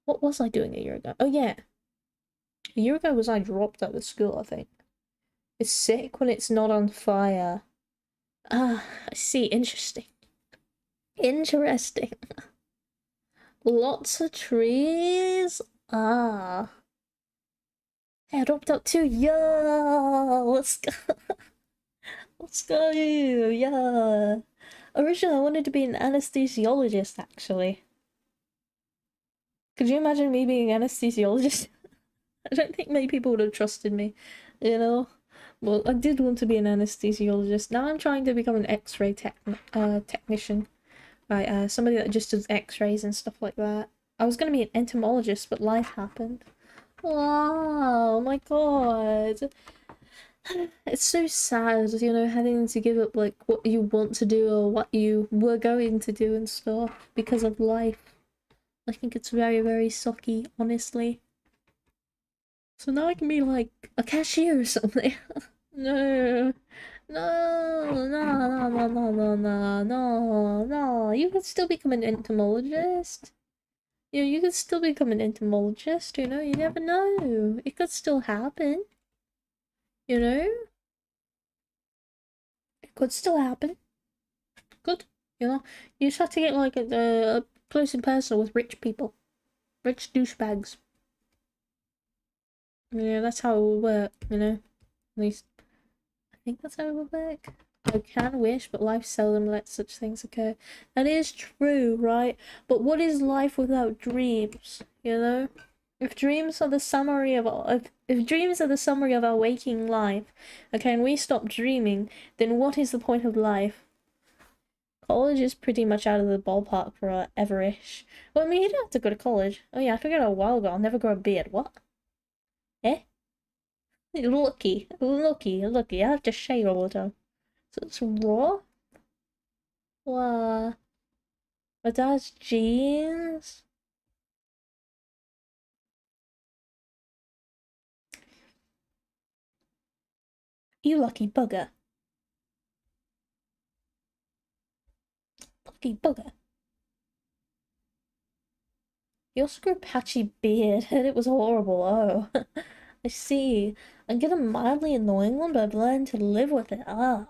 S1: what was I doing a year ago? Oh yeah. A year ago was I dropped out of school, I think. It's sick when it's not on fire. Ah, I see. Interesting. Interesting. Lots of trees. Ah. Hey, I dropped out too. Yo, let's go. Let's go. Yeah. Originally, I wanted to be an anesthesiologist, actually. Could you imagine me being an anesthesiologist? I don't think many people would have trusted me, you know? Well, I did want to be an anesthesiologist. Now I'm trying to become an X-ray technician. Right, somebody that just does X-rays and stuff like that. I was gonna be an entomologist, but life happened. Oh my god. It's so sad, you know, having to give up like what you want to do or what you were going to do and stuff because of life. I think it's very, very sucky, honestly. So now I can be like a cashier or something. No. No, no, no, no, no, no, no, no, no. You can still become an entomologist. You could still become an entomologist, you know? You never know. It could still happen. You know? It could still happen. Good. You know? You just have to get like a close and personal with rich people. Rich douchebags. Yeah, that's how it will work, you know? At least, I think that's how it will work. I can wish, but life seldom lets such things occur. That is true, right? But what is life without dreams, you know? If dreams are the summary of if dreams are the summary of our waking life, okay, and we stop dreaming, then what is the point of life? College is pretty much out of the ballpark for ever-ish. Well, I mean, you don't have to go to college. Oh yeah, I figured out a while ago I'll never grow a beard. What? Eh? Lucky. I have to shave all the time. So it's raw? Wow. But that's jeans? You lucky bugger. Lucky bugger. He also grew a patchy beard and it was horrible. Oh, I see. I get a mildly annoying one, but I've learned to live with it. Ah,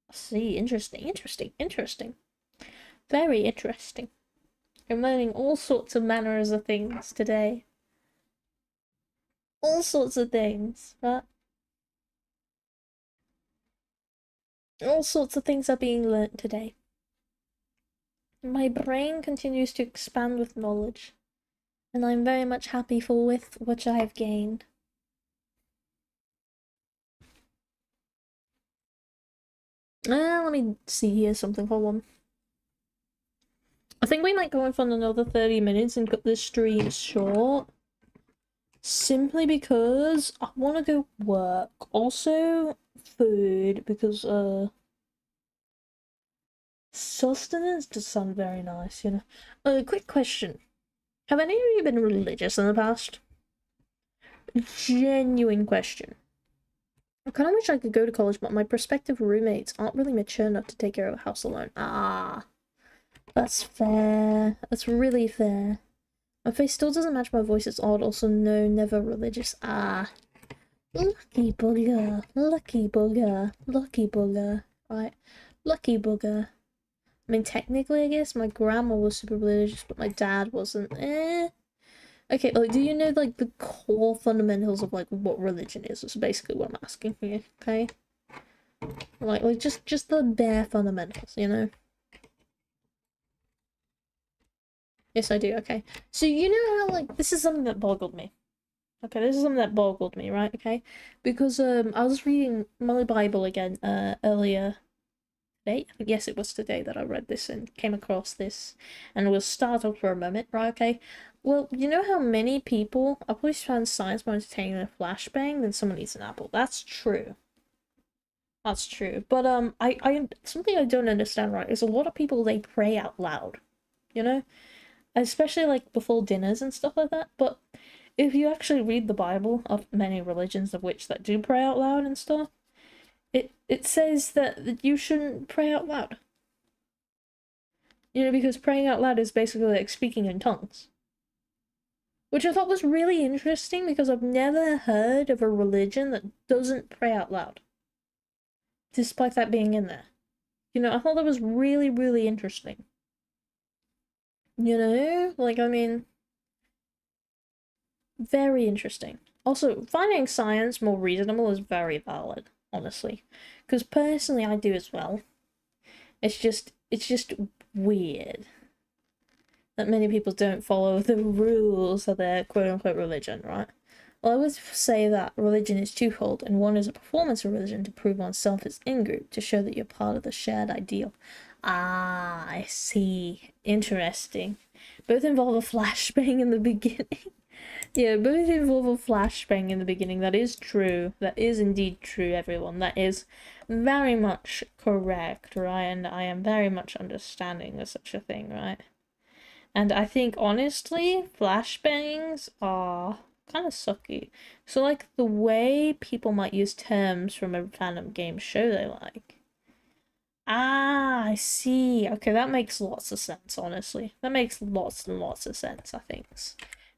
S1: I see. Interesting. Very interesting. I'm learning all sorts of manners of things today. All sorts of things, right? All sorts of things are being learnt today. My brain continues to expand with knowledge, and I'm very much happy for with which I have gained. Let me see here something. Hold on. I think we might go in for another 30 minutes and cut this stream short. Simply because I want to go work. Also, food, because, sustenance does sound very nice, you know. Quick question. Have any of you been religious in the past? Genuine question. I kind of wish I could go to college, but my prospective roommates aren't really mature enough to take care of a house alone. Ah, that's fair. That's really fair. My face still doesn't match my voice, it's odd. Also, no, never religious. Ah. Lucky bugger. Lucky bugger. Lucky bugger. Right. Lucky bugger. I mean, technically, I guess my grandma was super religious, but my dad wasn't. Okay, like, do you know, like, the core fundamentals of, like, what religion is? That's basically what I'm asking here, okay? Like just the bare fundamentals, you know? Yes, I do, okay. So, you know how, like, this is something that boggled me. Okay, this is something that boggled me, right? Okay? Because, I was reading my Bible again, earlier today. Yes, it was today that I read this and came across this and was startled for a moment, right? Okay. Well, you know how many people I've always found science more entertaining than a flashbang than someone eats an apple. That's true. That's true. But I something I don't understand, right, is a lot of people they pray out loud. You know? Especially like before dinners and stuff like that. But if you actually read the Bible of many religions of which that do pray out loud and stuff, it says that you shouldn't pray out loud. You know, because praying out loud is basically like speaking in tongues. Which I thought was really interesting because I've never heard of a religion that doesn't pray out loud. Despite that being in there. You know, I thought that was really, really interesting. You know? Like, I mean, very interesting. Also, finding science more reasonable is very valid, honestly. Because personally, I do as well. It's just weird that many people don't follow the rules of their quote-unquote religion, right? Well, I would say that religion is twofold, and one is a performance of religion to prove oneself as in-group, to show that you're part of the shared ideal. Ah, I see. Interesting. Both involve a flashbang in the beginning. Yeah, both involve a flashbang in the beginning. That is true. That is indeed true, everyone. That is very much correct, right? And I am very much understanding of such a thing, right? And I think, honestly, flashbangs are kind of sucky. So, like, the way people might use terms from a random game show they like. Ah, I see. Okay, that makes lots of sense, honestly. That makes lots and lots of sense, I think.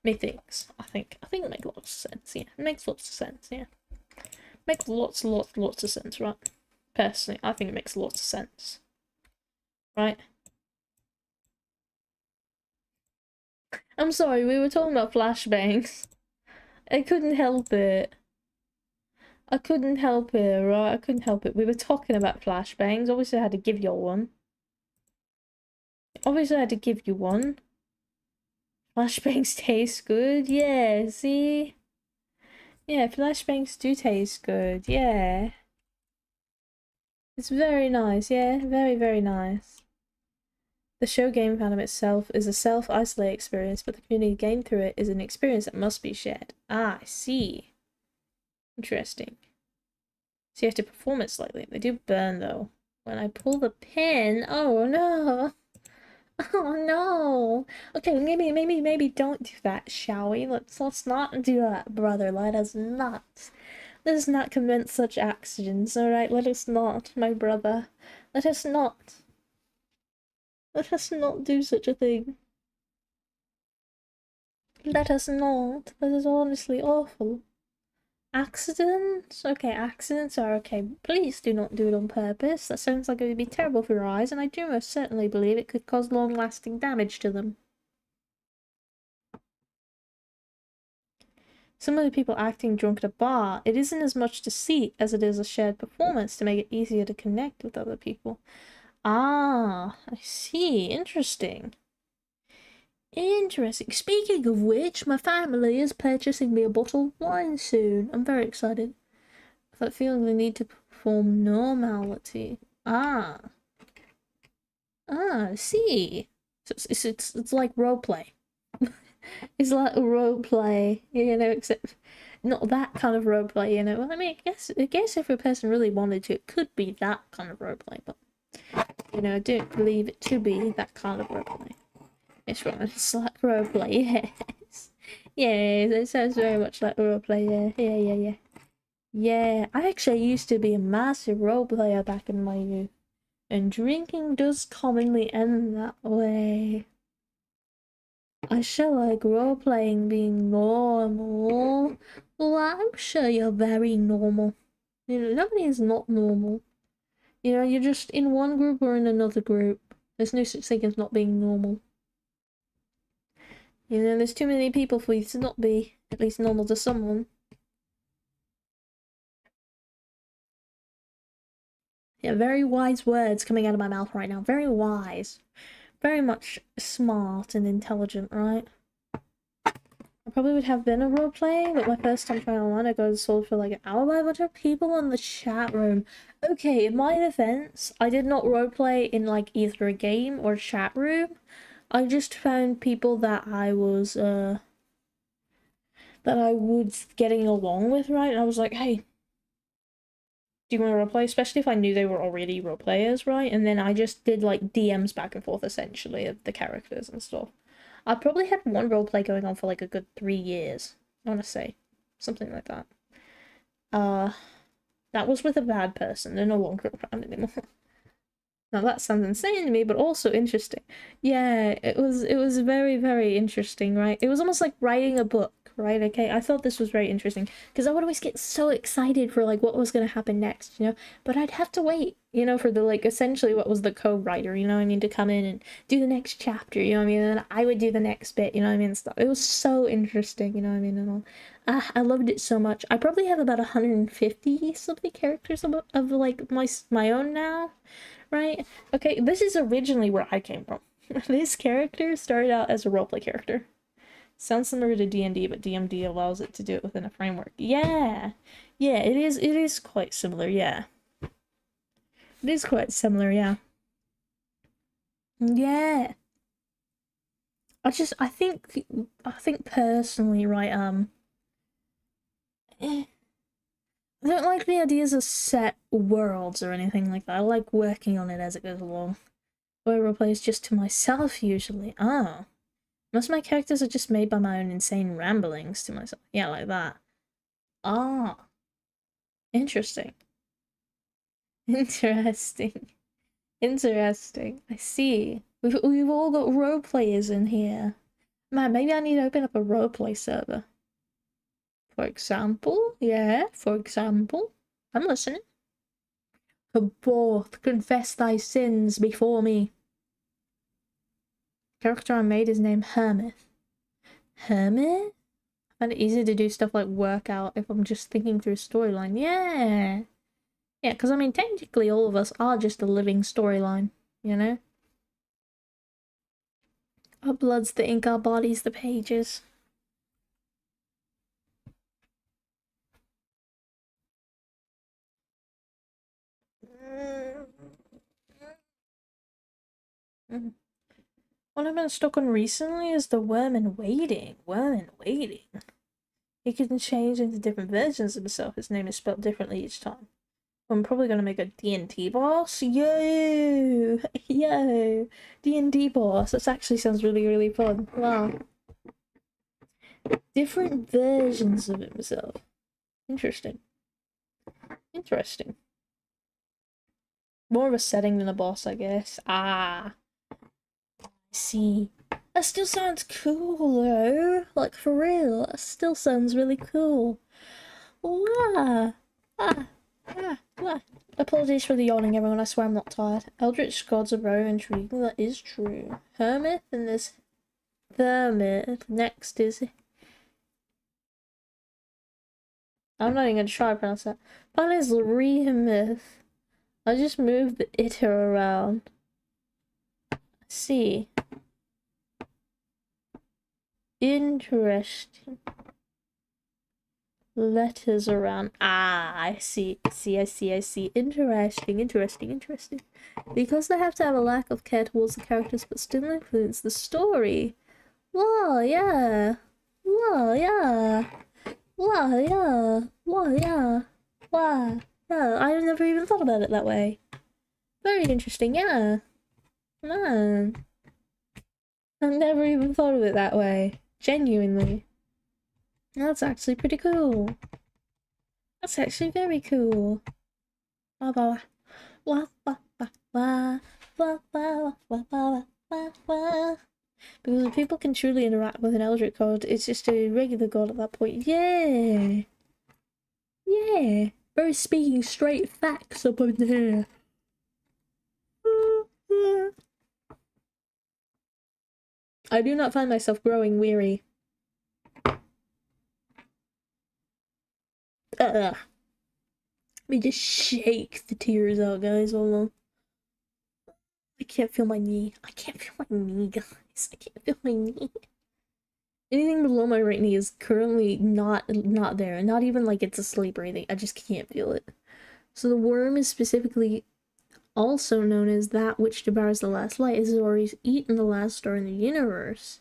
S1: Methinks. I think it makes lots of sense, yeah. It makes lots of sense, yeah. Makes lots of sense, right? Personally, I think it makes lots of sense. Right? I'm sorry, we were talking about flashbangs. I couldn't help it. I couldn't help it, right? I couldn't help it. We were talking about flashbangs. Obviously, I had to give you one. Obviously, I had to give you one. Flashbangs taste good. Yeah, see? Yeah, flashbangs do taste good. Yeah. It's very nice. Yeah, very, very nice. The show game fandom itself is a self-isolated experience, but the community gained through it is an experience that must be shared. Ah, I see. Interesting. So you have to perform it slightly. They do burn, though. When I pull the pin... Oh, no! Oh, no! Okay, maybe don't do that, shall we? Let's not do that, brother. Let us not. Let us not commit such accidents, alright? Let us not, my brother. Let us not. Let us not do such a thing. Let us not. That is honestly awful. Accidents? Okay, accidents are okay. Please do not do it on purpose. That sounds like it would be terrible for your eyes, and I do most certainly believe it could cause long-lasting damage to them. Some of the people acting drunk at a bar, it isn't as much deceit as it is a shared performance to make it easier to connect with other people. Ah, I see. Interesting. Interesting. Speaking of which, my family is purchasing me a bottle of wine soon. I'm very excited. Without feeling the need to perform normality. Ah. Ah, I see. So it's like roleplay. It's like a roleplay, you know, except not that kind of roleplay, you know. Well, I mean, I guess if a person really wanted to, it could be that kind of roleplay, but you know, I don't believe it to be that kind of roleplay. It's right, it's like roleplay, yes. Yes, it sounds very much like roleplay, yeah. Yeah, I actually used to be a massive roleplayer back in my youth, and drinking does commonly end that way. I shall like role-playing being normal. Well, I'm sure you're very normal. You know, nobody is not normal. You know, you're just in one group or in another group. There's no such thing as not being normal. You know, there's too many people for you to not be at least normal to someone. Yeah, very wise words coming out of my mouth right now. Very wise. Very much smart and intelligent, right? I probably would have been a roleplay, but my first time trying online, I got sold for like an hour by a bunch of people in the chat room. Okay, in my defense, I did not roleplay in like either a game or chat room. I just found people that I was getting along with, right? And I was like, hey, do you want to roleplay? Especially if I knew they were already role players, right? And then I just did like DMs back and forth essentially of the characters and stuff. I probably had one roleplay going on for like a good 3 years, I want to say. Something like that. That was with a bad person. They're no longer around anymore. Now that sounds insane to me, but also interesting. Yeah, it was very, very interesting, right? It was almost like writing a book, right? Okay, I thought this was very interesting because I would always get so excited for like what was gonna happen next, you know? But I'd have to wait, you know, for the like essentially what was the co-writer, you know what I mean, to come in and do the next chapter, you know what I mean? And then I would do the next bit, you know what I mean? Stuff. It was so interesting, you know what I mean, and all. I loved it so much. I probably have about 150 something characters of like my own now. Right? Okay, this is originally where I came from. This character started out as a roleplay character. Sounds similar to D&D, but DMD allows it to do it within a framework. Yeah! Yeah, it is quite similar, yeah. It is quite similar, yeah. Yeah. I think personally, right, I don't like the ideas of set worlds or anything like that. I like working on it as it goes along. I roleplays just to myself usually. Oh. Most of my characters are just made by my own insane ramblings to myself. Yeah, like that. Ah. Interesting. Interesting. Interesting. I see. We've all got role players in here. Man, maybe I need to open up a roleplay server. For example? Yeah, for example. I'm listening. For both, confess thy sins before me. Character I made is named Hermit. Hermit? I find it easy to do stuff like work out if I'm just thinking through a storyline. Yeah. Yeah, because I mean, technically all of us are just a living storyline, you know? Our blood's the ink, our body's the pages. What I've been stuck on recently is the Worm in Waiting. Worm in Waiting. He can change into different versions of himself. His name is spelled differently each time. I'm probably gonna make a D&D boss. Yo! Yo! D&D boss. That actually sounds really, really fun. Wow. Different versions of himself. Interesting. Interesting. More of a setting than a boss, I guess. Ah, I see. That still sounds cool, though. Like, for real. That still sounds really cool. Wow. Ah. Ah. Apologies for the yawning, everyone. I swear I'm not tired. Eldritch gods are very intriguing. That is true. Hermit, and there's Thermit. Next is... I'm not even gonna try to pronounce that. Mine is Rehemith. I just moved the iter around. See. Interesting. Letters around. Ah, I see. I see. Interesting. Because they have to have a lack of care towards the characters but still influence the story. Well, yeah. Well, yeah. Well, yeah. Well, yeah. Wow. Yeah, I never even thought about it that way. Very interesting, yeah. Man. I've never even thought of it that way. Genuinely. That's actually pretty cool. That's actually very cool. Wah, wah, wah, wah, wah, wah, wah, wah, wah, wah, wah, wah. Because if people can truly interact with an Eldritch god, it's just a regular god at that point. Yeah! Yeah! Very speaking straight facts up in here. I do not find myself growing weary. Let me just shake the tears out, guys. Hold on. I can't feel my knee. I can't feel my knee, guys. I can't feel my knee. Anything below my right knee is currently not there. Not even like it's asleep or anything. I just can't feel it. So the worm is specifically also known as that which devours the last light, has already eaten the last star in the universe.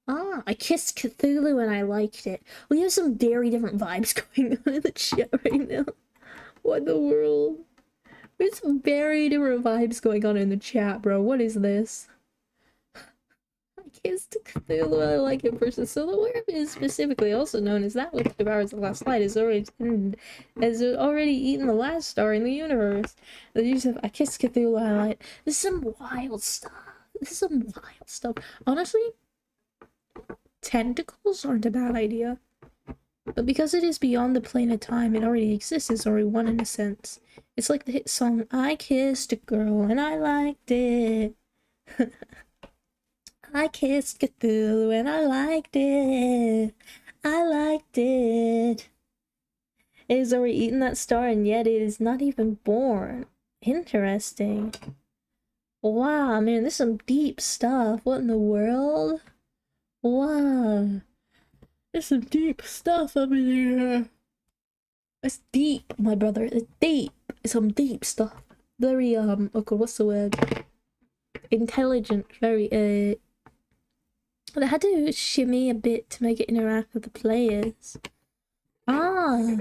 S1: Ah, I kissed Cthulhu and I liked it. We have some very different vibes going on in the chat right now. What in the world? We have some very different vibes going on in the chat, bro. What is this? I kissed Cthulhu and I like it person. So the worm is specifically also known as that which devours the last light, has already eaten the last star in the universe. The use of I kissed Cthulhu and I like this is some wild stuff. Honestly, tentacles aren't a bad idea. But because it is beyond the plane of time, it already exists as already one in a sense. It's like the hit song, I kissed a girl and I liked it. I kissed Cthulhu and I liked it. I liked it. It has already eaten that star and yet it is not even born. Interesting. Wow, man, this is some deep stuff. What in the world? Wow. There's some deep stuff up in here. It's deep, my brother. It's deep. It's some deep stuff. Very, okay, what's the word? Intelligent. Very, but I had to shimmy a bit to make it interact with the players. Ah.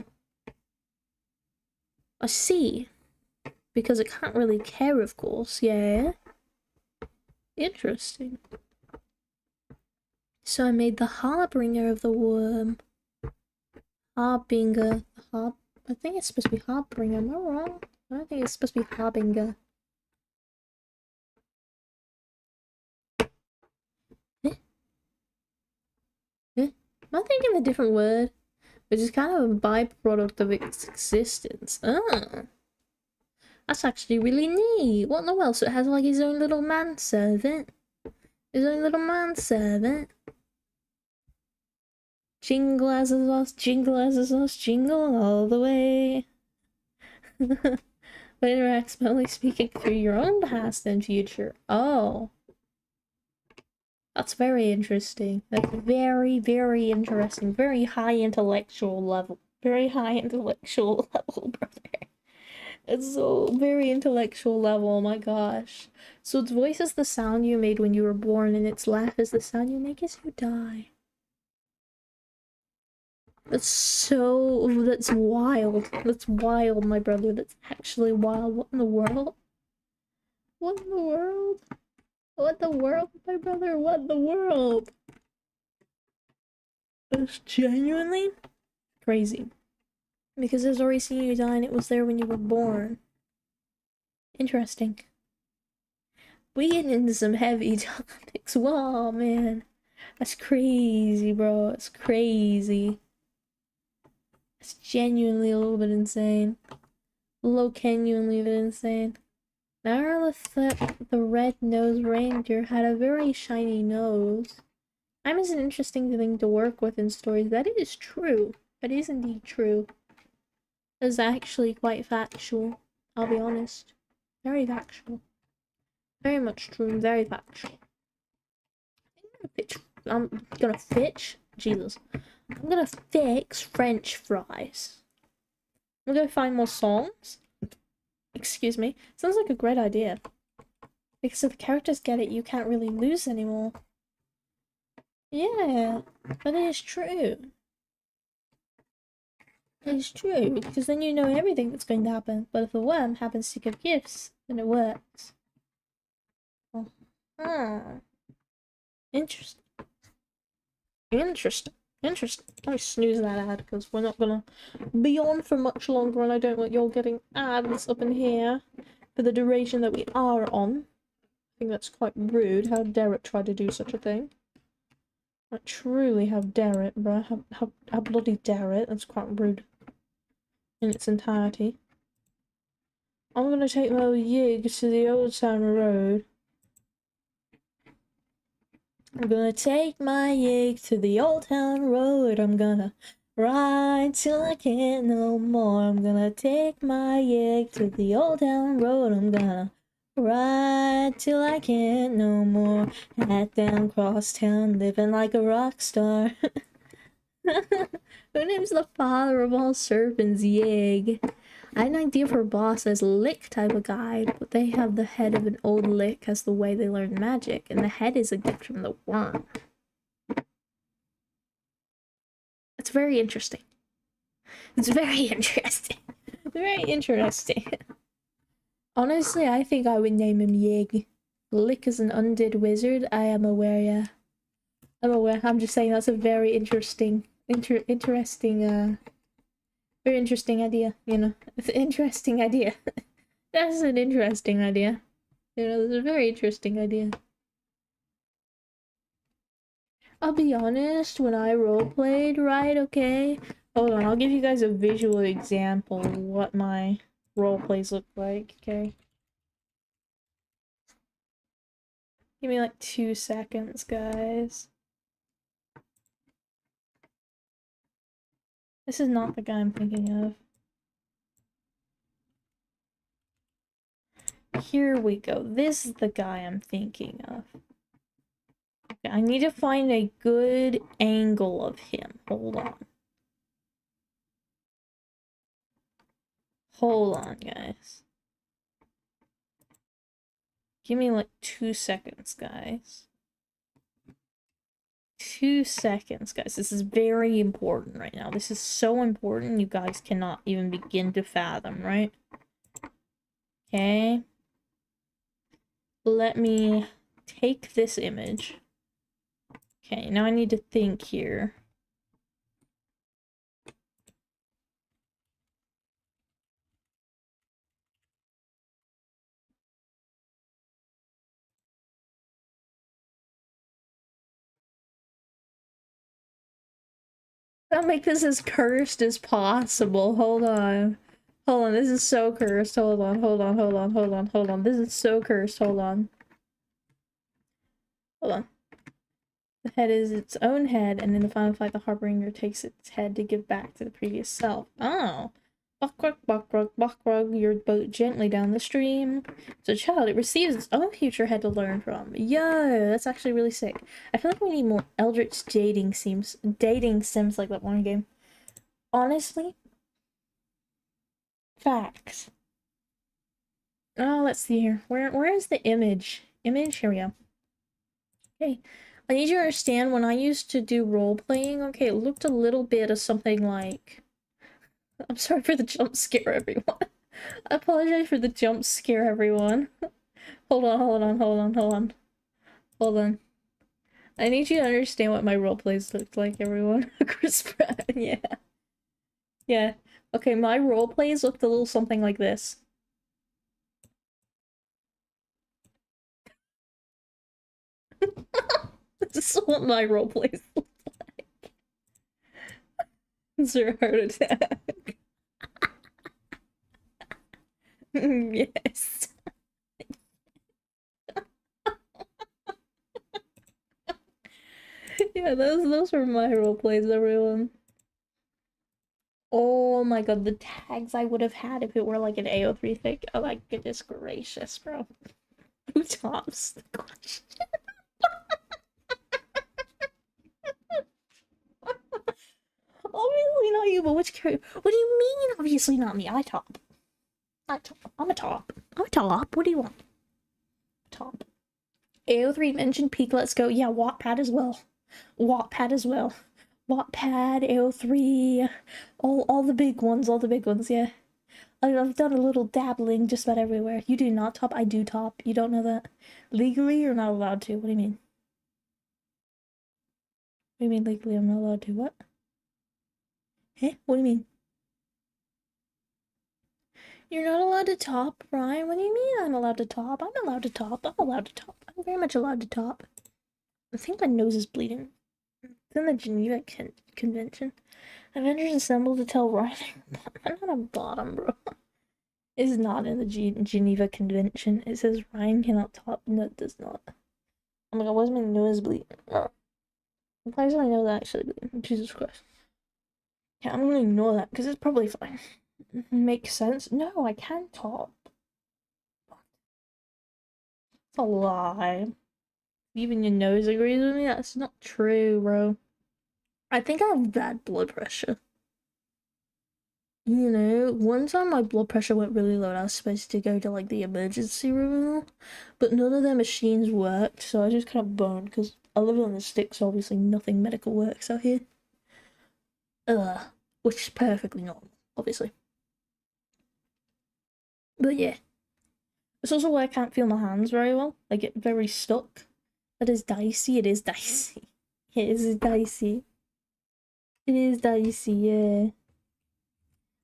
S1: I see. Because it can't really care, of course. Yeah. Interesting. So I made the harbinger of the worm. Harbinger. I think it's supposed to be harbinger. Am I wrong? I don't think it's supposed to be harbinger. Am I thinking a different word? Which is kind of a byproduct of its existence. Ah. That's actually really neat. What in the world? So it has like his own little manservant. His own little manservant. Jingle as a sauce, jingle as a sauce, jingle all the way. But interacts by only speaking through your own past and future. Oh. That's very interesting. That's very, very interesting. Very high intellectual level. Very high intellectual level, brother. It's so very intellectual level, oh my gosh. So its voice is the sound you made when you were born, and its laugh is the sound you make as you die. That's wild. That's wild, my brother. That's actually wild. What in the world? What in the world? What the world, my brother? What the world? That's genuinely crazy. Because there's already seen you die and it was there when you were born. Interesting. We get into some heavy topics. Whoa, man. That's crazy, bro. It's crazy. It's genuinely a little bit insane. A little genuinely a bit insane. Nyarlathotep, the red-nosed reindeer, had a very shiny nose. Time is an interesting thing to work with in stories. That is true. That is indeed true. It's actually quite factual. I'll be honest. Very factual. Very much true and very factual. I'm gonna fix. Jesus. I'm gonna fix French fries. I'm gonna find more songs. Excuse me. Sounds like a great idea. Because if the characters get it, you can't really lose anymore. Yeah, that is true. It's true, because then you know everything that's going to happen. But if the worm happens to give gifts, then it works. Oh. Ah. Interesting. Interesting. Interesting. I snooze that ad because we're not gonna be on for much longer and I don't want y'all getting ads up in here for the duration that we are on. I think that's quite rude. How dare it try to do such a thing? Like, truly, how dare it, bruh? How bloody dare it? That's quite rude. In its entirety. I'm gonna take my yig to the Old Town Road. I'm gonna take my yig to the Old Town Road. I'm gonna ride till I can't no more. I'm gonna take my yig to the Old Town Road. I'm gonna ride till I can't no more. Hat down cross town, living like a rock star. Who names the father of all serpents Yig? I had an idea for a boss as Lick type of guy, but they have the head of an old Lick as the way they learn magic, and the head is a gift from the worm. It's very interesting. It's very interesting. Very interesting. Honestly, I think I would name him Yig. Lick is an undead wizard. I am aware, yeah. I'm aware. I'm just saying that's a very interesting, very interesting idea, you know. It's an interesting idea. That's an interesting idea. You know, it's a very interesting idea. I'll be honest, when I roleplayed, right, okay? Hold on, I'll give you guys a visual example of what my roleplays look like, okay? Give me like 2 seconds, guys. This is not the guy I'm thinking of. Here we go. This is the guy I'm thinking of. Okay, I need to find a good angle of him. Hold on. Hold on, guys. Give me like 2 seconds, guys. 2 seconds, guys. This is very important right now. This is so important you guys cannot even begin to fathom, right? Okay. Let me take this image. Okay, now I need to think here. I'll make this as cursed as possible. Hold on. Hold on, this is so cursed. Hold on, hold on, hold on, hold on, hold on. This is so cursed. Hold on. Hold on. The head is its own head, and in the final fight, the Harbinger takes its head to give back to the previous self. Oh. Buckrug, buckrug, buckrug, your boat gently down the stream. As a child, it receives its own future head to learn from. Yo, that's actually really sick. I feel like we need more Eldritch dating sims like that one game. Honestly. Facts. Oh, let's see here. Where is the image? Image? Here we go. Okay. I need you to understand, when I used to do role-playing, okay, it looked a little bit of something like... I'm sorry for the jump scare, everyone. I apologize for the jump scare, everyone. Hold on, hold on, hold on, hold on. Hold on. I need you to understand what my roleplays looked like, everyone. Chris Pratt, yeah. Yeah. Okay, my role plays looked a little something like this. This is what my role plays look like. Zero heart attack. Yes. Yeah, those were my role plays, everyone. Oh my god, the tags I would have had if it were like an AO3 thing. Oh my goodness gracious, bro. Who tops the question? Obviously not you, but which character? What do you mean, obviously not me? I top. I'm a top. I'm a top. What do you want? Top. AO3 mentioned Peak Let's Go. Yeah, Wattpad as well. Wattpad as well. Wattpad, AO3, all the big ones, yeah. I've done a little dabbling just about everywhere. You do not top, I do top. You don't know that? Legally, you're not allowed to. What do you mean? What do you mean legally I'm not allowed to? What? Eh? What do you mean? You're not allowed to top, Ryan? What do you mean I'm allowed to top? I'm allowed to top. I'm allowed to top. I'm very much allowed to top. I think my nose is bleeding. It's in the Geneva Convention. Avengers assemble to tell Ryan I'm not a bottom, bro. It's not in the Geneva Convention. It says Ryan cannot top. No, it does not. Oh my god, why is my nose bleeding? Why does my nose actually bleeding? Jesus Christ. Yeah, I'm gonna ignore that because it's probably fine. Makes sense. No, I can't top. It's a lie. Even your nose agrees with me? That's not true, bro. I think I have bad blood pressure. You know, one time my blood pressure went really low and I was supposed to go to like the emergency room, but none of their machines worked, so I just kind of boned because I live on the sticks, so obviously nothing medical works out here. Which is perfectly normal, obviously. But yeah. It's also why I can't feel my hands very well. I get very stuck. That is dicey, it is dicey. It is dicey. It is dicey, yeah.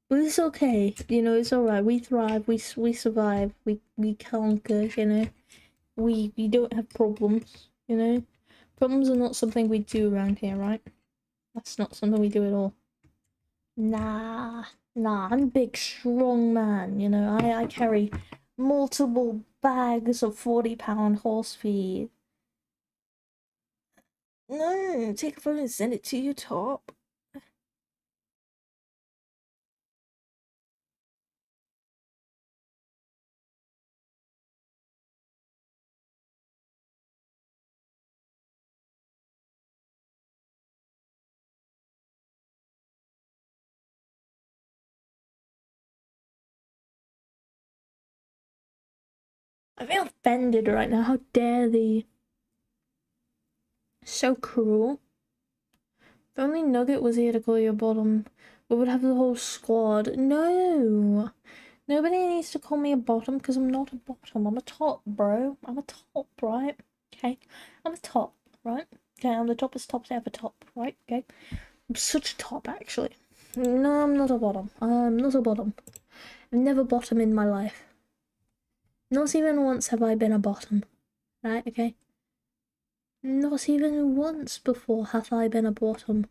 S1: But it's okay, you know, it's alright. We thrive, we survive, we conquer, you know. We don't have problems, you know. Problems are not something we do around here, right? That's not something we do at all. Nah, I'm a big strong man, you know. I carry multiple bags of 40-pound horse feed. No, take a photo and send it to your top. I feel offended right now. How dare they? So cruel. If only Nugget was here to call you a bottom, we would have the whole squad. No! Nobody needs to call me a bottom because I'm not a bottom. I'm a top, bro. I'm a top, right? Okay? I'm a top, right? Okay, I'm the toppest tops ever top, right? Okay? I'm such a top, actually. No, I'm not a bottom. I'm not a bottom. I've never bottom in my life. Not even once have I been a bottom. Right, okay? Not even once before have I been a bottom.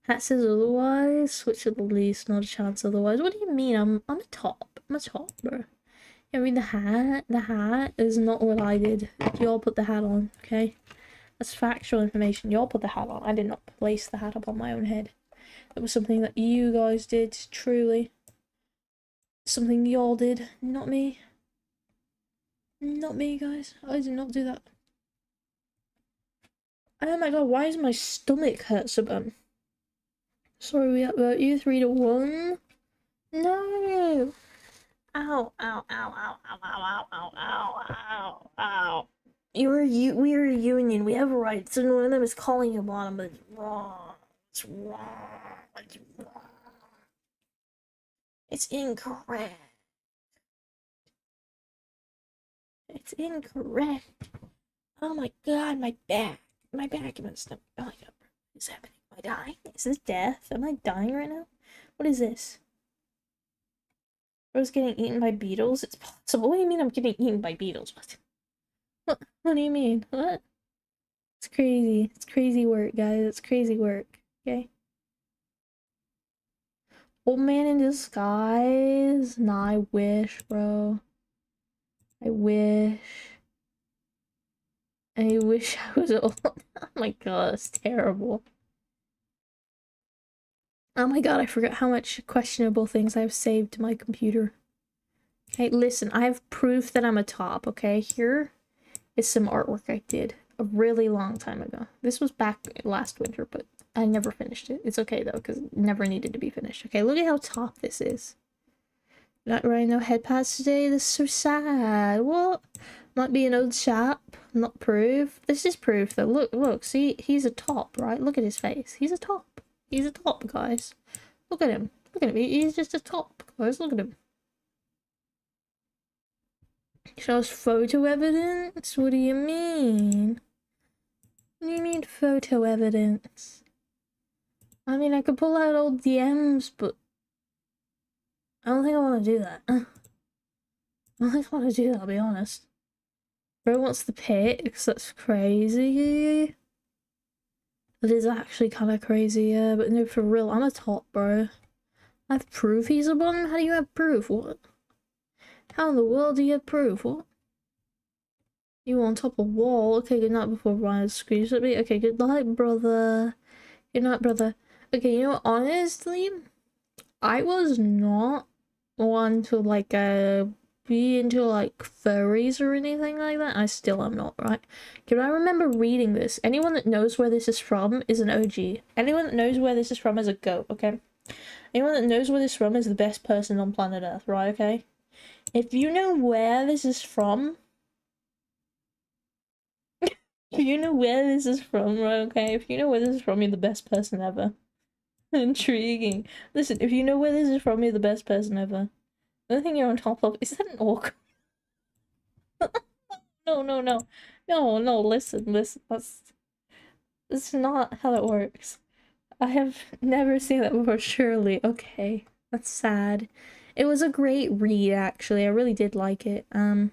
S1: Hat says otherwise. Switch at the least, not a chance otherwise. What do you mean? I'm a top. I'm a top, bro. I mean, the hat is not what I did. Y'all put the hat on, okay? That's factual information. Y'all put the hat on. I did not place the hat up on my own head. It was something that you guys did, truly. Something y'all did, not me. Not me, guys. I did not do that. Oh my god, why is my stomach hurt so bad? Sorry, we about you 3-1. No! Ow, ow, ow, ow, ow, ow, ow, ow, ow, ow. We're a union. We have rights, and one of them is calling you bottom, but it's wrong. It's wrong. It's wrong. It's incorrect. It's incorrect. Oh my god, my back. My back and my stomach. Oh my god, what is happening? Am I dying? Is this death? Am I dying right now? What is this? I was getting eaten by beetles. It's possible. What do you mean I'm getting eaten by beetles? What do you mean? What? It's crazy. It's crazy work, guys. It's crazy work. Okay. Old man in disguise? Nah, I wish, bro. I wish. I wish I was old. Oh my god, it's terrible. Oh my god, I forgot how much questionable things I've saved to my computer. Okay, listen, I have proof that I'm a top, okay? Here is some artwork I did a really long time ago. This was back last winter, but I never finished it. It's okay though, because it never needed to be finished. Okay, look at how top this is. Not wearing no head pads today. This is so sad. What? Might be an old chap. Not proof. This is proof though. Look. See, he's a top, right? Look at his face. He's a top. He's a top, guys. Look at him. Look at him. He's just a top, guys. Look at him. Shows photo evidence? What do you mean? What do you mean photo evidence? I mean, I could pull out old DMs, but I don't think I want to do that. I don't think I want to do that, I'll be honest. Bro wants the pics, that's crazy. That is actually kind of crazy, yeah, but no, for real, I'm a top, bro. I have proof he's a bottom? How do you have proof? What? How in the world do you have proof? What? You on top of a wall? Okay, good night before Ryan screams at me. Okay, good night, brother. Good night, brother. Okay, you know what, honestly, I was not one to like be into like furries or anything like that. I still am not, right? Because I remember reading this. Anyone that knows where this is from is an OG. Anyone that knows where this is from is a goat, okay? Anyone that knows where this is from is the best person on planet Earth, right? Okay? If you know where this is from, if you know where this is from, right? Okay? If you know where this is from, you're the best person ever. Intriguing. Listen, if you know where this is from, you're the best person ever. The only thing you're on top of is that an orc? No, listen, that's not how it works. I have never seen that before, surely. Okay, that's sad. It was a great read, actually. I really did like it. Oh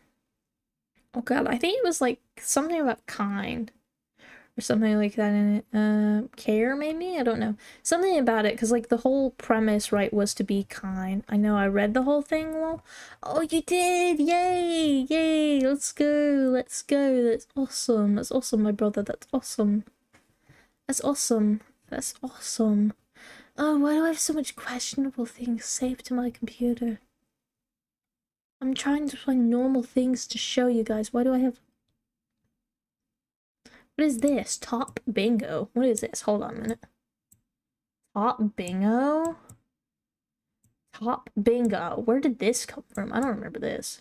S1: god, I think it was like something about kind. Or something like that in it. Care maybe? I don't know. Something about it, because like the whole premise, right, was to be kind. I know I read the whole thing, well. Oh, you did! Yay! Yay! Let's go! Let's go! That's awesome! That's awesome, my brother. That's awesome. That's awesome. That's awesome. Oh, why do I have so much questionable things saved to my computer? I'm trying to find normal things to show you guys. Why do I have... What is this? Top bingo. What is this? Hold on a minute. Top bingo? Top bingo. Where did this come from? I don't remember this.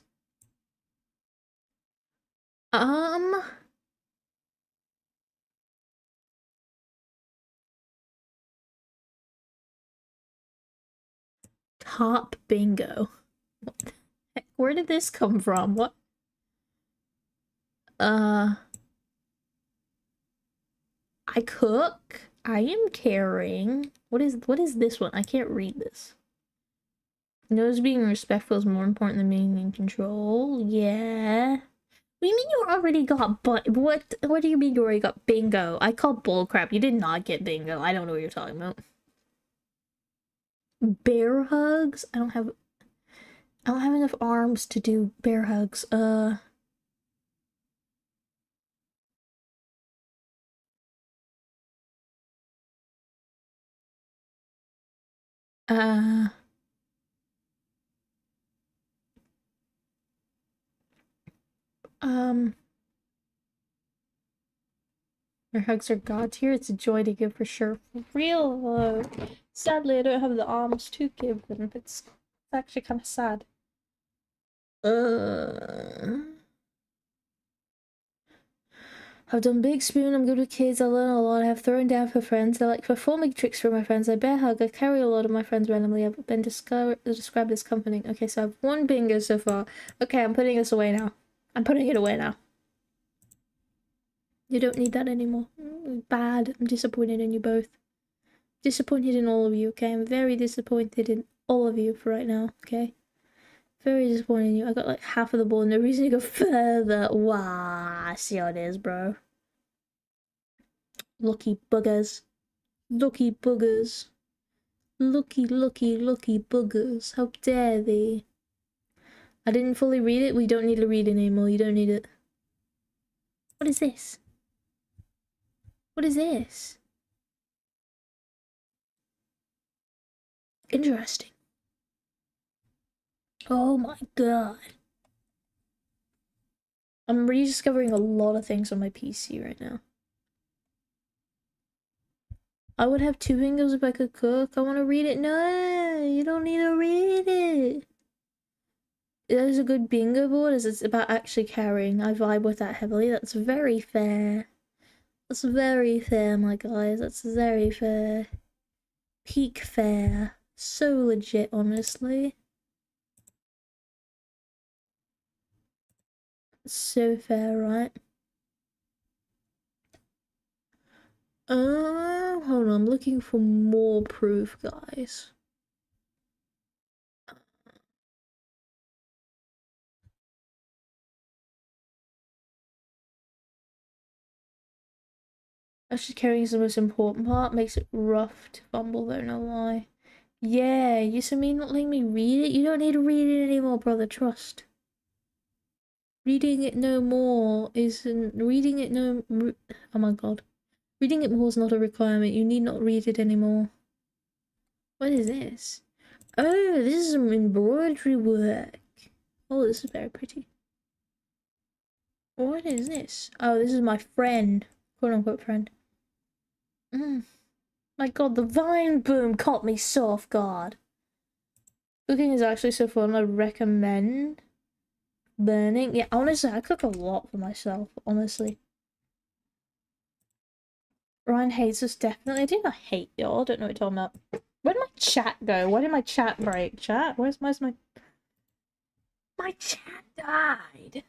S1: Top bingo. What the heck? Where did this come from? What? I cook. I am caring. What is this one? I can't read this. Knows being respectful is more important than being in control. Yeah. What do you mean you already got what do you mean you already got bingo? I called bullcrap. You did not get bingo. I don't know what you're talking about. Bear hugs? I don't have enough arms to do bear hugs. Uh um Your hugs are god tier. It's a joy to give for sure. For real. Sadly, I don't have the arms to give them. It's actually kind of sad. I've done big spoon. I'm good with kids. I learn a lot. I have thrown down for friends. I like performing tricks for my friends. I bear hug. I carry a lot of my friends randomly. I've been described as comforting. Okay, so I've one bingo so far. Okay, I'm putting this away now. I'm putting it away now. You don't need that anymore. Bad. I'm disappointed in you both. Disappointed in all of you, okay? I'm very disappointed in all of you for right now, okay? Very disappointing you. I got like half of the ball. No reason to go further. Wow, I see how it is, bro. Lucky buggers. Lucky buggers. Lucky buggers. How dare they? I didn't fully read it. We don't need to read it anymore. You don't need it. What is this? What is this? Interesting. Oh my god. I'm rediscovering a lot of things on my PC right now. I would have two fingers if I could cook. I want to read it. No, you don't need to read it. There's a good bingo board as it's about actually carrying. I vibe with that heavily. That's very fair. That's very fair, my guys. That's very fair. Peak fair. So legit, honestly. So fair, right? Hold on. I'm looking for more proof, guys. Actually, carrying is the most important part. Makes it rough to fumble, though, no lie. Yeah, you see me not letting me read it? You don't need to read it anymore, brother. Trust. Reading it no more isn't. Reading it no. Oh my god. Reading it more is not a requirement. You need not read it anymore. What is this? Oh, this is some embroidery work. Oh, this is very pretty. What is this? Oh, this is my friend. Quote unquote friend. My god, the vine boom caught me so off guard. Cooking is actually so fun. I recommend learning. Yeah, honestly, I cook a lot for myself, honestly. Ryan hates us definitely. I do not hate y'all. I don't know what you're talking about. Where did my chat go? Why did my chat break? Chat? Where's my... My chat died.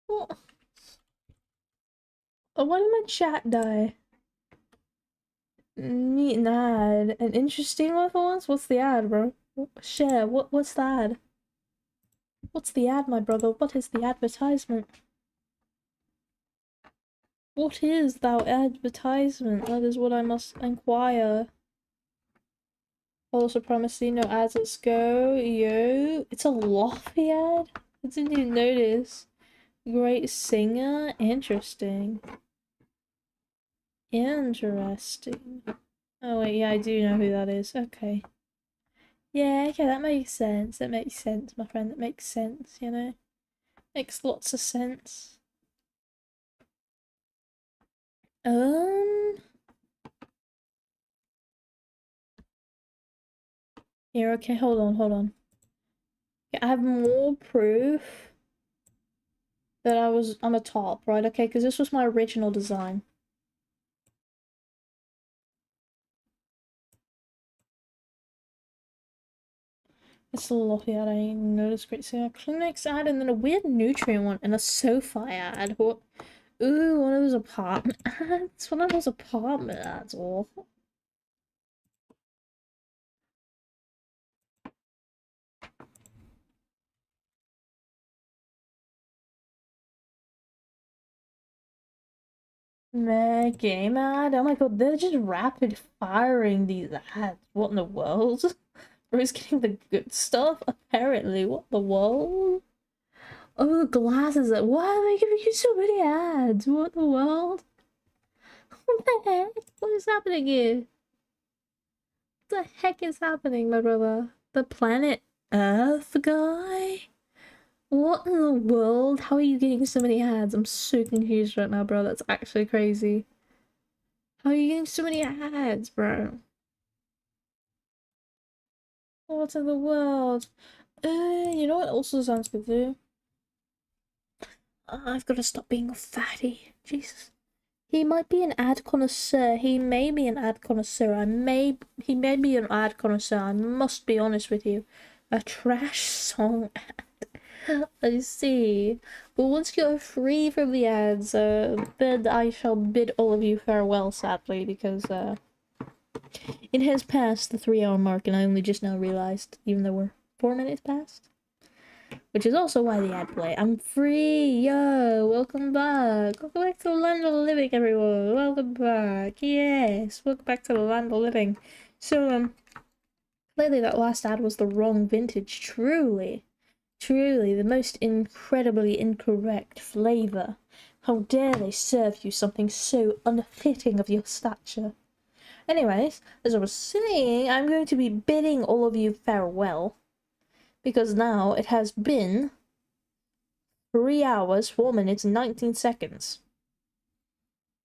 S1: What? Oh, why did my chat die? Neat an ad. An interesting one for once? What's the ad, bro? Share. What's the ad? What's the ad, my brother? What is the advertisement? What is thou advertisement? That is what I must inquire. False supremacy, no ads, let's go. Yo. It's a Lofty ad? I didn't even notice. Great singer? Interesting. Interesting. Oh wait, yeah, I do know who that is. Okay. Yeah, okay, that makes sense. That makes sense, my friend. That makes sense, you know? Makes lots of sense. Here, okay, hold on. Yeah, I have more proof that I'm a top, right? Okay, because this was my original design. It's a Lofty ad, I didn't notice. Great singer. Clinics ad, and then a weird nutrient one, and a SoFi ad. What? Ooh, one of those apartment ads. One of those apartment ads. Oh. Man, game ad. Oh my god, they're just rapid firing these ads. What in the world? Bro's getting the good stuff, apparently. What the world? Oh, the glasses. Why are they giving you so many ads? What the world? What the heck? What is happening here? What the heck is happening, my brother? The planet Earth guy? What in the world? How are you getting so many ads? I'm so confused right now, bro. That's actually crazy. How are you getting so many ads, bro? What in the world? You know what also sounds good too? I've got to stop being a fatty. Jesus. He might be an ad connoisseur. He may be an ad connoisseur. He may be an ad connoisseur. I must be honest with you. A trash song ad. I see. But once you're free from the ads, then I shall bid all of you farewell, sadly, because It has passed the 3-hour mark, and I only just now realized, even though we're 4 minutes past. Which is also why the ad play. I'm free, yo! Welcome back! Welcome back to the land of the living, everyone! Welcome back! Yes! Welcome back to the land of the living. So, clearly that last ad was the wrong vintage. Truly. Truly, the most incredibly incorrect flavour. How dare they serve you something so unfitting of your stature? Anyways, as I was saying, I'm going to be bidding all of you farewell. Because now it has been 3 hours, 4 minutes, and 19 seconds.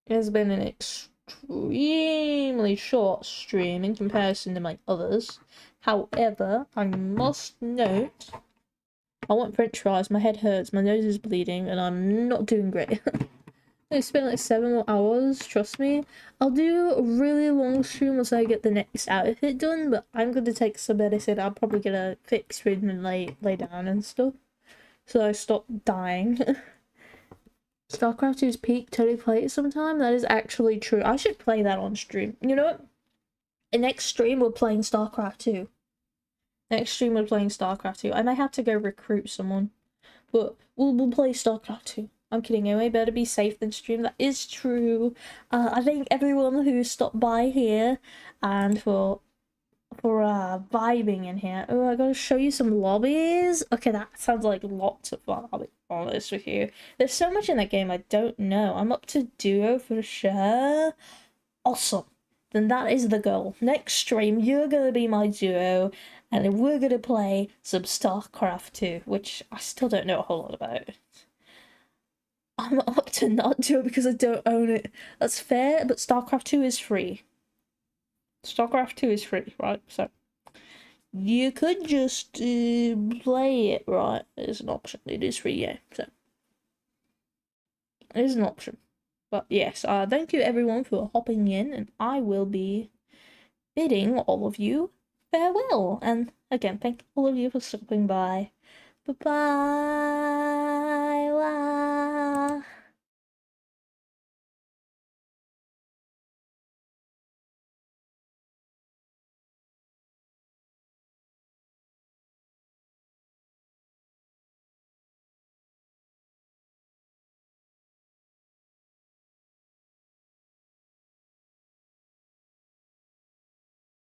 S1: It has been an extremely short stream in comparison to my others. However, I must note, I want french fries, my head hurts, my nose is bleeding, and I'm not doing great. I spent like 7 more hours, trust me. I'll do a really long stream once I get the next outfit done, but I'm going to take some medicine. I'll probably get a fixed room and lay down and stuff. So I stop dying. StarCraft 2's peak, totally play it sometime. That is actually true. I should play that on stream. You know what? The next stream we're playing StarCraft 2. Next stream we're playing StarCraft 2. I might have to go recruit someone. But we'll play StarCraft 2. I'm kidding anyway, better be safe than stream. That is true. I thank everyone who stopped by here and for vibing in here. Oh, I gotta show you some lobbies. Okay, that sounds like lots of fun, I'll be honest with you. There's so much in that game I don't know. I'm up to duo for sure. Awesome. Then that is the goal. Next stream, you're gonna be my duo, and then we're gonna play some StarCraft 2, which I still don't know a whole lot about. I'm up to not do it because I don't own it. That's fair, but StarCraft 2 is free. StarCraft 2 is free, right? So you could just play it, right? It's an option. It is free, yeah. So it is an option. But yes, thank you everyone for hopping in, and I will be bidding all of you farewell. And again, thank all of you for stopping by. Bye-bye.